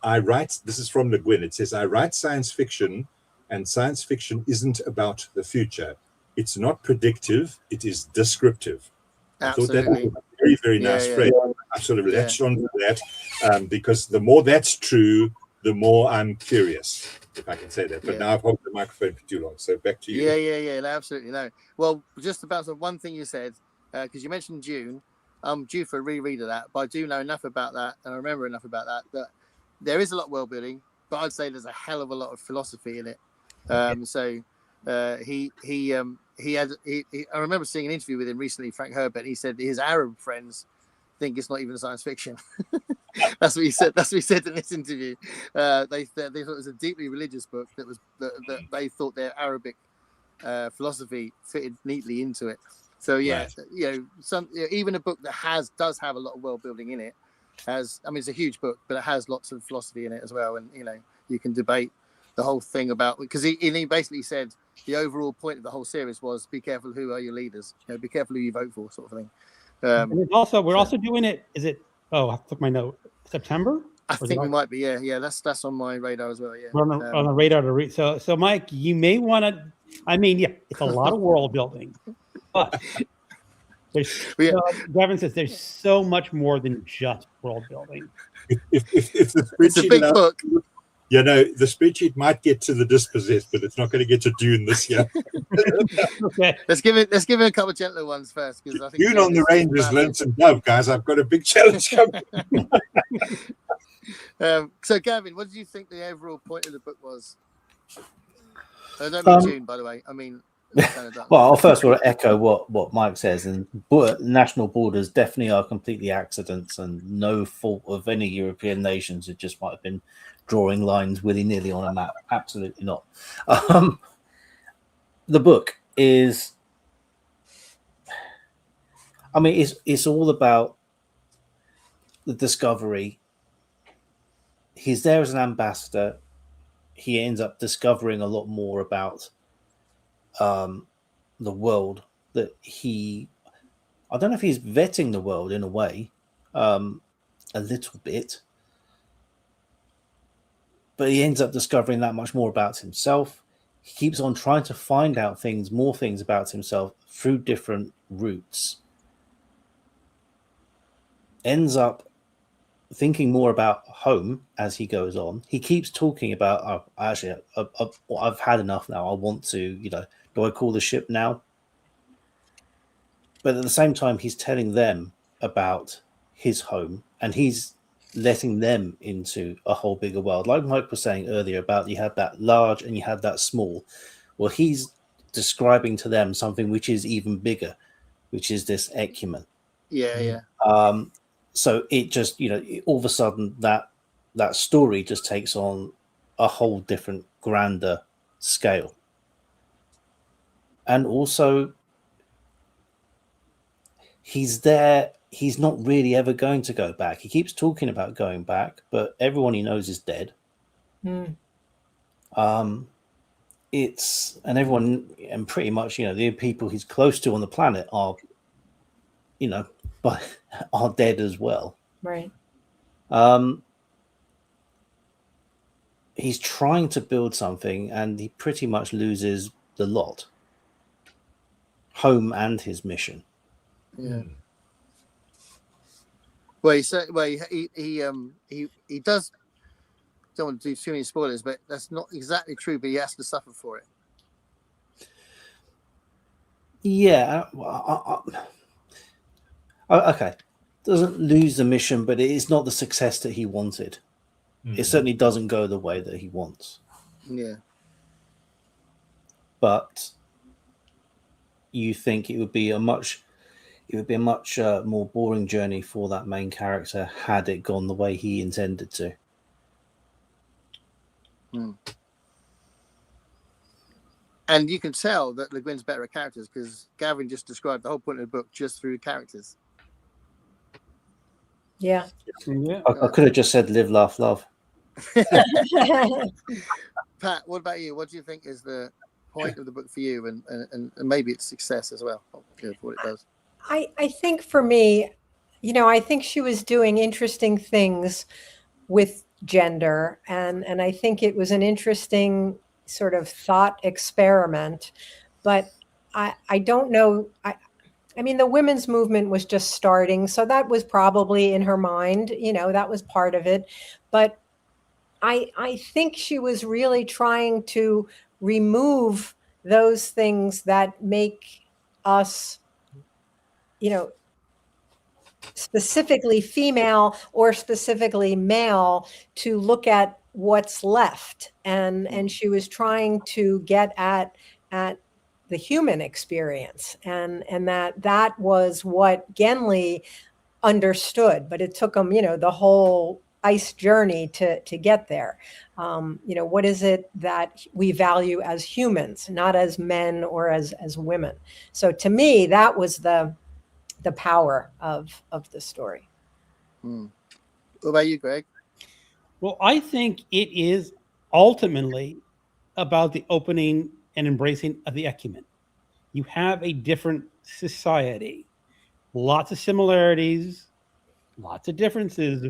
this is from Le Guin, it says, I write science fiction And science fiction isn't about the future. It's not predictive, it is descriptive. I thought that was Absolutely. a very, very Yeah, nice yeah. phrase. I sort of Yeah. latched onto that because the more that's true, the more I'm curious, if I can say that. But Yeah. now I've held the microphone for too long. So back to you. Yeah. No, absolutely no. Well, just about the one thing you said, because you mentioned June. I'm due for a reread of that, but I do know enough about that, and I remember enough about that there is a lot of world building, but I'd say there's a hell of a lot of philosophy in it. So he had I remember seeing an interview with him recently, Frank Herbert. He said his Arab friends think it's not even science fiction. That's what he said. That's what he said in this interview. They thought it was a deeply religious book that they thought their Arabic philosophy fitted neatly into it. So yeah, Right. Even a book that does have a lot of world building in it has. I mean, it's a huge book, but it has lots of philosophy in it as well. And you can debate the whole thing about, because he basically said the overall point of the whole series was be careful who are your leaders. Be careful who you vote for, sort of thing. And it's also we're also doing it. Is it? Oh, I took my note. September. I think we might be. Yeah. That's on my radar as well. Yeah. We're on the radar to read. So Mike, you may want to. I mean, yeah, it's a lot of world building, but there's. Gavin says there's so much more than just world building. If the It's a big book. The spreadsheet might get to the Dispossessed, but it's not going to get to Dune this year. Okay. Let's give it a couple of gentler ones first, because I think Dune on the Ranger's Lonesome Dove, guys. I've got a big challenge coming. So, Gavin, what did you think the overall point of the book was? I don't mean June, by the way. I mean. Well, I'll first of all echo what Mike says, and national borders definitely are completely accidents and no fault of any European nations. It just might have been drawing lines willy-nilly on a map. Absolutely not. The book is, I mean, it's all about the discovery. He's there as an ambassador. He ends up discovering a lot more about the world that I don't know if he's vetting the world in a way, a little bit, but he ends up discovering that much more about himself. He keeps on trying to find out more things about himself through different routes. Ends up thinking more about home as he goes on. He keeps talking about, I've had enough now. I want to, do I call the ship now? But at the same time, he's telling them about his home, and he's letting them into a whole bigger world. Like Mike was saying earlier about you had that large and you had that small. Well, he's describing to them something which is even bigger, which is this ecumen. Yeah. So it just, all of a sudden that story just takes on a whole different, grander scale. And also, he's there. He's not really ever going to go back. He keeps talking about going back, but everyone he knows is dead. Mm. And pretty much, the people he's close to on the planet are, but are dead as well. Right. He's trying to build something, and he pretty much loses the lot. Home and his mission. Yeah. Well, he does. Don't want to do too many spoilers, but that's not exactly true. But he has to suffer for it. Yeah. Okay. Doesn't lose the mission, but it is not the success that he wanted. Mm-hmm. It certainly doesn't go the way that he wants. Yeah. But you think it would be a much more boring journey for that main character had it gone the way he intended to. And you can tell that Le Guin's better at characters, because Gavin just described the whole point of the book just through characters. Yeah. I could have just said live, laugh, love. Pat, what about you? What do you think is the point of the book for you, and maybe its success as well, for what it does? I think for me, I think she was doing interesting things with gender, and I think it was an interesting sort of thought experiment. But I don't know. I mean, the women's movement was just starting, so that was probably in her mind. That was part of it. But I think she was really trying to remove those things that make us, specifically female or specifically male, to look at what's left. And she was trying to get at the human experience, and that was what Genli understood. But it took him, the whole ice journey to get there. What is it that we value as humans, not as men or as women? So to me, that was the power of the story. What about you, Greg? Well, I think it is ultimately about the opening and embracing of the ecumen. You have a different society, lots of similarities, lots of differences,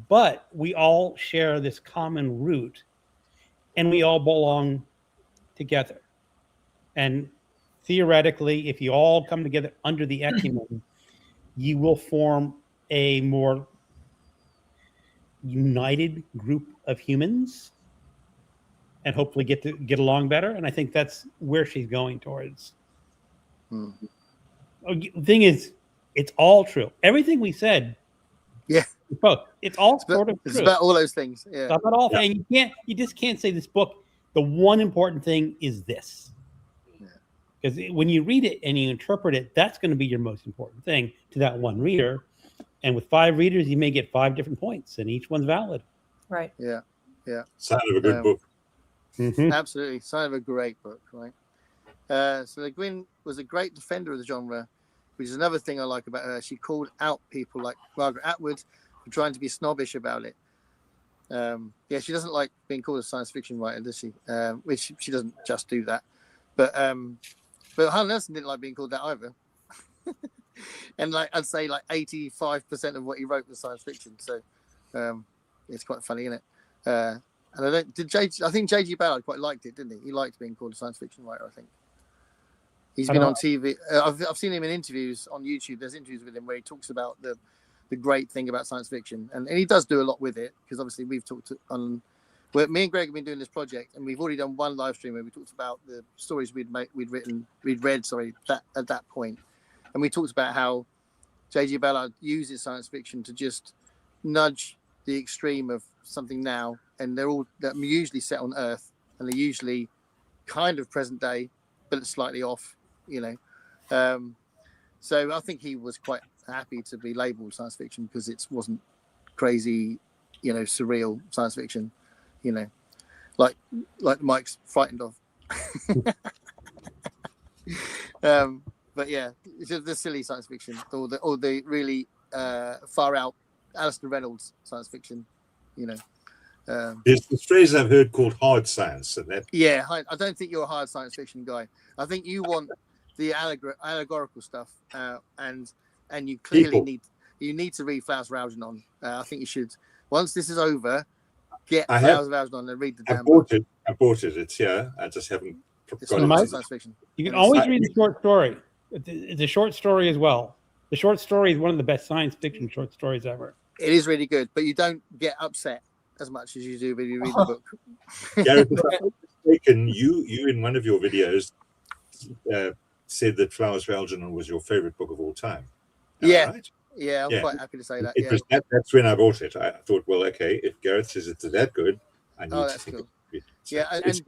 but we all share this common root, and we all belong together. And theoretically, if you all come together under the ecumen, you will form a more united group of humans and hopefully get along better. And I think that's where she's going towards. The thing is, it's all true. Everything we said, it's all sort of true. It's about all those things. Yeah. It's about all things. You just can't say this book, the one important thing is this. Because when you read it and you interpret it, that's going to be your most important thing to that one reader. And with 5 readers, you may get 5 different points, and each one's valid. Right. Yeah. Sign of a good book. Absolutely. Sign of a great book, right? So Guin was a great defender of the genre, which is another thing I like about her. She called out people like Margaret Atwood for trying to be snobbish about it. She doesn't like being called a science fiction writer, does she? Which she doesn't just do that. But Hannah Nelson didn't like being called that either. And I'd say 85% of what he wrote was science fiction. So it's quite funny, isn't it? And I think J.G. Ballard quite liked it, didn't he? He liked being called a science fiction writer, I think. He's been on TV. I've seen him in interviews on YouTube. There's interviews with him where he talks about the great thing about science fiction. And he does do a lot with it, because obviously we've talked on... Well, me and Greg have been doing this project, and we've already done one live stream where we talked about the stories we'd read at that point. And we talked about how J.G. Ballard uses science fiction to just nudge the extreme of something now, and they're usually set on Earth, and they're usually kind of present day, but it's slightly off, So I think he was quite happy to be labelled science fiction, because it wasn't crazy, surreal science fiction, like Mike's frightened of. But yeah, it's just the silly science fiction, or the really far out Alistair Reynolds science fiction, There's this phrase I've heard called hard science, and that. Yeah, I don't think you're a hard science fiction guy. I think you want the allegorical stuff, and you clearly need to read Flowers of Algernon. I think you should. Once this is over, get Flowers of Algernon and read the damn book. I bought it. It's here. I just haven't. It's not science fiction. You can always read the short story. It's a short story as well. The short story is one of the best science fiction short stories ever. It is really good, but you don't get upset as much as you do when you read the book. Gareth, if I'm not mistaken, you in one of your videos said that Flowers of Algernon was your favorite book of all time. Right? Yeah, I'm quite happy to say that. That's when I bought it. I thought, well, okay, if Gareth says it's that good, I need to think cool. it. Yeah, and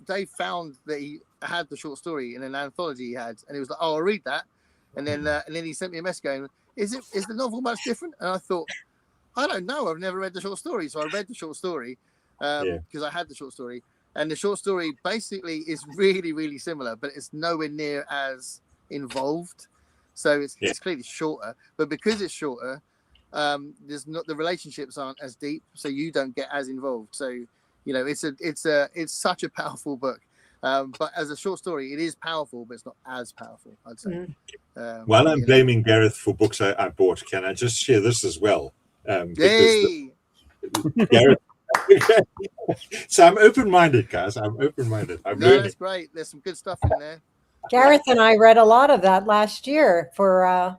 Dave found that he had the short story in an anthology he had, and he was like, "Oh, I'll read that," and then he sent me a message going, "Is the novel much different?" And I thought, I don't know. I've never read the short story, so I read the short story because I had the short story, and the short story basically is really, really similar, but it's nowhere near as involved. So it's clearly shorter, but because it's shorter, there's not the relationships aren't as deep, so you don't get as involved. So it's such a powerful book. But as a short story, it is powerful, but it's not as powerful, I'd say. While I'm blaming Gareth for books I bought, can I just share this as well? Gareth So I'm open-minded, guys. I'm open-minded. I'm No, learning. that's great. There's some good stuff in there. Gareth and I read a lot of that last year for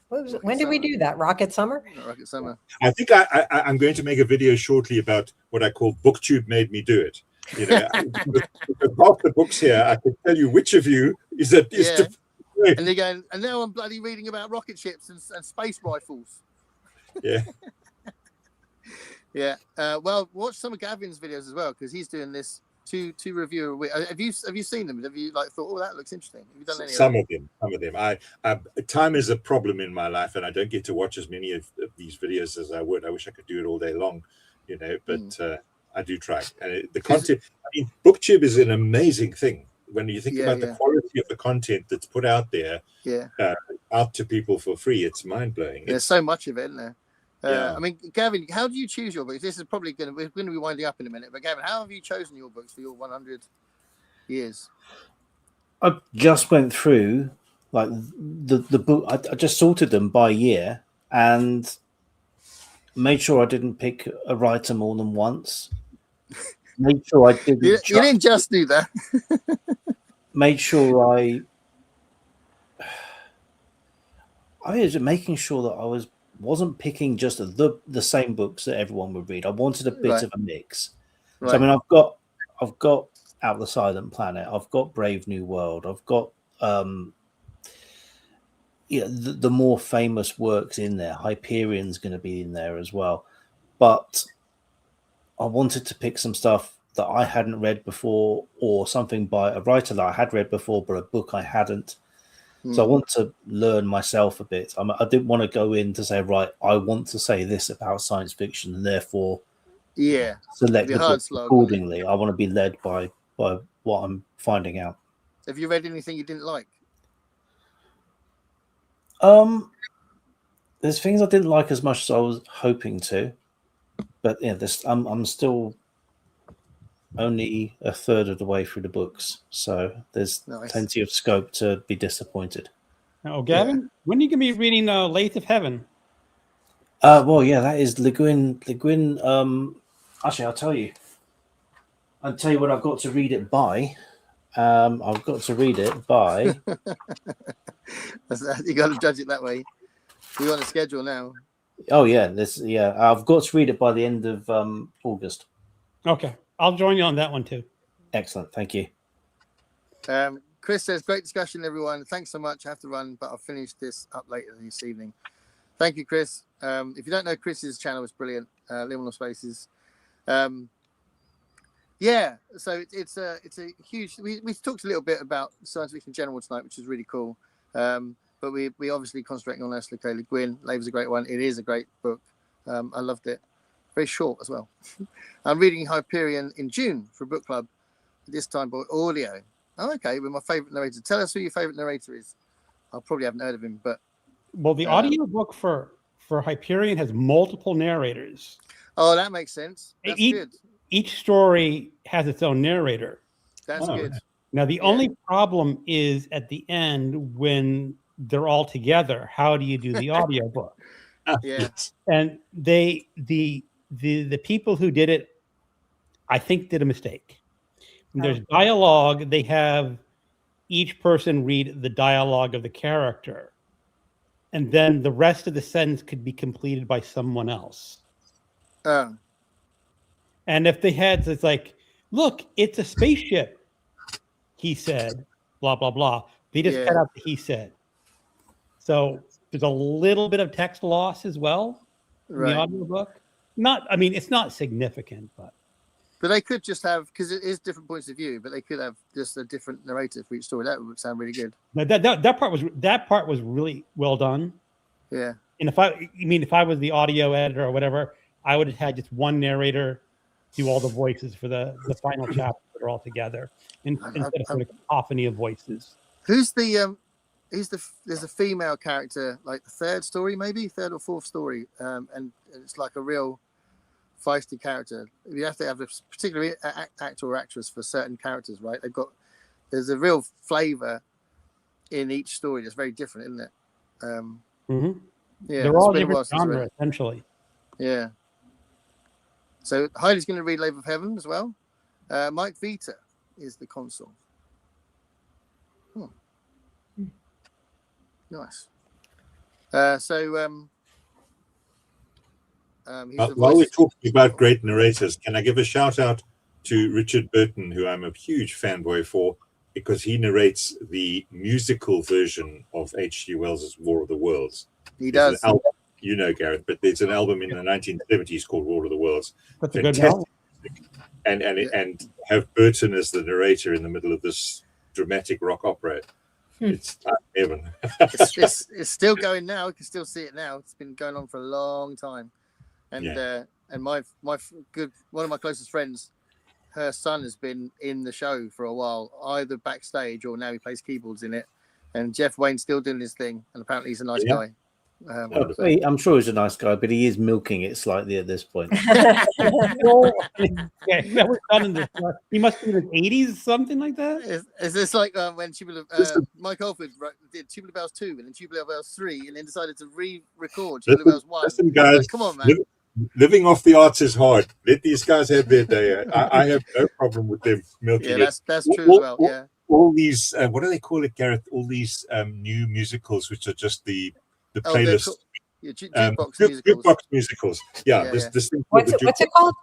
what was it? Rocket When did we Summer. do that? Rocket Summer? Rocket Summer. I think I'm going to make a video shortly about what I call BookTube made me do it. You know, half the books here, I can tell you which of you is that is Yeah. to. And they're going, and now I'm bloody reading about rocket ships and space rifles. Yeah. Yeah. Well, watch some of Gavin's videos as well, because he's doing this two review a week. Have you seen them? Have you like thought, oh, that looks interesting? Have you done any Some of of them. I time is a problem in my life, and I don't get to watch as many of these videos as I would. I wish I could do it all day long, you know. But I do try. And the content. I mean, BookTube is an amazing thing when you think about the quality of the content that's put out there. Yeah. Out to people for free. It's mind blowing. There's so much of it, isn't there? Yeah. I mean, Gavin, how do you choose your books? This is probably we're going to be winding up in a minute, but Gavin, how have you chosen your books for your 100 years? I just went through like the book. I just sorted them by year and made sure I didn't pick a writer more than once. Made sure I didn't. You didn't just do that. Made sure I was making sure that I wasn't picking just the same books that everyone would read. I wanted a bit of a mix. Right. So I mean, I've got Out of the Silent Planet. I've got Brave New World. I've got the more famous works in there. Hyperion's going to be in there as well. But I wanted to pick some stuff that I hadn't read before, or something by a writer that I had read before, but a book I hadn't. So I want to learn myself a bit. I didn't want to go in to say, right, I want to say this about science fiction, and therefore select the book accordingly. I want to be led by what I'm finding out. Have you read anything you didn't like? There's things I didn't like as much as I was hoping to, but yeah, I'm still only a third of the way through the books, so there's plenty of scope to be disappointed. Oh, Gavin, when are you going to be reading Lathe of Heaven? Well, yeah, that is Le Guin. Actually, I'll tell you what I've got to read it by. I've got to read it by. You got to judge it that way. You're on a schedule now. Oh yeah, I've got to read it by the end of August. Okay, I'll join you on that one too. Excellent, thank you. Chris says, great discussion, everyone. Thanks so much. I have to run, but I'll finish this up later this evening. Thank you, Chris. If you don't know, Chris's channel is brilliant. Liminal Spaces. Yeah, so it's a huge. We talked a little bit about science fiction in general tonight, which is really cool. But we obviously concentrating on Ursula K. Le Guin. Lave's a great one. It is a great book. I loved it. Very short as well. I'm reading Hyperion in June for a book club. This time by audio. Oh, okay, with my favorite narrator. Tell us who your favorite narrator is. I probably haven't heard of him, but the audio book for Hyperion has multiple narrators. Oh, that makes sense. That's good. Each story has its own narrator. That's good. Now, the only problem is at the end when they're all together. How do you do the audio book? Yeah. And the people who did it, I think, did a mistake. There's dialogue. They have each person read the dialogue of the character, and then the rest of the sentence could be completed by someone else. Oh. And if they had, it's like, look, it's a spaceship, he said, blah, blah, blah. They just cut out the he said. So there's a little bit of text loss as well in the audiobook. It's not significant, but they could just have, because it is different points of view, but they could have just a different narrative for each story. That would sound really good. That part was really well done. Yeah. And if I was the audio editor or whatever, I would have had just one narrator do all the voices for the final chapter that are all together, instead of a cacophony of voices. There's a female character, like the third or fourth story, and it's like a real feisty character. You have to have a particular actor or actress for certain characters, right? There's a real flavor in each story that's very different, isn't it? Yeah, they're all different genres, essentially. Yeah. So Heidi's going to read Lave of Heaven as well. Mike Vita is the consul. Nice. He's the While we're voice. talking about great narrators, can I give a shout out to Richard Burton, who I'm a huge fanboy for, because he narrates the musical version of H.G. Wells' War of the Worlds. He There's does. an album, you know, Gareth, but there's an album in the 1970s called War of the Worlds. That's a good Fantastic. novel. And have Burton as the narrator in the middle of this dramatic rock opera. It's heaven. It's still going now. You can still see it now. It's been going on for a long time. And my one of my closest friends, her son has been in the show for a while, either backstage or now he plays keyboards in it. And Jeff Wayne's still doing his thing, and apparently he's a nice guy. I'm sure he's a nice guy, but he is milking it slightly at this point. Yeah, that was done in this. He must be in his 80s, something like that. Is this like when Mike Alford did Tubular Bells 2 and then Tubular Bells 3 and then decided to re-record Tubular Bells 1? Listen, guys, like, come on, man. Living off the arts is hard. Let these guys have their day. I have no problem with them milking it. That's true as well. Yeah. All these, what do they call it, Gareth? All these new musicals, which are just the playlist. Jukebox musicals. Jukebox musicals. Yeah. This thing What's it called?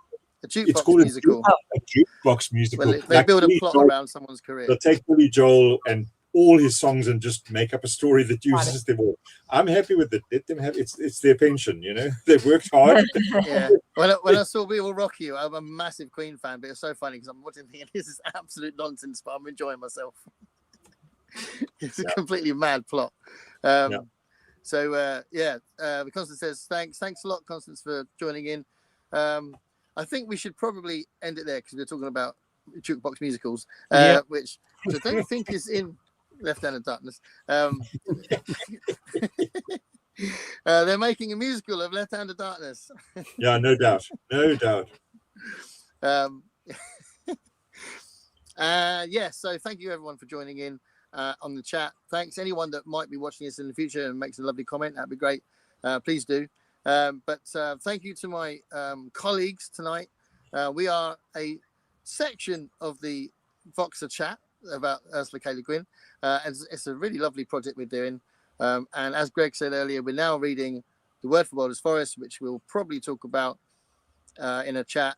A jukebox it's called musical. A jukebox musical. Well, they build a plot around someone's career. They'll take Billy Joel and all his songs and just make up a story that uses them all. I'm happy with it. Let them have it's their pension, you know. They've worked hard. Yeah. When I saw We Will Rock You, I'm a massive Queen fan, but it's so funny because I'm watching thinking this is absolute nonsense, but I'm enjoying myself. It's a completely mad plot. So Constance says thanks a lot, Constance, for joining in. I think we should probably end it there because we're talking about jukebox musicals, which I don't think is in Left Hand of Darkness. They're making a musical of Left Hand of Darkness. Yeah, no doubt. So thank you everyone for joining in on the chat. Thanks anyone that might be watching this in the future and makes a lovely comment. That'd be great. Please do. But thank you to my colleagues tonight. We are a section of the Voxer chat about Ursula K. Le Guin. It's a really lovely project we're doing. And as Greg said earlier, we're now reading The Word for Wildest Forest, which we'll probably talk about in a chat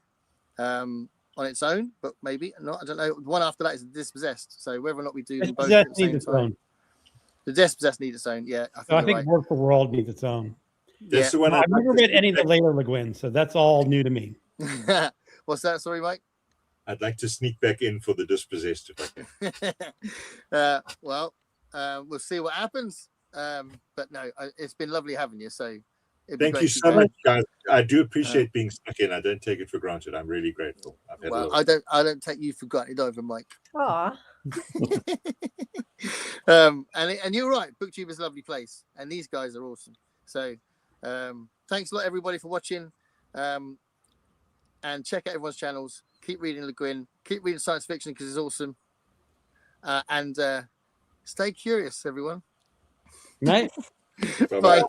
on its own, but maybe not. I don't know. The one after that is Dispossessed. So whether or not we do them both at the same time. The Dispossessed need its own. Yeah, I think Word for World needs its own. That's the one I've never read any of the later Le Guin, so that's all new to me. What's that? Sorry, Mike. I'd like to sneak back in for the Dispossessed if I can. We'll see what happens. But no, it's been lovely having you. So thank you so much, guys. I do appreciate being stuck in. I don't take it for granted. I'm really grateful. I don't take you for granted either, Mike. Aw. And you're right. BookTube is a lovely place, and these guys are awesome. So thanks a lot, everybody, for watching. And check out everyone's channels. Keep reading Le Guin. Keep reading science fiction because it's awesome. And stay curious, everyone. Night. Bye.